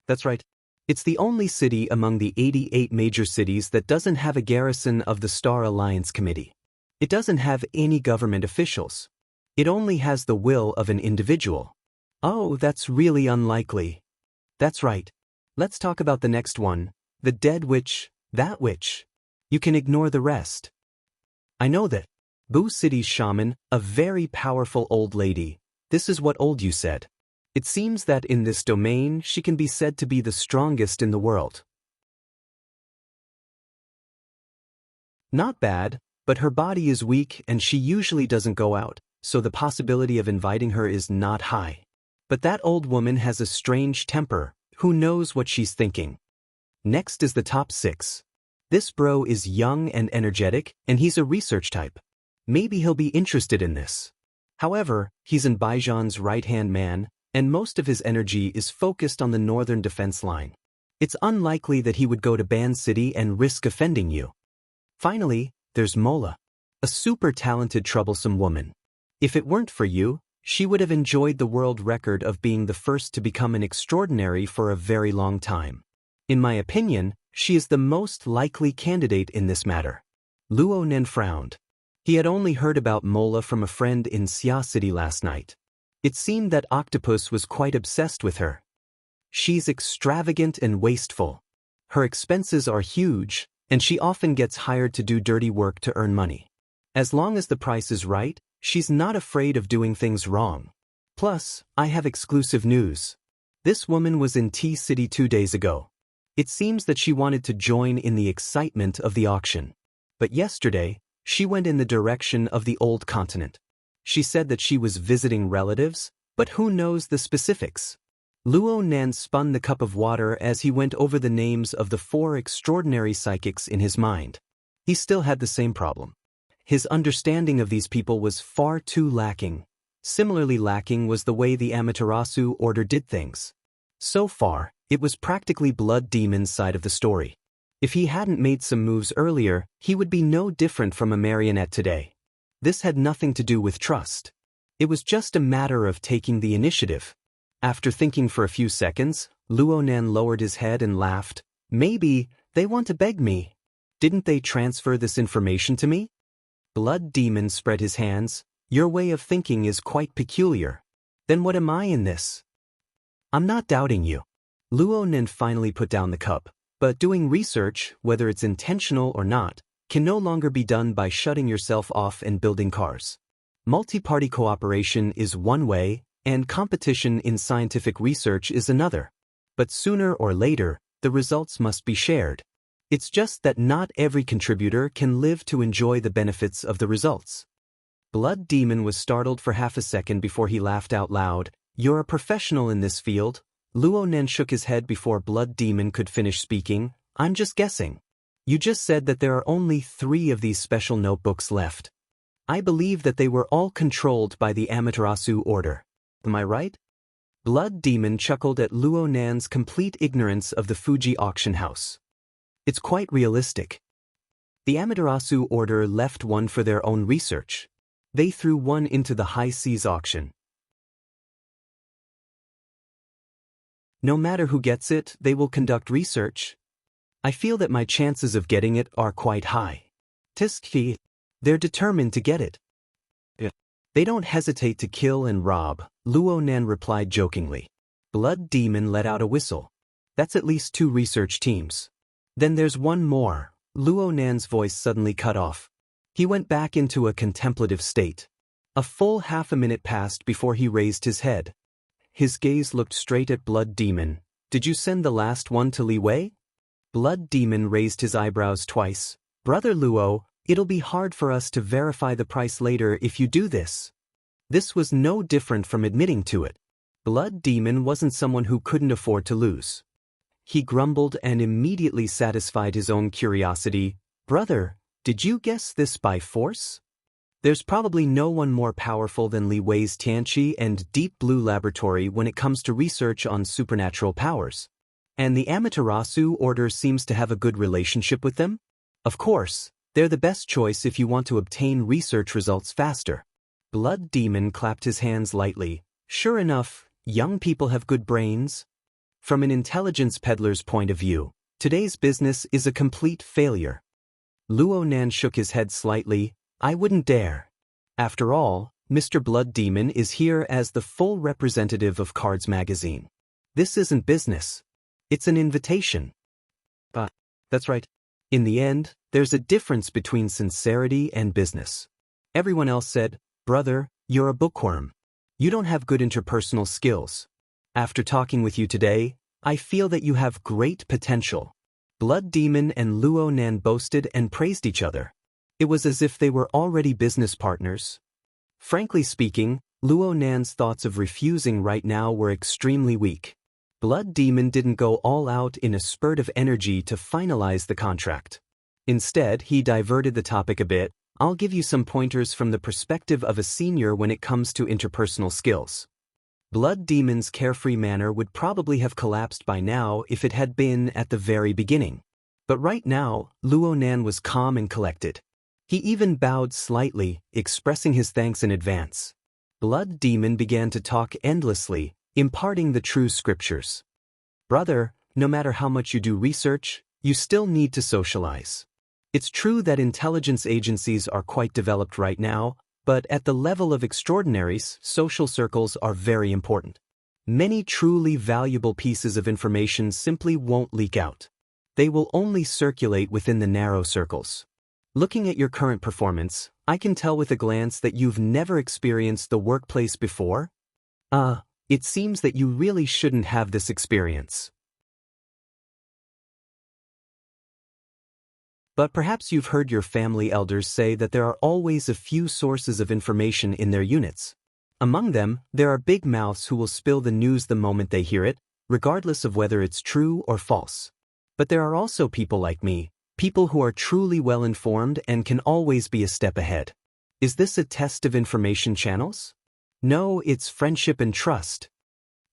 That's right. It's the only city among the 88 major cities that doesn't have a garrison of the Star Alliance Committee. It doesn't have any government officials. It only has the will of an individual. Oh, that's really unlikely. That's right. Let's talk about the next one, the dead witch, that witch. You can ignore the rest. I know that. Boo City's shaman, a very powerful old lady. This is what old you said. It seems that in this domain she can be said to be the strongest in the world. Not bad, but her body is weak and she usually doesn't go out, so the possibility of inviting her is not high. But that old woman has a strange temper, who knows what she's thinking. Next is the top 6. This bro is young and energetic, and he's a research type. Maybe he'll be interested in this. However, he's in Baijan's right-hand man, and most of his energy is focused on the northern defense line. It's unlikely that he would go to Ban City and risk offending you. Finally, there's Mola, a super talented troublesome woman. If it weren't for you, she would have enjoyed the world record of being the first to become an extraordinary for a very long time. In my opinion, she is the most likely candidate in this matter. Luo Nan frowned. He had only heard about Mola from a friend in Xia City last night. It seemed that Octopus was quite obsessed with her. She's extravagant and wasteful. Her expenses are huge, and she often gets hired to do dirty work to earn money. As long as the price is right, she's not afraid of doing things wrong. Plus, I have exclusive news. This woman was in T-City 2 days ago. It seems that she wanted to join in the excitement of the auction. But yesterday, she went in the direction of the old continent. She said that she was visiting relatives, but who knows the specifics? Luo Nan spun the cup of water as he went over the names of the 4 extraordinary psychics in his mind. He still had the same problem. His understanding of these people was far too lacking. Similarly lacking was the way the Amaterasu Order did things. So far, it was practically Blood Demon's side of the story. If he hadn't made some moves earlier, he would be no different from a marionette today. This had nothing to do with trust. It was just a matter of taking the initiative. After thinking for a few seconds, Luonan lowered his head and laughed. Maybe they want to beg me. Didn't they transfer this information to me? Blood Demon spread his hands. Your way of thinking is quite peculiar. Then what am I in this? I'm not doubting you. Luonan finally put down the cup. But doing research, whether it's intentional or not, can no longer be done by shutting yourself off and building cars. Multi-party cooperation is one way, and competition in scientific research is another. But sooner or later, the results must be shared. It's just that not every contributor can live to enjoy the benefits of the results. Blood Demon was startled for half a second before he laughed out loud. You're a professional in this field. Luonan shook his head before Blood Demon could finish speaking. I'm just guessing. You just said that there are only 3 of these special notebooks left. I believe that they were all controlled by the Amaterasu order. Am I right? Blood Demon chuckled at Luonan's complete ignorance of the Fuji auction house. It's quite realistic. The Amaterasu order left one for their own research. They threw one into the high seas auction. No matter who gets it, they will conduct research. I feel that my chances of getting it are quite high. Tiski, they're determined to get it. They don't hesitate to kill and rob, Luonan replied jokingly. Blood Demon let out a whistle. That's at least 2 research teams. Then there's one more. Luonan's voice suddenly cut off. He went back into a contemplative state. A full half a minute passed before he raised his head. His gaze looked straight at Blood Demon. Did you send the last one to Li Wei? Blood Demon raised his eyebrows twice. Brother Luo, it'll be hard for us to verify the price later if you do this. This was no different from admitting to it. Blood Demon wasn't someone who couldn't afford to lose. He grumbled and immediately satisfied his own curiosity. Brother, did you guess this by force? There's probably no one more powerful than Li Wei's Tianqi and Deep Blue Laboratory when it comes to research on supernatural powers. And the Amaterasu Order seems to have a good relationship with them? Of course, they're the best choice if you want to obtain research results faster. Blood Demon clapped his hands lightly. Sure enough, young people have good brains. From an intelligence peddler's point of view, today's business is a complete failure. Luonan shook his head slightly. I wouldn't dare. After all, Mr. Blood Demon is here as the full representative of Cards magazine. This isn't business. It's an invitation. But, that's right. In the end, there's a difference between sincerity and business. Everyone else said, Brother, you're a bookworm. You don't have good interpersonal skills. After talking with you today, I feel that you have great potential. Blood Demon and Luonan boasted and praised each other. It was as if they were already business partners. Frankly speaking, Luonan's thoughts of refusing right now were extremely weak. Blood Demon didn't go all out in a spurt of energy to finalize the contract. Instead, he diverted the topic a bit. I'll give you some pointers from the perspective of a senior when it comes to interpersonal skills. Blood Demon's carefree manner would probably have collapsed by now if it had been at the very beginning. But right now, Luonan was calm and collected. He even bowed slightly, expressing his thanks in advance. Blood Demon began to talk endlessly, imparting the true scriptures. Brother, no matter how much you do research, you still need to socialize. It's true that intelligence agencies are quite developed right now, but at the level of extraordinaries, social circles are very important. Many truly valuable pieces of information simply won't leak out. They will only circulate within the narrow circles. Looking at your current performance, I can tell with a glance that you've never experienced the workplace before. It seems that you really shouldn't have this experience. But perhaps you've heard your family elders say that there are always a few sources of information in their units. Among them, there are big mouths who will spill the news the moment they hear it, regardless of whether it's true or false. But there are also people like me, people who are truly well-informed and can always be a step ahead. Is this a test of information channels? No, it's friendship and trust.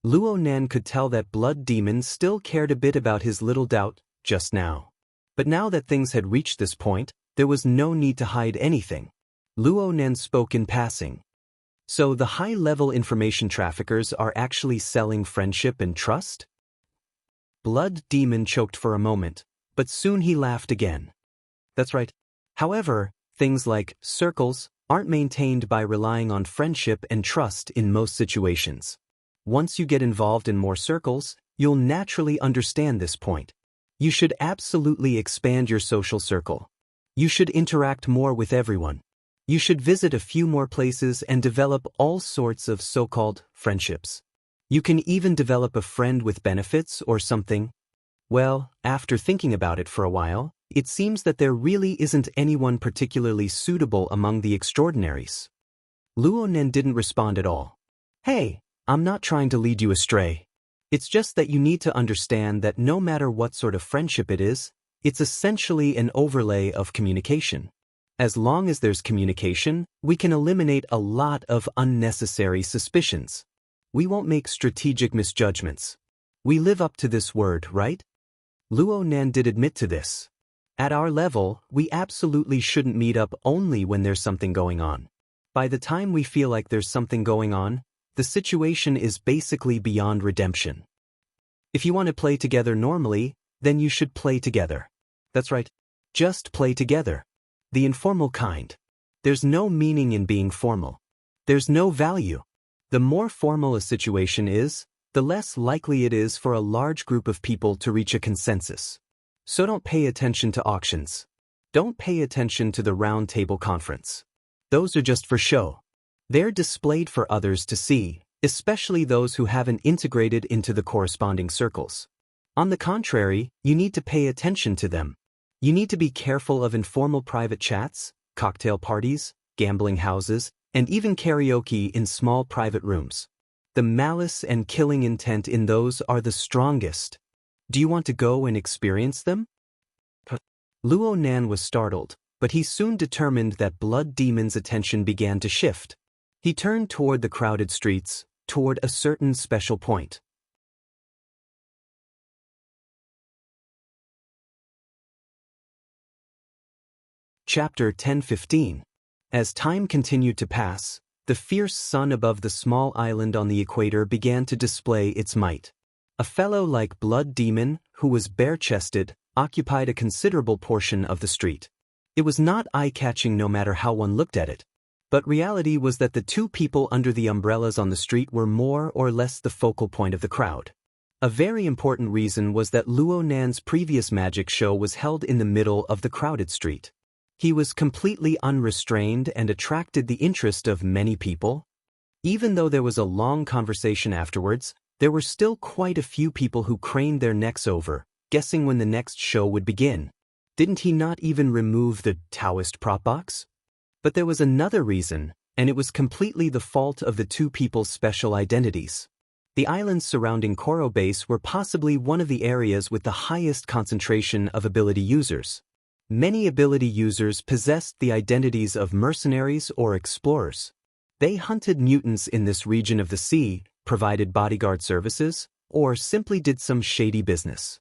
Luonan could tell that Blood Demon still cared a bit about his little doubt just now. But now that things had reached this point, there was no need to hide anything. Luo Nen spoke in passing. So the high-level information traffickers are actually selling friendship and trust? Blood Demon choked for a moment, but soon he laughed again. That's right. However, things like circles aren't maintained by relying on friendship and trust in most situations. Once you get involved in more circles, you'll naturally understand this point. You should absolutely expand your social circle. You should interact more with everyone. You should visit a few more places and develop all sorts of so-called friendships. You can even develop a friend with benefits or something. Well, after thinking about it for a while, it seems that there really isn't anyone particularly suitable among the extraordinaries. Luo Nen didn't respond at all. Hey, I'm not trying to lead you astray. It's just that you need to understand that no matter what sort of friendship it is, it's essentially an overlay of communication. As long as there's communication, we can eliminate a lot of unnecessary suspicions. We won't make strategic misjudgments. We live up to this word, right? Luo Nen did admit to this. At our level, we absolutely shouldn't meet up only when there's something going on. By the time we feel like there's something going on, the situation is basically beyond redemption. If you want to play together normally, then you should play together. That's right. Just play together. The informal kind. There's no meaning in being formal. There's no value. The more formal a situation is, the less likely it is for a large group of people to reach a consensus. So don't pay attention to auctions. Don't pay attention to the round table conference. Those are just for show. They're displayed for others to see, especially those who haven't integrated into the corresponding circles. On the contrary, you need to pay attention to them. You need to be careful of informal private chats, cocktail parties, gambling houses, and even karaoke in small private rooms. The malice and killing intent in those are the strongest. Do you want to go and experience them? Luo Nan was startled, but he soon determined that Blood Demon's attention began to shift. He turned toward the crowded streets, toward a certain special point. Chapter 10:15. As time continued to pass, the fierce sun above the small island on the equator began to display its might. A fellow like Blood Demon, who was bare-chested, occupied a considerable portion of the street. It was not eye-catching no matter how one looked at it. But reality was that the two people under the umbrellas on the street were more or less the focal point of the crowd. A very important reason was that Luo Nan's previous magic show was held in the middle of the crowded street. He was completely unrestrained and attracted the interest of many people. Even though there was a long conversation afterwards, there were still quite a few people who craned their necks over, guessing when the next show would begin. Didn't he not even remove the Taoist prop box? But there was another reason, and it was completely the fault of the two people's special identities. The islands surrounding Koro Base were possibly one of the areas with the highest concentration of ability users. Many ability users possessed the identities of mercenaries or explorers. They hunted mutants in this region of the sea, provided bodyguard services, or simply did some shady business.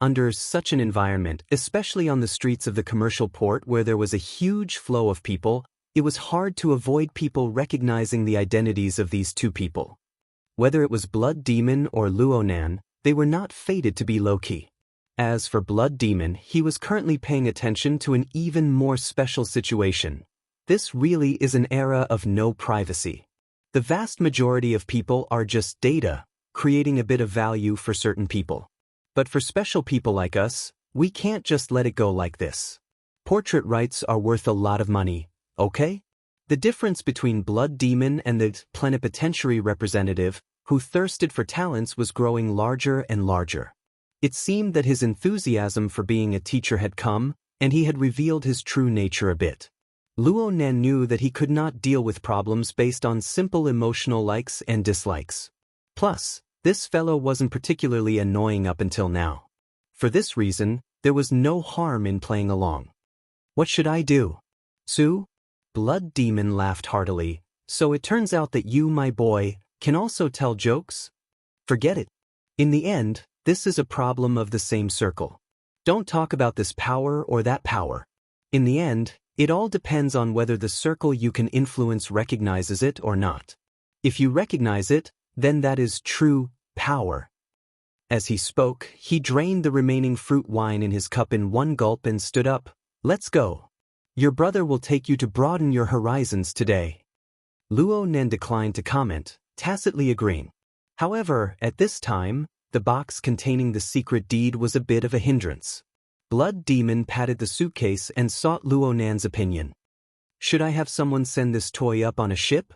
Under such an environment, especially on the streets of the commercial port where there was a huge flow of people, it was hard to avoid people recognizing the identities of these two people. Whether it was Blood Demon or Luo Nan, they were not fated to be low-key. As for Blood Demon, he was currently paying attention to an even more special situation. This really is an era of no privacy. The vast majority of people are just data, creating a bit of value for certain people. But for special people like us, we can't just let it go like this. Portrait rights are worth a lot of money, okay? The difference between Blood Demon and the plenipotentiary representative, who thirsted for talents, was growing larger and larger. It seemed that his enthusiasm for being a teacher had come, and he had revealed his true nature a bit. Luo Nan knew that he could not deal with problems based on simple emotional likes and dislikes. Plus, this fellow wasn't particularly annoying up until now. For this reason, there was no harm in playing along. What should I do? Sue? Blood Demon laughed heartily. So it turns out that you, my boy, can also tell jokes? Forget it. In the end, this is a problem of the same circle. Don't talk about this power or that power. In the end, it all depends on whether the circle you can influence recognizes it or not. If you recognize it, then that is true power. As he spoke, he drained the remaining fruit wine in his cup in one gulp and stood up. Let's go. Your brother will take you to broaden your horizons today. Luo Nen declined to comment, tacitly agreeing. However, at this time, the box containing the secret deed was a bit of a hindrance. Blood Demon patted the suitcase and sought Luo Nan's opinion. Should I have someone send this toy up on a ship?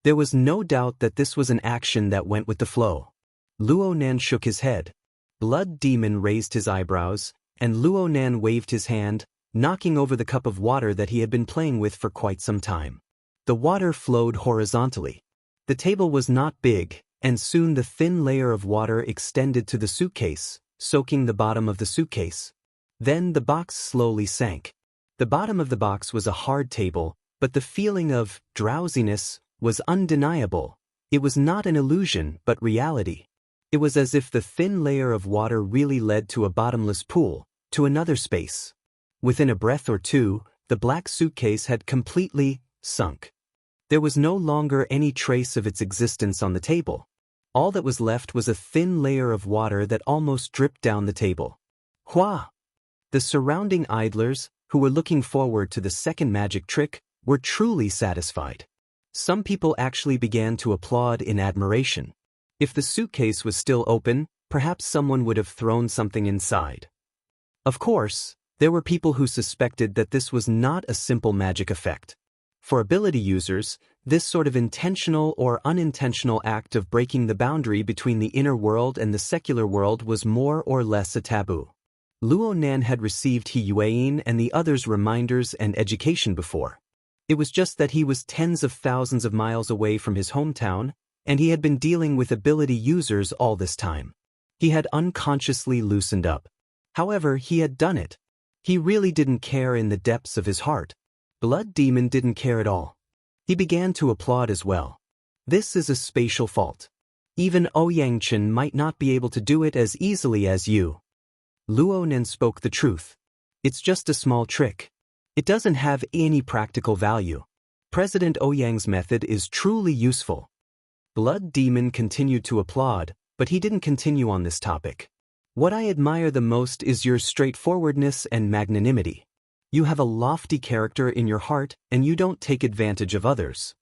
There was no doubt that this was an action that went with the flow. Luo Nan shook his head. Blood Demon raised his eyebrows, and Luo Nan waved his hand, knocking over the cup of water that he had been playing with for quite some time. The water flowed horizontally. The table was not big, and soon the thin layer of water extended to the suitcase, soaking the bottom of the suitcase. Then the box slowly sank. The bottom of the box was a hard table, but the feeling of drowsiness was undeniable. It was not an illusion, but reality. It was as if the thin layer of water really led to a bottomless pool, to another space. Within a breath or two, the black suitcase had completely sunk. There was no longer any trace of its existence on the table. All that was left was a thin layer of water that almost dripped down the table. Hua! The surrounding idlers, who were looking forward to the second magic trick, were truly satisfied. Some people actually began to applaud in admiration. If the suitcase was still open, perhaps someone would have thrown something inside. Of course, there were people who suspected that this was not a simple magic effect. For ability users, this sort of intentional or unintentional act of breaking the boundary between the inner world and the secular world was more or less a taboo. Luo Nan had received He Yueyin and the others reminders and education before. It was just that he was tens of thousands of miles away from his hometown, and he had been dealing with ability users all this time. He had unconsciously loosened up. However, he had done it. He really didn't care in the depths of his heart. Blood Demon didn't care at all. He began to applaud as well. This is a spatial fault. Even Ouyang might not be able to do it as easily as you. Luo Nen spoke the truth. It's just a small trick. It doesn't have any practical value. President Ouyang's method is truly useful. Blood Demon continued to applaud, but he didn't continue on this topic. What I admire the most is your straightforwardness and magnanimity. You have a lofty character in your heart, and you don't take advantage of others.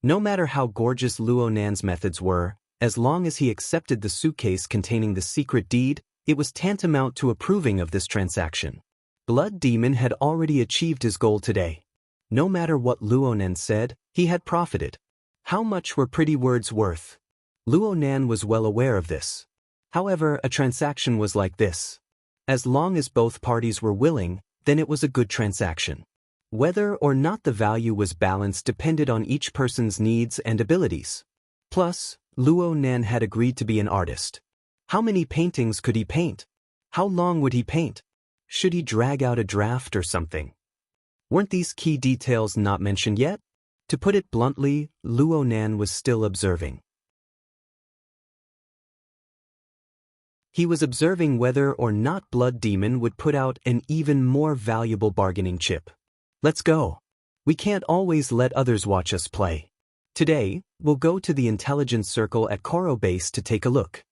No matter how gorgeous Luo Nan's methods were, as long as he accepted the suitcase containing the secret deed, it was tantamount to approving of this transaction. Blood Demon had already achieved his goal today. No matter what Luo Nan said, he had profited. How much were pretty words worth? Luo Nan was well aware of this. However, a transaction was like this. As long as both parties were willing, then it was a good transaction. Whether or not the value was balanced depended on each person's needs and abilities. Plus, Luo Nan had agreed to be an artist. How many paintings could he paint? How long would he paint? Should he drag out a draft or something? Weren't these key details not mentioned yet? To put it bluntly, Luo Nan was still observing. He was observing whether or not Blood Demon would put out an even more valuable bargaining chip. Let's go. We can't always let others watch us play. Today, we'll go to the intelligence circle at Koro Base to take a look.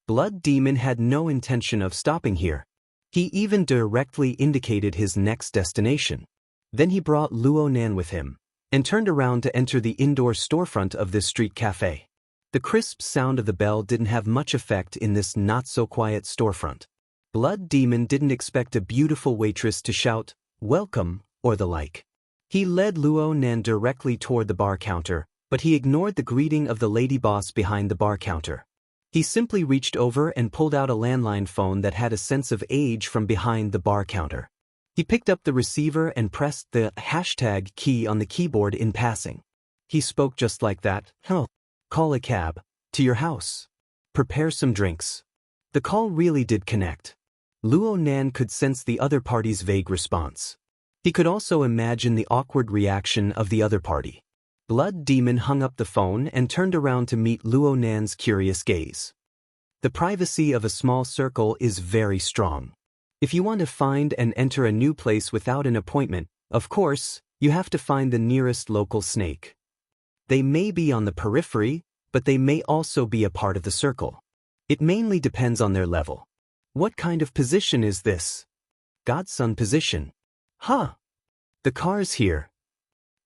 Blood Demon had no intention of stopping here. He even directly indicated his next destination. Then he brought Luo Nan with him, and turned around to enter the indoor storefront of this street cafe. The crisp sound of the bell didn't have much effect in this not-so-quiet storefront. Blood Demon didn't expect a beautiful waitress to shout, "Welcome," or the like. He led Luo Nan directly toward the bar counter, but he ignored the greeting of the lady boss behind the bar counter. He simply reached over and pulled out a landline phone that had a sense of age from behind the bar counter. He picked up the receiver and pressed the hashtag key on the keyboard in passing. He spoke just like that. Call a cab. To your house. Prepare some drinks. The call really did connect. Luo Nan could sense the other party's vague response. He could also imagine the awkward reaction of the other party. Blood Demon hung up the phone and turned around to meet Luo Nan's curious gaze. The privacy of a small circle is very strong. If you want to find and enter a new place without an appointment, of course, you have to find the nearest local snake. They may be on the periphery, but they may also be a part of the circle. It mainly depends on their level. What kind of position is this? Godson position. Huh. The car's here.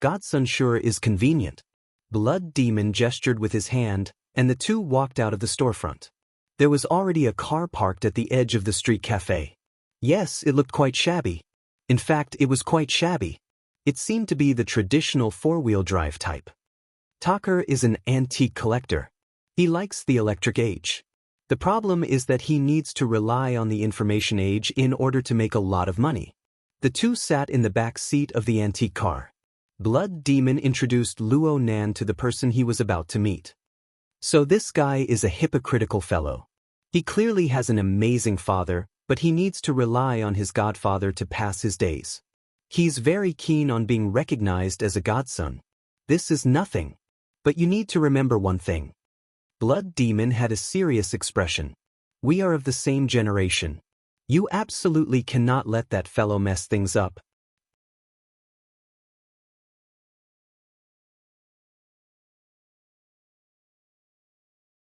Godson sure is convenient. Blood Demon gestured with his hand, and the two walked out of the storefront. There was already a car parked at the edge of the street cafe. Yes, it looked quite shabby. In fact, it was quite shabby. It seemed to be the traditional four-wheel drive type. Tucker is an antique collector. He likes the electric age. The problem is that he needs to rely on the information age in order to make a lot of money. The two sat in the back seat of the antique car. Blood Demon introduced Luo Nan to the person he was about to meet. So this guy is a hypocritical fellow. He clearly has an amazing father, but he needs to rely on his godfather to pass his days. He's very keen on being recognized as a godson. This is nothing. But you need to remember one thing. Blood Demon had a serious expression. We are of the same generation. You absolutely cannot let that fellow mess things up.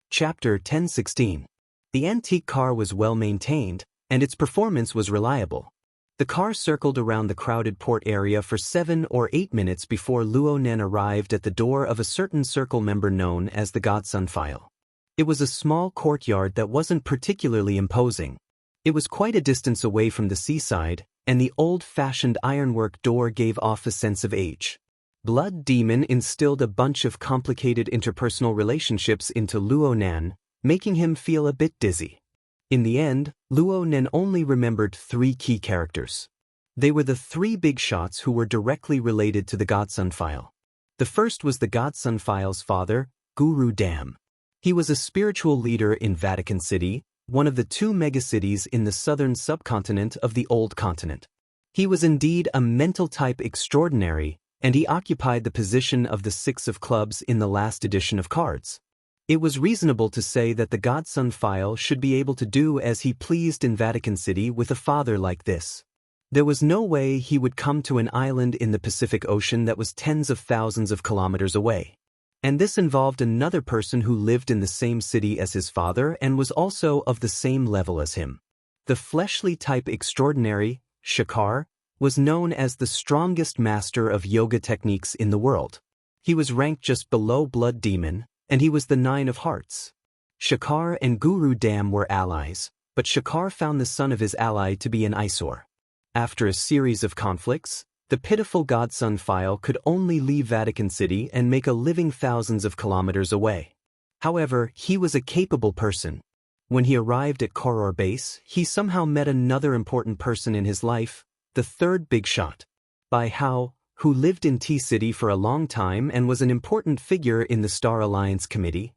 Chapter 1016. The antique car was well maintained, and its performance was reliable. The car circled around the crowded port area for 7 or 8 minutes before Luo Nen arrived at the door of a certain circle member known as the Godson file. It was a small courtyard that wasn't particularly imposing. It was quite a distance away from the seaside, and the old-fashioned ironwork door gave off a sense of age. Blood Demon instilled a bunch of complicated interpersonal relationships into Luo Nan, making him feel a bit dizzy. In the end, Luo Nen only remembered 3 key characters. They were the 3 big shots who were directly related to the Godson file. The first was the Godson file's father, Guru Dam. He was a spiritual leader in Vatican City, one of the 2 megacities in the southern subcontinent of the Old Continent. He was indeed a mental type extraordinary, and he occupied the position of the 6 of clubs in the last edition of cards. It was reasonable to say that the Godson file should be able to do as he pleased in Vatican City with a father like this. There was no way he would come to an island in the Pacific Ocean that was tens of thousands of kilometers away. And this involved another person who lived in the same city as his father and was also of the same level as him. The fleshly type extraordinary, Shakar, was known as the strongest master of yoga techniques in the world. He was ranked just below Blood Demon, and he was the 9 of hearts. Shakar and Guru Dam were allies, but Shakar found the son of his ally to be an eyesore. After a series of conflicts, the pitiful Godson file could only leave Vatican City and make a living thousands of kilometers away. However, he was a capable person. When he arrived at Koror Base, he somehow met another important person in his life, the 3rd big shot, Bai Hao, who lived in T-City for a long time and was an important figure in the Star Alliance Committee.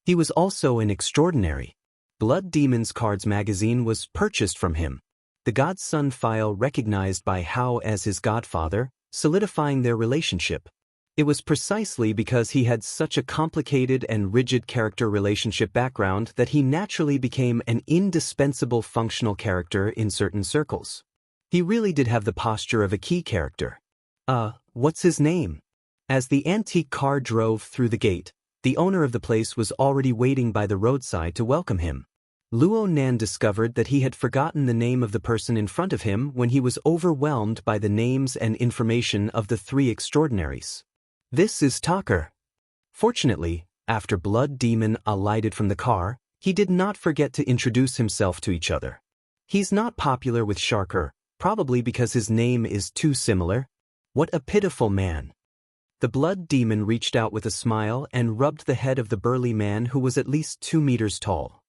He was also an extraordinary. Blood Demon's Cards magazine was purchased from him. The Godson file recognized Bai Hao as his godfather, solidifying their relationship. It was precisely because he had such a complicated and rigid character relationship background that he naturally became an indispensable functional character in certain circles. He really did have the posture of a key character. What's his name? As the antique car drove through the gate, the owner of the place was already waiting by the roadside to welcome him. Luo Nan discovered that he had forgotten the name of the person in front of him when he was overwhelmed by the names and information of the 3 extraordinaries. This is Tucker. Fortunately, after Blood Demon alighted from the car, he did not forget to introduce himself to each other. He's not popular with Sharker, probably because his name is too similar. What a pitiful man. The Blood Demon reached out with a smile and rubbed the head of the burly man who was at least 2 meters tall.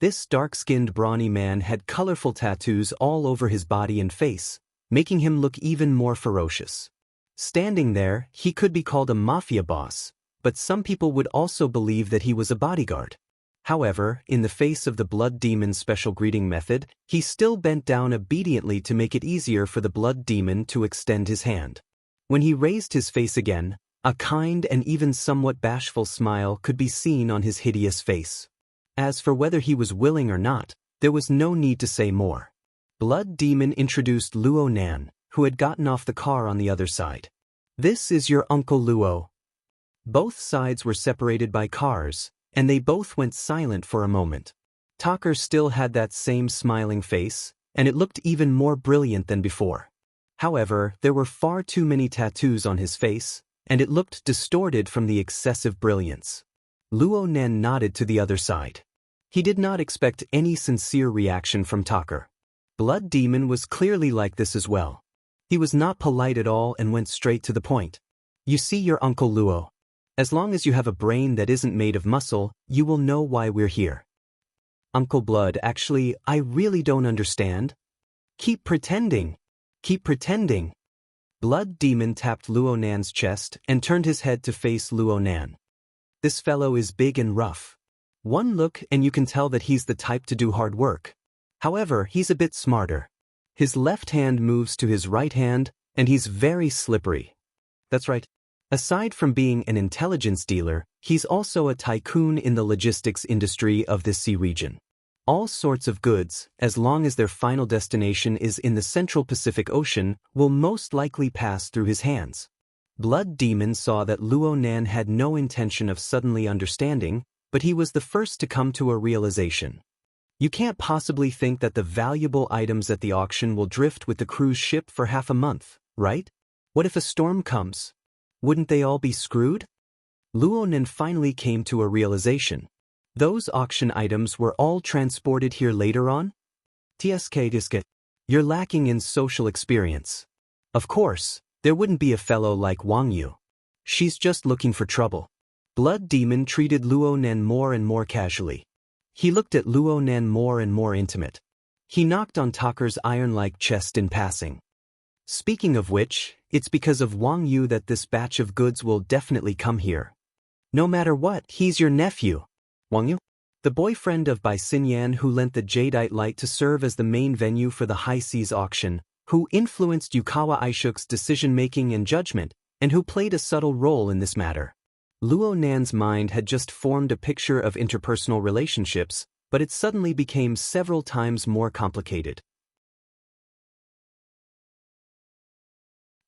This dark-skinned brawny man had colorful tattoos all over his body and face, making him look even more ferocious. Standing there, he could be called a mafia boss, but some people would also believe that he was a bodyguard. However, in the face of the Blood Demon's special greeting method, he still bent down obediently to make it easier for the Blood Demon to extend his hand. When he raised his face again, A kind and even somewhat bashful smile could be seen on his hideous face. As for whether he was willing or not, there was no need to say more. Blood Demon introduced Luo Nan, who had gotten off the car on the other side. "This is your Uncle Luo." Both sides were separated by cars, and they both went silent for a moment. Tucker still had that same smiling face, and it looked even more brilliant than before. However, there were far too many tattoos on his face, and it looked distorted from the excessive brilliance. Luo Nan nodded to the other side. He did not expect any sincere reaction from Tucker. Blood Demon was clearly like this as well. He was not polite at all and went straight to the point. "You see, your Uncle Luo. As long as you have a brain that isn't made of muscle, you will know why we're here." "Uncle Blood, actually, I really don't understand." "Keep pretending. Keep pretending." Blood Demon tapped Luo Nan's chest and turned his head to face Luo Nan. "This fellow is big and rough. One look and you can tell that he's the type to do hard work. However, he's a bit smarter. His left hand moves to his right hand, and he's very slippery." "That's right. Aside from being an intelligence dealer, he's also a tycoon in the logistics industry of this sea region. All sorts of goods, as long as their final destination is in the Central Pacific Ocean, will most likely pass through his hands." Blood Demon saw that Luo Nan had no intention of suddenly understanding, but he was the first to come to a realization. "You can't possibly think that the valuable items at the auction will drift with the cruise ship for half a month, right? What if a storm comes? Wouldn't they all be screwed?" Luo Nan finally came to a realization. Those auction items were all transported here later on? "TSK Disket, you're lacking in social experience. Of course, there wouldn't be a fellow like Wang Yu. She's just looking for trouble." Blood Demon treated Luo Nan more and more casually. He looked at Luo Nan more and more intimate. He knocked on Tucker's iron-like chest in passing. "Speaking of which, it's because of Wang Yu that this batch of goods will definitely come here. No matter what, he's your nephew. Wang Yu, the boyfriend of Bai Xinyan who lent the Jadeite Light to serve as the main venue for the High Seas auction, who influenced Yukawa Aishuk's decision-making and judgment, and who played a subtle role in this matter." Luo Nan's mind had just formed a picture of interpersonal relationships, but it suddenly became several times more complicated.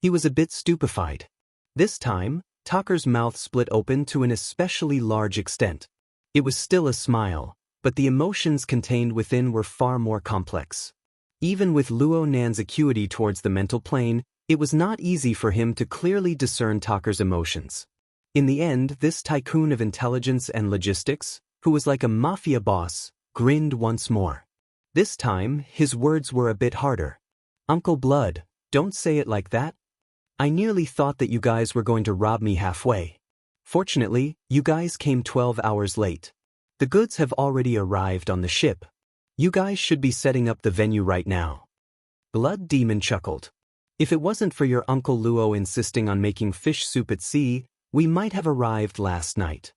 He was a bit stupefied. This time, Tucker's mouth split open to an especially large extent. It was still a smile, but the emotions contained within were far more complex. Even with Luo Nan's acuity towards the mental plane, it was not easy for him to clearly discern Tucker's emotions. In the end, this tycoon of intelligence and logistics, who was like a mafia boss, grinned once more. This time, his words were a bit harder. "Uncle Blood, don't say it like that. I nearly thought that you guys were going to rob me halfway. Fortunately, you guys came 12 hours late. The goods have already arrived on the ship. You guys should be setting up the venue right now." Blood Demon chuckled. "If it wasn't for your Uncle Luo insisting on making fish soup at sea, we might have arrived last night."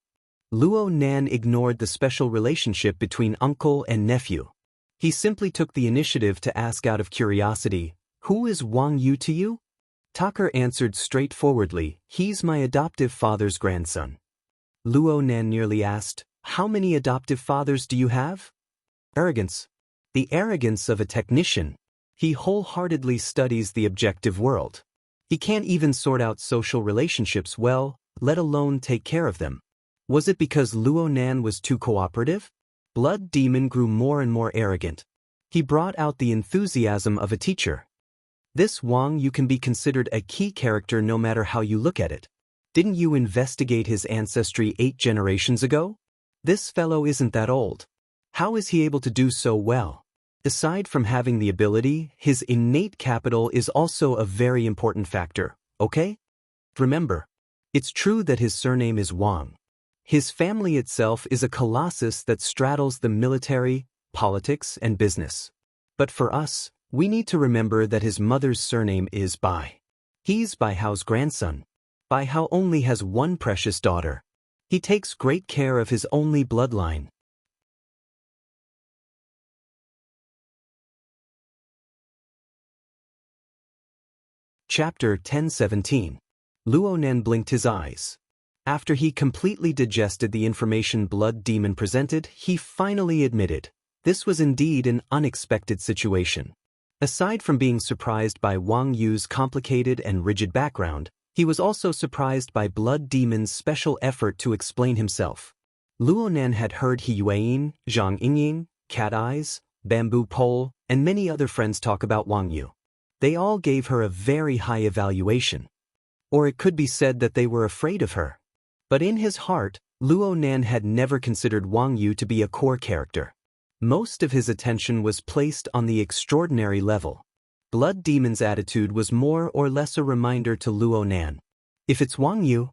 Luo Nan ignored the special relationship between uncle and nephew. He simply took the initiative to ask out of curiosity, "Who is Wang Yu to you?" Tucker answered straightforwardly, "He's my adoptive father's grandson." Luo Nan nearly asked, "How many adoptive fathers do you have?" Arrogance. The arrogance of a technician. He wholeheartedly studies the objective world. He can't even sort out social relationships well, let alone take care of them. Was it because Luo Nan was too cooperative? Blood Demon grew more and more arrogant. He brought out the enthusiasm of a teacher. "This Wang Yu can be considered a key character no matter how you look at it. Didn't you investigate his ancestry 8 generations ago? This fellow isn't that old. How is he able to do so well? Aside from having the ability, his innate capital is also a very important factor, okay? Remember, it's true that his surname is Wang. His family itself is a colossus that straddles the military, politics, and business. But for us, we need to remember that his mother's surname is Bai. He's Bai Hao's grandson. Bai Hao only has one precious daughter. He takes great care of his only bloodline." Chapter 1017. Luonan blinked his eyes. After he completely digested the information Blood Demon presented, he finally admitted, this was indeed an unexpected situation. Aside from being surprised by Wang Yu's complicated and rigid background, he was also surprised by Blood Demon's special effort to explain himself. Luonan had heard He Yueyin, Zhang Yingying, Cat Eyes, Bamboo Pole, and many other friends talk about Wang Yu. They all gave her a very high evaluation. Or it could be said that they were afraid of her. But in his heart, Luonan had never considered Wang Yu to be a core character. Most of his attention was placed on the extraordinary level. Blood Demon's attitude was more or less a reminder to Luonan. If it's Wang Yu?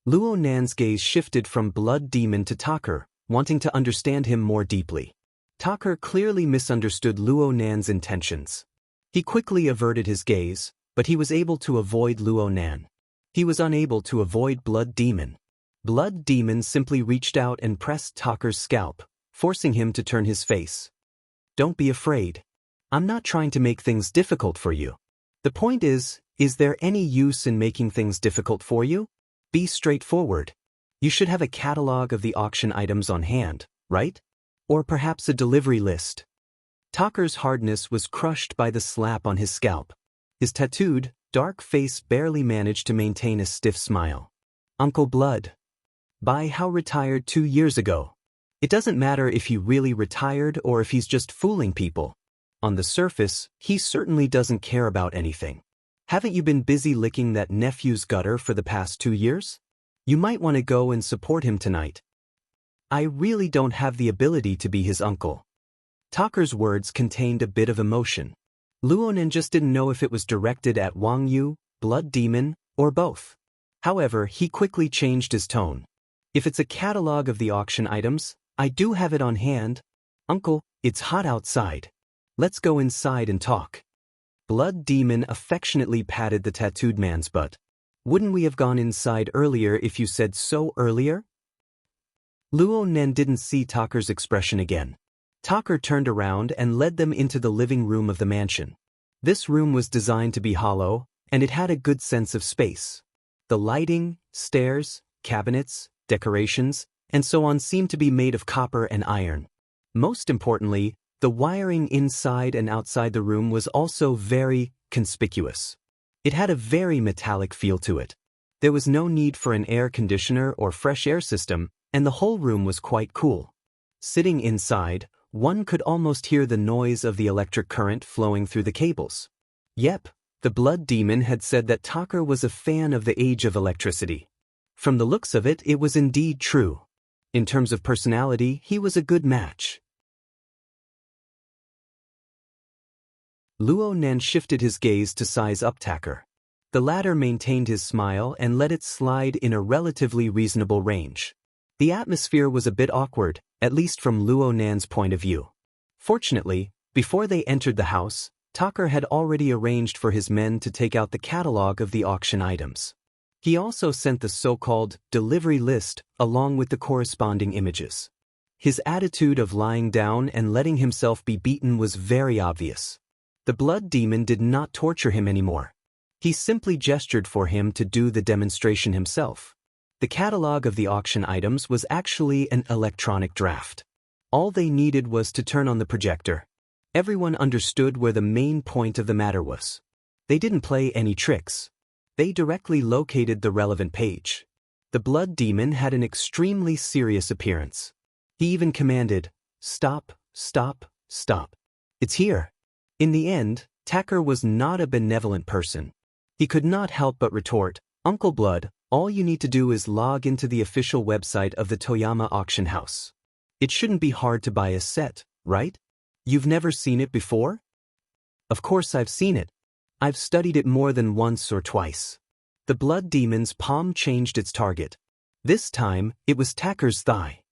Luonan's gaze shifted from Blood Demon to Tucker, wanting to understand him more deeply. Tucker clearly misunderstood Luonan's intentions. He quickly averted his gaze, but he was able to avoid Luonan. He was unable to avoid Blood Demon. Blood Demon simply reached out and pressed Tucker's scalp, forcing him to turn his face. Don't be afraid. I'm not trying to make things difficult for you. The point is there any use in making things difficult for you? Be straightforward. You should have a catalog of the auction items on hand, right? Or perhaps a delivery list. Tucker's hardness was crushed by the slap on his scalp. His tattooed, dark face barely managed to maintain a stiff smile. Uncle Blood. By how retired 2 years ago. It doesn't matter if he really retired or if he's just fooling people. On the surface, he certainly doesn't care about anything. Haven't you been busy licking that nephew's gutter for the past 2 years? You might want to go and support him tonight. I really don't have the ability to be his uncle. Tucker's words contained a bit of emotion. Luonan just didn't know if it was directed at Wang Yu, Blood Demon, or both. However, he quickly changed his tone. If it's a catalog of the auction items, I do have it on hand. Uncle, it's hot outside. Let's go inside and talk. Blood Demon affectionately patted the tattooed man's butt. Wouldn't we have gone inside earlier if you said so earlier? Luonan didn't see Tucker's expression again. Tucker turned around and led them into the living room of the mansion. This room was designed to be hollow, and it had a good sense of space. The lighting, stairs, cabinets, decorations, and so on seemed to be made of copper and iron. Most importantly, the wiring inside and outside the room was also very conspicuous. It had a very metallic feel to it. There was no need for an air conditioner or fresh air system, and the whole room was quite cool. Sitting inside, one could almost hear the noise of the electric current flowing through the cables. Yep, the Blood Demon had said that Tucker was a fan of the age of electricity. From the looks of it, it was indeed true. In terms of personality, he was a good match. Luonan shifted his gaze to size up Tucker. The latter maintained his smile and let it slide in a relatively reasonable range. The atmosphere was a bit awkward, at least from Luonan's point of view. Fortunately, before they entered the house, Tucker had already arranged for his men to take out the catalog of the auction items. He also sent the so-called delivery list along with the corresponding images. His attitude of lying down and letting himself be beaten was very obvious. The Blood Demon did not torture him anymore. He simply gestured for him to do the demonstration himself. The catalog of the auction items was actually an electronic draft. All they needed was to turn on the projector. Everyone understood where the main point of the matter was. They didn't play any tricks. They directly located the relevant page. The Blood Demon had an extremely serious appearance. He even commanded, "Stop, stop, stop. It's here." In the end, Tucker was not a benevolent person. He could not help but retort, "Uncle Blood, all you need to do is log into the official website of the Toyama auction house. It shouldn't be hard to buy a set, right? You've never seen it before?" "Of course I've seen it. I've studied it more than once or twice." The Blood Demon's palm changed its target. This time, it was Tucker's thigh.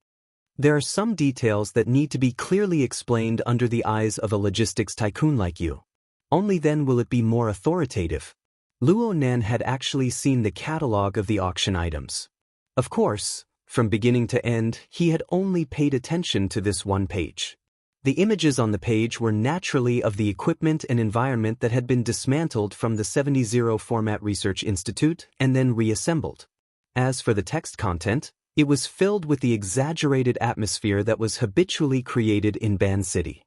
There are some details that need to be clearly explained under the eyes of a logistics tycoon like you. Only then will it be more authoritative. Luonan had actually seen the catalog of the auction items. Of course, from beginning to end, he had only paid attention to this one page. The images on the page were naturally of the equipment and environment that had been dismantled from the 70 Format Research Institute and then reassembled. As for the text content, it was filled with the exaggerated atmosphere that was habitually created in Ban City.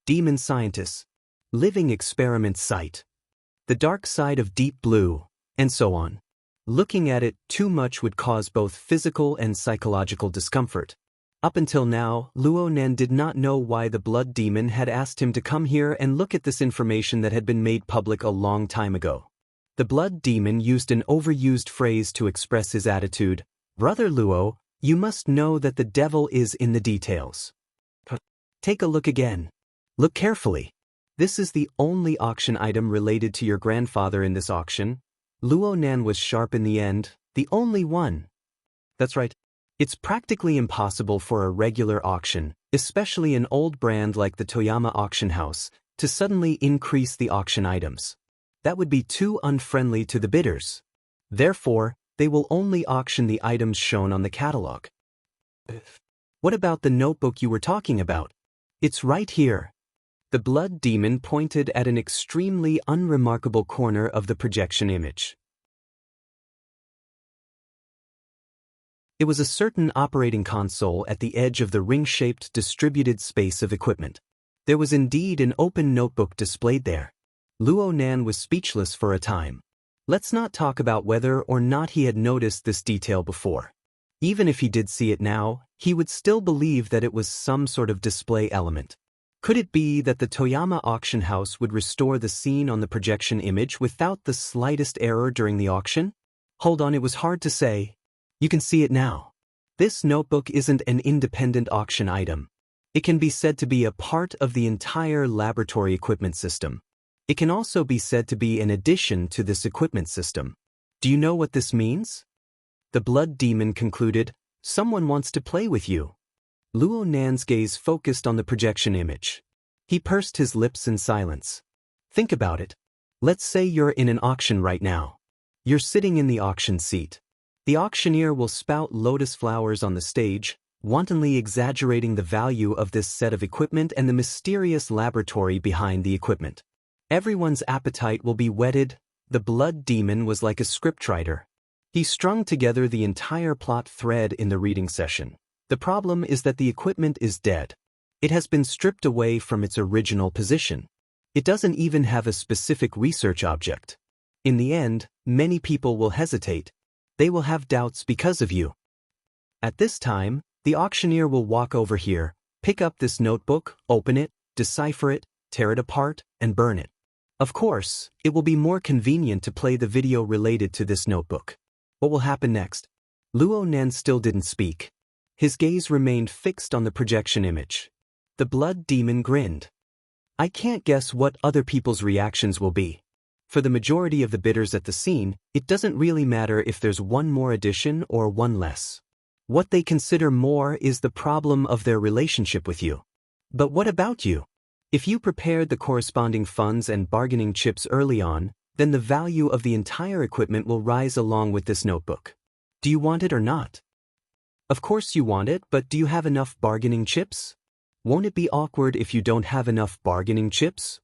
Demon Scientists, Living Experiment Site, The Dark Side of Deep Blue, and so on. Looking at it too much would cause both physical and psychological discomfort. Up until now, Luo Nan did not know why the Blood Demon had asked him to come here and look at this information that had been made public a long time ago. The Blood Demon used an overused phrase to express his attitude. Brother Luo, you must know that the devil is in the details. Take a look again. Look carefully. This is the only auction item related to your grandfather in this auction. Luo Nan was sharp in the end, the only one. That's right. It's practically impossible for a regular auction, especially an old brand like the Toyama Auction House, to suddenly increase the auction items. That would be too unfriendly to the bidders. Therefore, they will only auction the items shown on the catalog. What about the notebook you were talking about? It's right here. The Blood Demon pointed at an extremely unremarkable corner of the projection image. It was a certain operating console at the edge of the ring-shaped distributed space of equipment. There was indeed an open notebook displayed there. Luo Nan was speechless for a time. Let's not talk about whether or not he had noticed this detail before. Even if he did see it now, he would still believe that it was some sort of display element. Could it be that the Toyama auction house would restore the scene on the projection image without the slightest error during the auction? Hold on, it was hard to say. You can see it now. This notebook isn't an independent auction item. It can be said to be a part of the entire laboratory equipment system. It can also be said to be an addition to this equipment system. Do you know what this means? The Blood Demon concluded, someone wants to play with you. Luo Nan's gaze focused on the projection image. He pursed his lips in silence. Think about it. Let's say you're in an auction right now. You're sitting in the auction seat. The auctioneer will spout lotus flowers on the stage, wantonly exaggerating the value of this set of equipment and the mysterious laboratory behind the equipment. Everyone's appetite will be whetted. The Blood Demon was like a scriptwriter. He strung together the entire plot thread in the reading session. The problem is that the equipment is dead. It has been stripped away from its original position. It doesn't even have a specific research object. In the end, many people will hesitate. They will have doubts because of you. At this time, the auctioneer will walk over here, pick up this notebook, open it, decipher it, tear it apart, and burn it. Of course, it will be more convenient to play the video related to this notebook. What will happen next? Luo Nan still didn't speak. His gaze remained fixed on the projection image. The Blood Demon grinned. I can't guess what other people's reactions will be. For the majority of the bidders at the scene, it doesn't really matter if there's one more addition or one less. What they consider more is the problem of their relationship with you. But what about you? If you prepared the corresponding funds and bargaining chips early on, then the value of the entire equipment will rise along with this notebook. Do you want it or not? Of course you want it, but do you have enough bargaining chips? Won't it be awkward if you don't have enough bargaining chips?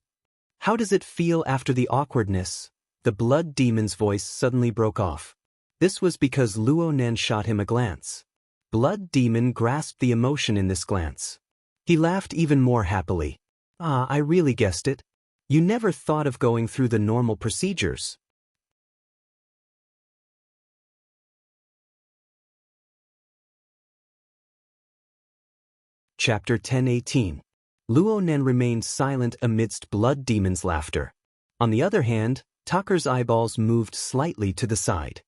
How does it feel after the awkwardness? The Blood Demon's voice suddenly broke off. This was because Luo Nan shot him a glance. Blood Demon grasped the emotion in this glance. He laughed even more happily. Ah, I really guessed it. You never thought of going through the normal procedures. Chapter 10:18. Luo Nan remained silent amidst Blood Demon's laughter. On the other hand, Tucker's eyeballs moved slightly to the side.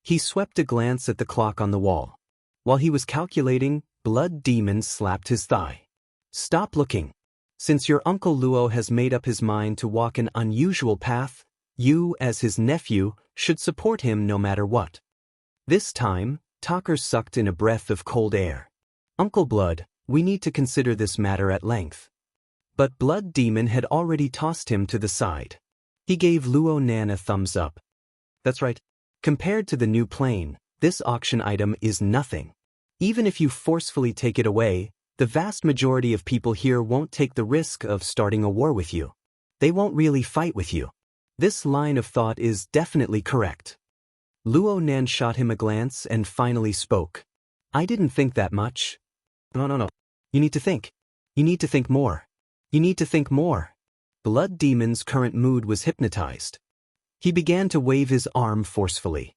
He swept a glance at the clock on the wall. While he was calculating, Blood Demon slapped his thigh. Stop looking. Since your Uncle Luo has made up his mind to walk an unusual path, you, as his nephew, should support him no matter what. This time, Tucker sucked in a breath of cold air. Uncle Blood, we need to consider this matter at length. But Blood Demon had already tossed him to the side. He gave Luo Nan a thumbs up. That's right. Compared to the new plane, this auction item is nothing. Even if you forcefully take it away, The vast majority of people here won't take the risk of starting a war with you. They won't really fight with you. This line of thought is definitely correct. Luo Nan shot him a glance and finally spoke. I didn't think that much. No. You need to think. You need to think more. You need to think more. Blood Demon's current mood was hypnotized. He began to wave his arm forcefully.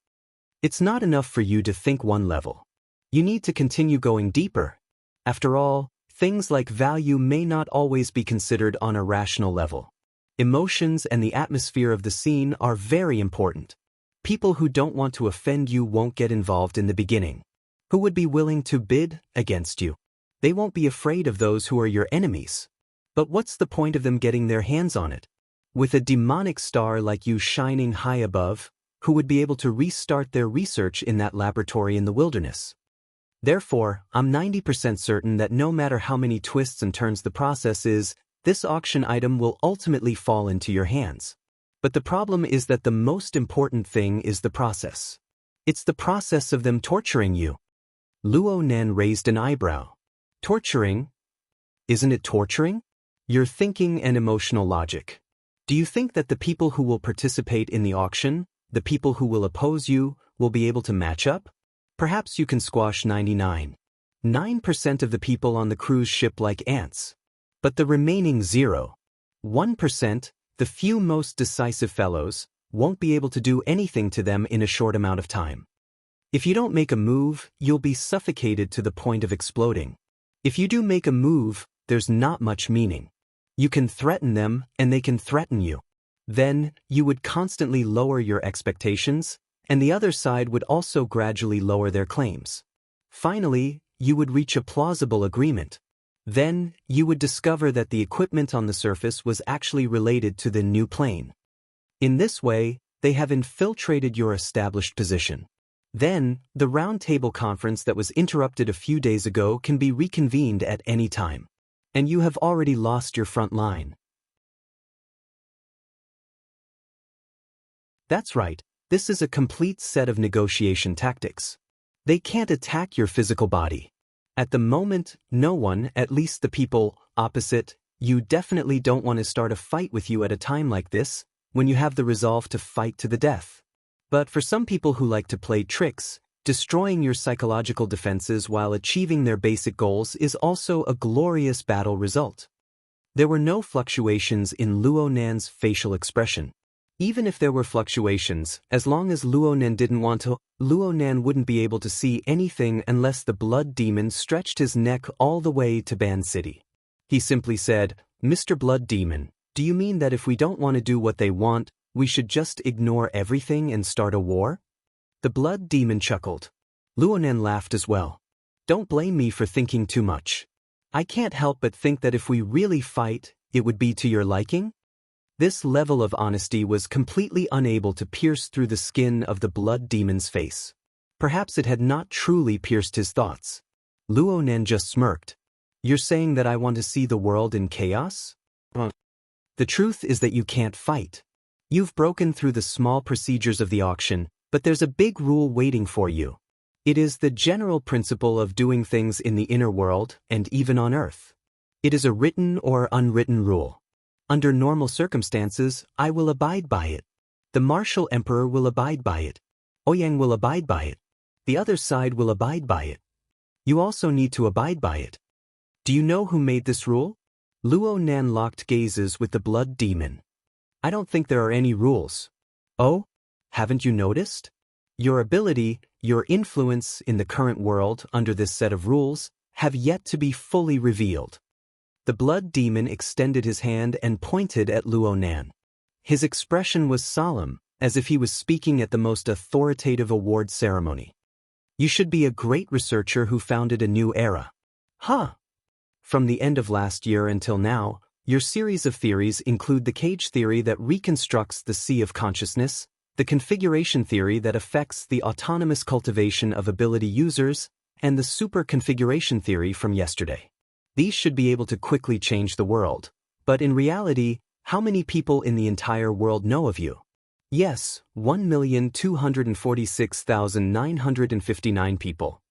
It's not enough for you to think one level. You need to continue going deeper. After all, things like value may not always be considered on a rational level. Emotions and the atmosphere of the scene are very important. People who don't want to offend you won't get involved in the beginning. Who would be willing to bid against you? They won't be afraid of those who are your enemies. But what's the point of them getting their hands on it? With a demonic star like you shining high above, who would be able to restart their research in that laboratory in the wilderness? Therefore, I'm 90% certain that no matter how many twists and turns the process is, this auction item will ultimately fall into your hands. But the problem is that the most important thing is the process. It's the process of them torturing you. Luo Nan raised an eyebrow. Torturing? Isn't it torturing? Your thinking and emotional logic. Do you think that the people who will participate in the auction, the people who will oppose you, will be able to match up? Perhaps you can squash 99.9% of the people on the cruise ship like ants. But the remaining 0.1%, the few most decisive fellows, won't be able to do anything to them in a short amount of time. If you don't make a move, you'll be suffocated to the point of exploding. If you do make a move, there's not much meaning. You can threaten them, and they can threaten you. Then, you would constantly lower your expectations, and the other side would also gradually lower their claims. Finally, you would reach a plausible agreement. Then, you would discover that the equipment on the surface was actually related to the new plane. In this way, they have infiltrated your established position. Then, the roundtable conference that was interrupted a few days ago can be reconvened at any time. And you have already lost your front line. That's right, this is a complete set of negotiation tactics. They can't attack your physical body. At the moment, no one, at least the people opposite you, definitely don't want to start a fight with you at a time like this, when you have the resolve to fight to the death. But for some people who like to play tricks, destroying your psychological defenses while achieving their basic goals is also a glorious battle result. There were no fluctuations in Luo Nan's facial expression. Even if there were fluctuations, as long as Luo Nan didn't want to, Luo Nan wouldn't be able to see anything unless the Blood Demon stretched his neck all the way to Ban City. He simply said, "Mr. Blood Demon, do you mean that if we don't want to do what they want, we should just ignore everything and start a war?" The Blood Demon chuckled. Luo Nan laughed as well. "Don't blame me for thinking too much. I can't help but think that if we really fight, it would be to your liking?" This level of honesty was completely unable to pierce through the skin of the Blood Demon's face. Perhaps it had not truly pierced his thoughts. Luo Nan just smirked. "You're saying that I want to see the world in chaos?" The truth is that you can't fight. You've broken through the small procedures of the auction, but there's a big rule waiting for you. It is the general principle of doing things in the inner world and even on Earth. It is a written or unwritten rule. Under normal circumstances, I will abide by it. The Martial Emperor will abide by it. Ouyang will abide by it. The other side will abide by it. You also need to abide by it. Do you know who made this rule? Luo Nan locked gazes with the Blood Demon. "I don't think there are any rules." "Oh? Haven't you noticed? Your ability, your influence in the current world under this set of rules, have yet to be fully revealed." The Blood Demon extended his hand and pointed at Luo Nan. His expression was solemn, as if he was speaking at the most authoritative award ceremony. "You should be a great researcher who founded a new era." "Huh? From the end of last year until now, your series of theories include the cage theory that reconstructs the sea of consciousness, the configuration theory that affects the autonomous cultivation of ability users, and the super configuration theory from yesterday. These should be able to quickly change the world. But in reality, how many people in the entire world know of you? Yes, 1,246,959 people.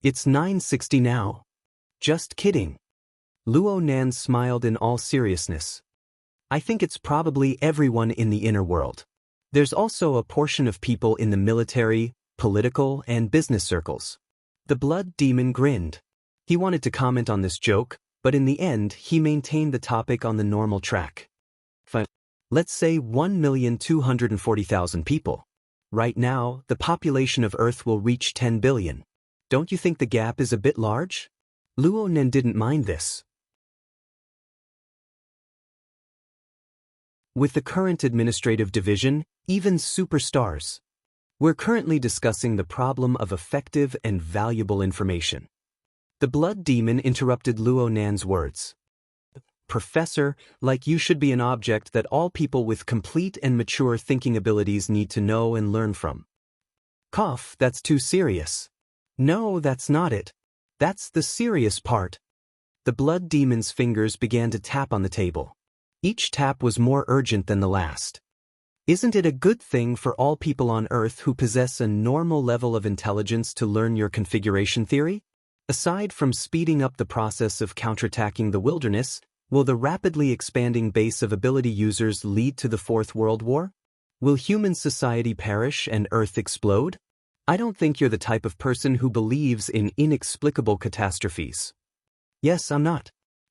It's 960 now. Just kidding. Luo Nan smiled in all seriousness. I think it's probably everyone in the inner world. There's also a portion of people in the military, political, and business circles. The blood demon grinned. He wanted to comment on this joke, but in the end he maintained the topic on the normal track. Fine. Let's say 1,240,000 people. Right now, the population of Earth will reach 10 billion. Don't you think the gap is a bit large? Luo Nan didn't mind this. With the current administrative division, even superstars. We're currently discussing the problem of effective and valuable information. The blood demon interrupted Luo Nan's words. Professor, like you should be an object that all people with complete and mature thinking abilities need to know and learn from. Cough, that's too serious. No, that's not it. That's the serious part. The blood demon's fingers began to tap on the table. Each tap was more urgent than the last. Isn't it a good thing for all people on Earth who possess a normal level of intelligence to learn your configuration theory? Aside from speeding up the process of counterattacking the wilderness, will the rapidly expanding base of ability users lead to the Fourth World War? Will human society perish and Earth explode? I don't think you're the type of person who believes in inexplicable catastrophes. Yes, I'm not.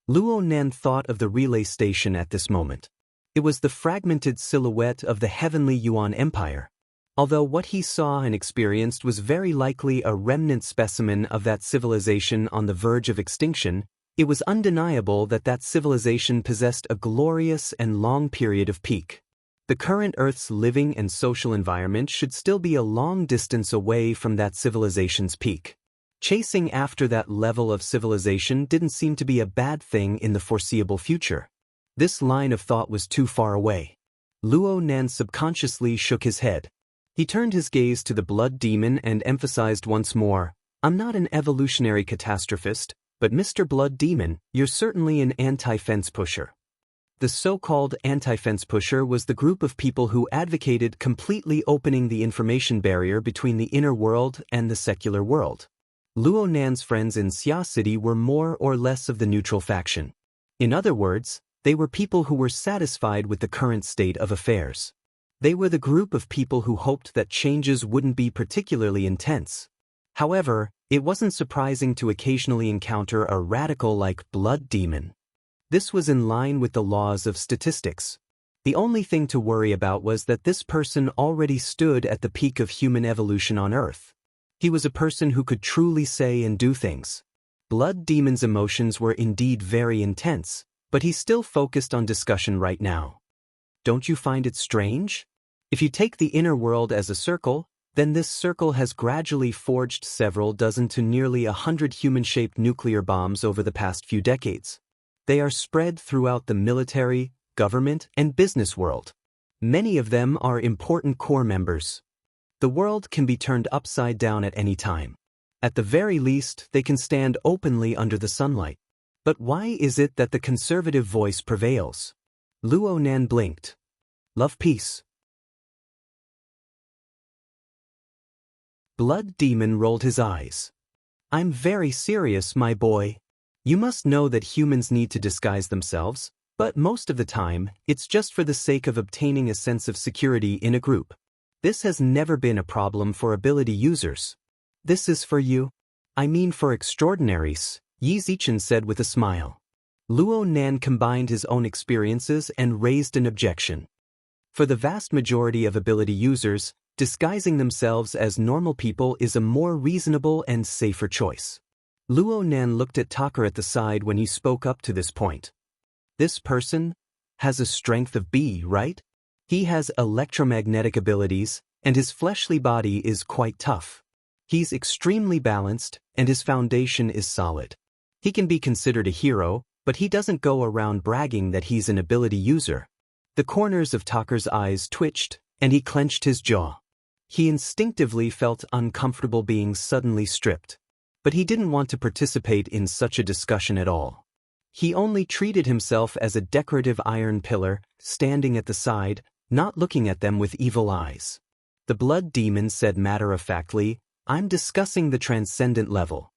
Luo Nan thought of the relay station at this moment. It was the fragmented silhouette of the heavenly Yuan Empire. Although what he saw and experienced was very likely a remnant specimen of that civilization on the verge of extinction, it was undeniable that that civilization possessed a glorious and long period of peak. The current Earth's living and social environment should still be a long distance away from that civilization's peak. Chasing after that level of civilization didn't seem to be a bad thing in the foreseeable future. This line of thought was too far away. Luo Nan subconsciously shook his head. He turned his gaze to the blood demon and emphasized once more, I'm not an evolutionary catastrophist, but Mr. Blood Demon, you're certainly an anti-fence pusher. The so-called anti-fence pusher was the group of people who advocated completely opening the information barrier between the inner world and the secular world. Luo Nan's friends in Xia City were more or less of the neutral faction. In other words, they were people who were satisfied with the current state of affairs. They were the group of people who hoped that changes wouldn't be particularly intense. However, it wasn't surprising to occasionally encounter a radical like Blood Demon. This was in line with the laws of statistics. The only thing to worry about was that this person already stood at the peak of human evolution on Earth. He was a person who could truly say and do things. Blood Demon's emotions were indeed very intense, but he still focused on discussion right now. Don't you find it strange? If you take the inner world as a circle, then this circle has gradually forged several dozen to nearly 100 human-shaped nuclear bombs over the past few decades. They are spread throughout the military, government, and business world. Many of them are important core members. The world can be turned upside down at any time. At the very least, they can stand openly under the sunlight. But why is it that the conservative voice prevails? Luo Nan blinked. Love peace. Blood Demon rolled his eyes. I'm very serious, my boy. You must know that humans need to disguise themselves, but most of the time, it's just for the sake of obtaining a sense of security in a group. This has never been a problem for ability users. This is for you. I mean for extraordinaries, Yi Zichen said with a smile. Luo Nan combined his own experiences and raised an objection. For the vast majority of ability users, disguising themselves as normal people is a more reasonable and safer choice. Luo Nan looked at Tucker at the side when he spoke up to this point. This person has a strength of B, right? He has electromagnetic abilities, and his fleshly body is quite tough. He's extremely balanced, and his foundation is solid. He can be considered a hero, but he doesn't go around bragging that he's an ability user. The corners of Tucker's eyes twitched, and he clenched his jaw. He instinctively felt uncomfortable being suddenly stripped. But he didn't want to participate in such a discussion at all. He only treated himself as a decorative iron pillar, standing at the side, not looking at them with evil eyes. The Blood Demon said matter-of-factly, I'm discussing the transcendent level.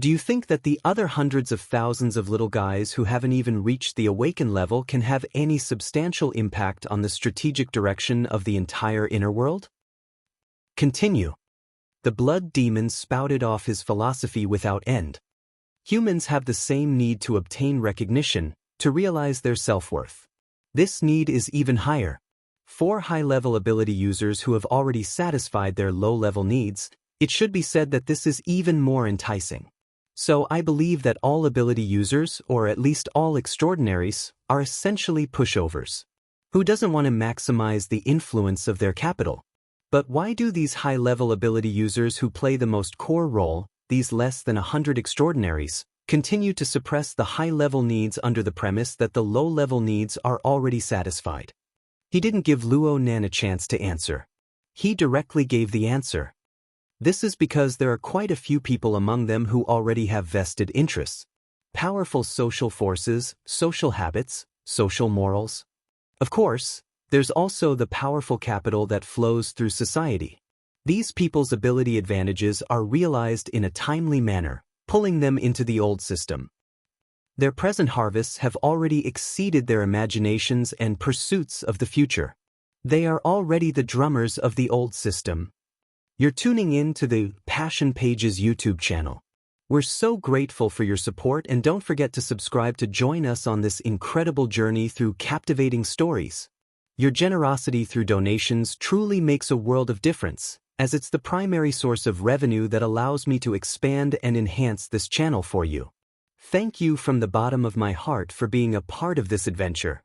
Do you think that the other hundreds of thousands of little guys who haven't even reached the awakened level can have any substantial impact on the strategic direction of the entire inner world? Continue. The blood demon spouted off his philosophy without end. Humans have the same need to obtain recognition, to realize their self-worth. This need is even higher. For high-level ability users who have already satisfied their low-level needs, it should be said that this is even more enticing. So I believe that all ability users, or at least all extraordinaries, are essentially pushovers. Who doesn't want to maximize the influence of their capital? But why do these high-level ability users who play the most core role, these less than 100 extraordinaries, continue to suppress the high-level needs under the premise that the low-level needs are already satisfied? He didn't give Luo Nan a chance to answer. He directly gave the answer. This is because there are quite a few people among them who already have vested interests. Powerful social forces, social habits, social morals. Of course, there's also the powerful capital that flows through society. These people's ability advantages are realized in a timely manner, pulling them into the old system. Their present harvests have already exceeded their imaginations and pursuits of the future. They are already the drummers of the old system. You're tuning in to the Passion Pages YouTube channel. We're so grateful for your support, and don't forget to subscribe to join us on this incredible journey through captivating stories. Your generosity through donations truly makes a world of difference, as it's the primary source of revenue that allows me to expand and enhance this channel for you. Thank you from the bottom of my heart for being a part of this adventure.